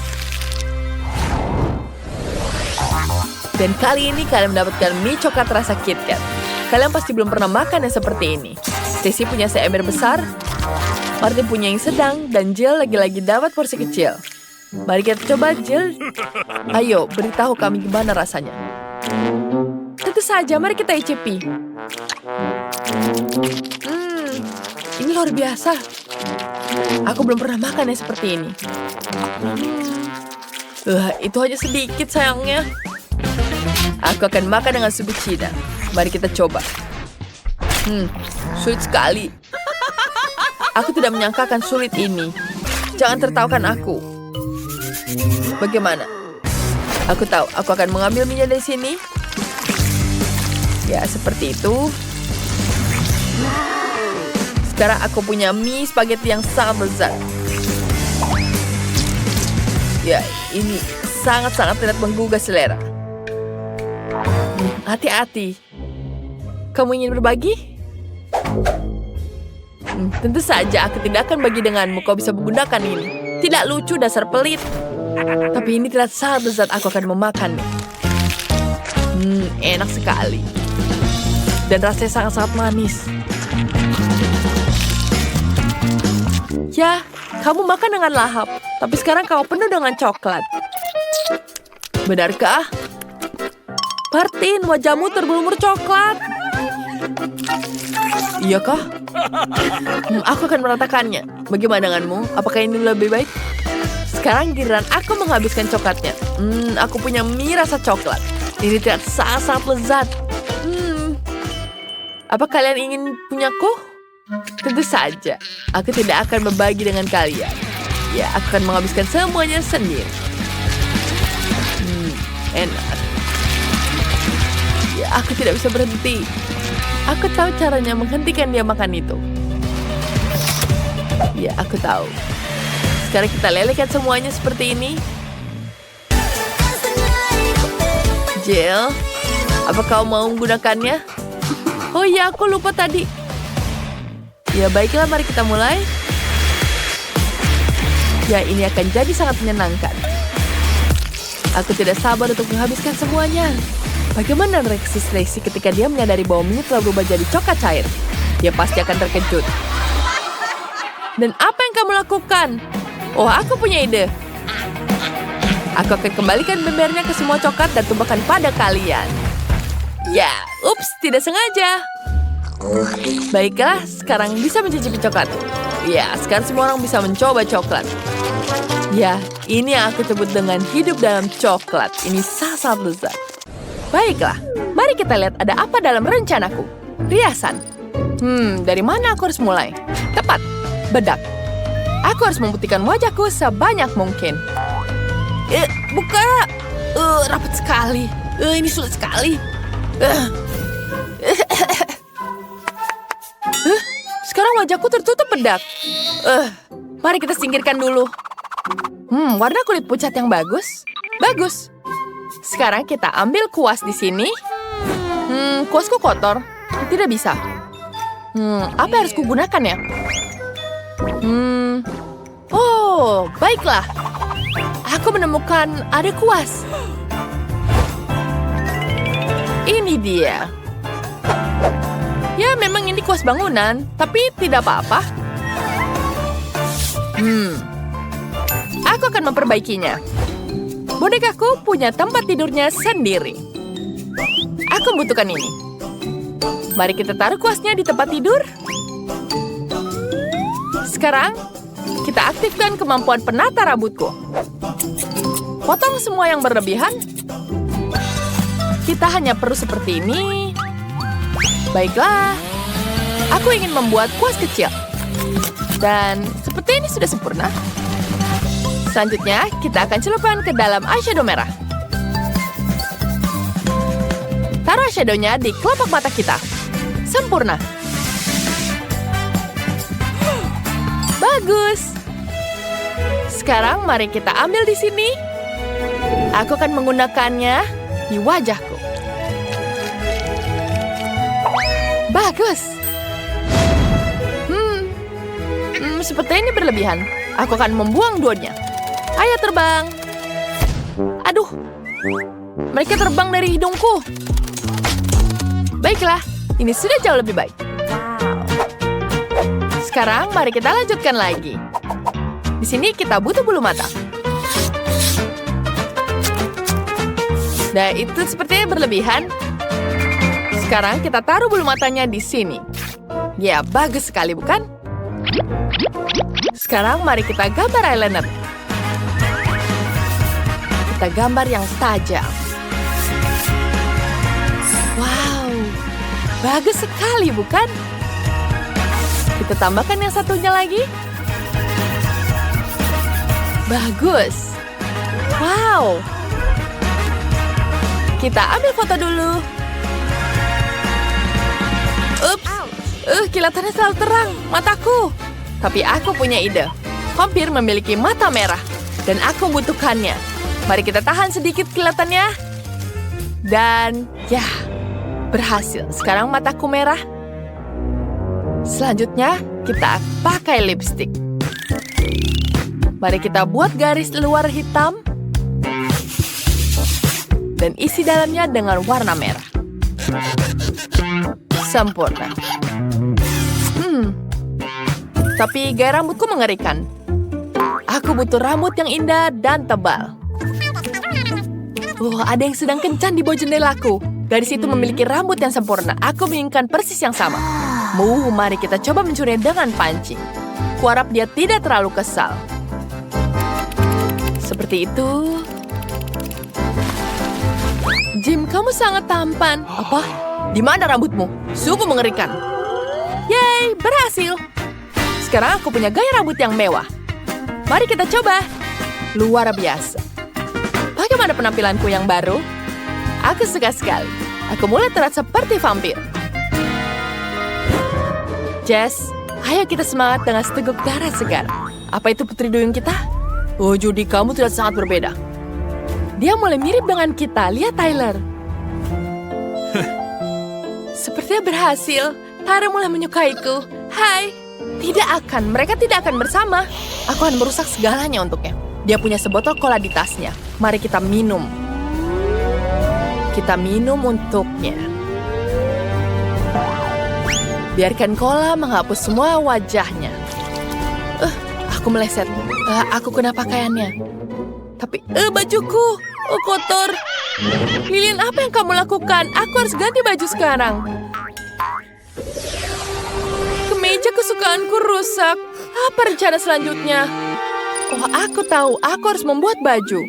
Dan kali ini kalian mendapatkan mie coklat rasa KitKat. Kalian pasti belum pernah makan yang seperti ini. Stacy punya seember besar, Martin punya yang sedang, dan Jill lagi-lagi dapat porsi kecil. Mari kita coba, Jill. Ayo, beritahu kami gimana rasanya. Tentu saja, mari kita icipi. Ini luar biasa. Aku belum pernah makan yang seperti ini. Itu hanya sedikit sayangnya. Aku akan makan dengan sup Cina. Mari kita coba. Sulit sekali. Aku tidak menyangkakan sulit ini. Jangan tertawakan aku. Bagaimana? Aku tahu, aku akan mengambil minyak dari sini. Ya, seperti itu. Sekarang aku punya mie spaghetti yang sangat lezat. Ya, ini sangat-sangat tidak menggugah selera. Hati-hati. Kamu ingin berbagi? Tentu saja aku tidak akan bagi denganmu. Kau bisa menggunakan ini. Tidak lucu, dasar pelit. Tapi ini tidak sangat lezat. Aku akan memakannya. Enak sekali. Dan rasanya sangat-sangat manis. Ya, kamu makan dengan lahap. Tapi sekarang kamu penuh dengan coklat. Benarkah? Martin, wajahmu terbelumur coklat. Iyakah? Aku akan meratakannya. Bagaimana denganmu? Apakah ini lebih baik? Sekarang giliran aku menghabiskan coklatnya. Aku punya mie rasa coklat. Ini terlihat sangat lezat. Apa kalian ingin punyaku? Tentu saja. Aku tidak akan berbagi dengan kalian. Ya, aku akan menghabiskan semuanya sendiri. Enak. Ya, aku tidak bisa berhenti. Aku tahu caranya menghentikan dia makan itu. Ya, aku tahu. Sekarang kita lelekan semuanya seperti ini. Jill, apa kau mau menggunakannya? Oh iya, aku lupa tadi. Ya baiklah, mari kita mulai. Ya, ini akan jadi sangat menyenangkan. Aku tidak sabar untuk menghabiskan semuanya. Bagaimana reaksi Stacy ketika dia menyadari bahwa minyak telah berubah jadi coklat cair? Dia pasti akan terkejut. Dan apa yang kamu lakukan? Oh, aku punya ide. Aku akan kembalikan bembernya ke semua coklat dan tumbahkan pada kalian. Ya, ups, tidak sengaja. Baiklah, sekarang bisa mencicipi coklat. Ya, sekarang semua orang bisa mencoba coklat. Ya, ini yang aku sebut dengan hidup dalam coklat. Ini sangat lezat. Baiklah, mari kita lihat ada apa dalam rencanaku. Riasan. Dari mana aku harus mulai? Tepat, bedak. Aku harus membuktikan wajahku sebanyak mungkin. Buka. Rapat sekali. Ini sulit sekali. Sekarang wajahku tertutup bedak. Mari kita singkirkan dulu. Warna kulit pucat yang bagus. Bagus. Sekarang kita ambil kuas di sini. Kuasku kotor. Tidak bisa. Apa yang harus kugunakan ya? Oh, baiklah. Aku menemukan ada kuas. Ini dia. Ya, memang ini kuas bangunan, tapi tidak apa-apa. Aku akan memperbaikinya. Bonekaku punya tempat tidurnya sendiri. Aku membutuhkan ini. Mari kita taruh kuasnya di tempat tidur. Sekarang, kita aktifkan kemampuan penata rambutku. Potong semua yang berlebihan. Kita hanya perlu seperti ini. Baiklah. Aku ingin membuat kuas kecil. Dan seperti ini sudah sempurna. Selanjutnya, kita akan celupkan ke dalam eyeshadow merah. Taruh eyeshadow-nya di kelopak mata kita. Sempurna. Bagus. Sekarang mari kita ambil di sini. Aku akan menggunakannya di wajahku. Bagus. Seperti ini berlebihan. Aku akan membuang duanya. Ayo terbang. Aduh. Mereka terbang dari hidungku. Baiklah, ini sudah jauh lebih baik. Sekarang mari kita lanjutkan lagi. Di sini kita butuh bulu mata. Nah, itu sepertinya berlebihan. Sekarang kita taruh bulu matanya di sini. Ya, bagus sekali, bukan? Sekarang mari kita gambar eyeliner. Kita gambar yang tajam. Wow, bagus sekali, bukan? Kita tambahkan yang satunya lagi. Bagus. Wow. Kita ambil foto dulu. Ups. Kilatannya selalu terang, mataku. Tapi aku punya ide. Vampir memiliki mata merah. Dan aku membutuhkannya. Mari kita tahan sedikit kilatannya. Dan, ya, berhasil. Sekarang mataku merah. Selanjutnya, kita pakai lipstik. Mari kita buat garis luar hitam. Dan isi dalamnya dengan warna merah. Sempurna. Tapi gaya rambutku mengerikan. Aku butuh rambut yang indah dan tebal. Ada yang sedang kencan di bawah jendelaku. Gadis itu memiliki rambut yang sempurna. Aku menginginkan persis yang sama. Mari kita coba mencurinya dengan pancing. Kuharap dia tidak terlalu kesal. Seperti itu. Jim, kamu sangat tampan. Apa? Di mana rambutmu? Sungguh mengerikan. Yeay, berhasil. Sekarang aku punya gaya rambut yang mewah. Mari kita coba. Luar biasa. Bagaimana penampilanku yang baru? Aku suka sekali. Aku mulai terlihat seperti vampir. Jess, ayo kita semangat dengan seteguk darah segar. Apa itu putri duyung kita? Oh, Judy, kamu tidak sangat berbeda. Dia mulai mirip dengan kita. Lihat Tyler. Sepertinya berhasil. Tyler mulai menyukaiku. Hai. Tidak akan. Mereka tidak akan bersama. Aku akan merusak segalanya untuknya. Dia punya sebotol cola di tasnya. Mari kita minum. Kita minum untuknya. Biarkan cola menghapus semua wajahnya. Aku meleset. Aku kena pakaiannya. Tapi, bajuku. Oh, kotor. Lilian, apa yang kamu lakukan? Aku harus ganti baju sekarang. Kemeja kesukaanku rusak. Apa rencana selanjutnya? Oh, aku tahu. Aku harus membuat baju.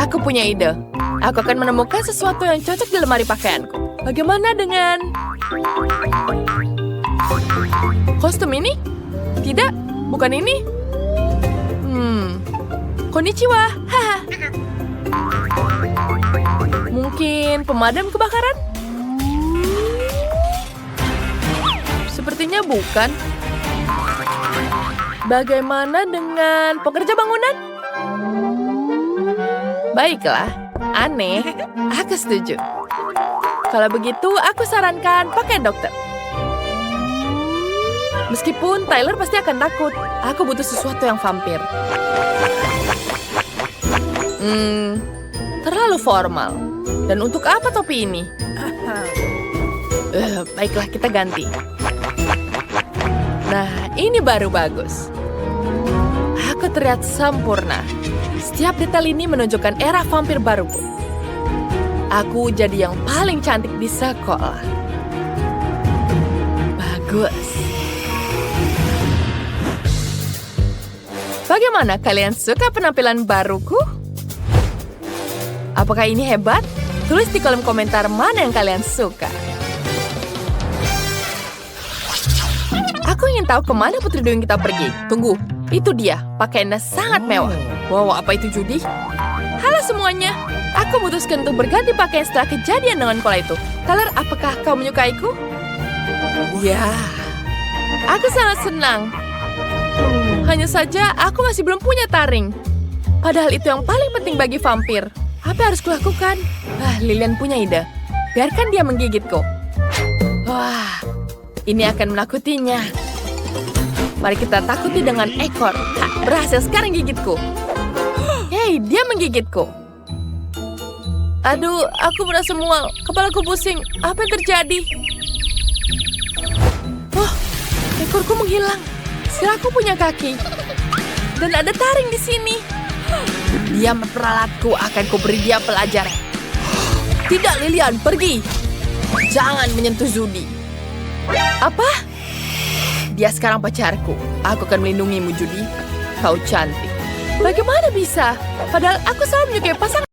Aku punya ide. Aku akan menemukan sesuatu yang cocok di lemari pakaianku. Bagaimana dengan kostum ini? Tidak, bukan ini. Konnichiwa. Haha. Mungkin pemadam kebakaran? Sepertinya bukan. Bagaimana dengan pekerja bangunan? Baiklah, aneh. Aku setuju. Kalau begitu, aku sarankan pakaian dokter. Meskipun Tyler pasti akan takut, aku butuh sesuatu yang vampir. Terlalu formal. Dan untuk apa topi ini? Baiklah, kita ganti. Nah, ini baru bagus. Aku terlihat sempurna. Setiap detail ini menunjukkan era vampir baruku. Aku jadi yang paling cantik di sekolah. Bagus. Bagaimana kalian suka penampilan baruku? Apakah ini hebat? Tulis di kolom komentar mana yang kalian suka. Aku ingin tahu kemana putri duyung kita pergi. Tunggu, itu dia. Pakaiannya sangat mewah. Wow, apa itu Judy? Halo semuanya. Aku memutuskan untuk berganti pakaian setelah kejadian dengan cola itu. Tyler, apakah kau menyukaiku? Ya, aku sangat senang. Hanya saja aku masih belum punya taring. Padahal itu yang paling penting bagi vampir. Apa yang harus kulakukan? Lilian punya ide. Biarkan dia menggigitku. Wah, ini akan menakutinya. Mari kita takuti dengan ekor. Berhasil sekarang gigitku. Hei, dia menggigitku. Aduh, aku merasa mual. Kepalaku pusing. Apa yang terjadi? Oh, ekorku menghilang. Sekarang aku punya kaki. Dan ada taring di sini. Dia memperalatku, akan kuberi dia pelajaran. Tidak, Lilian, pergi. Jangan menyentuh Judy. Apa? Dia sekarang pacarku. Aku akan melindungimu, Judy. Kau cantik. Bagaimana bisa? Padahal aku selalu menyukai pasangan.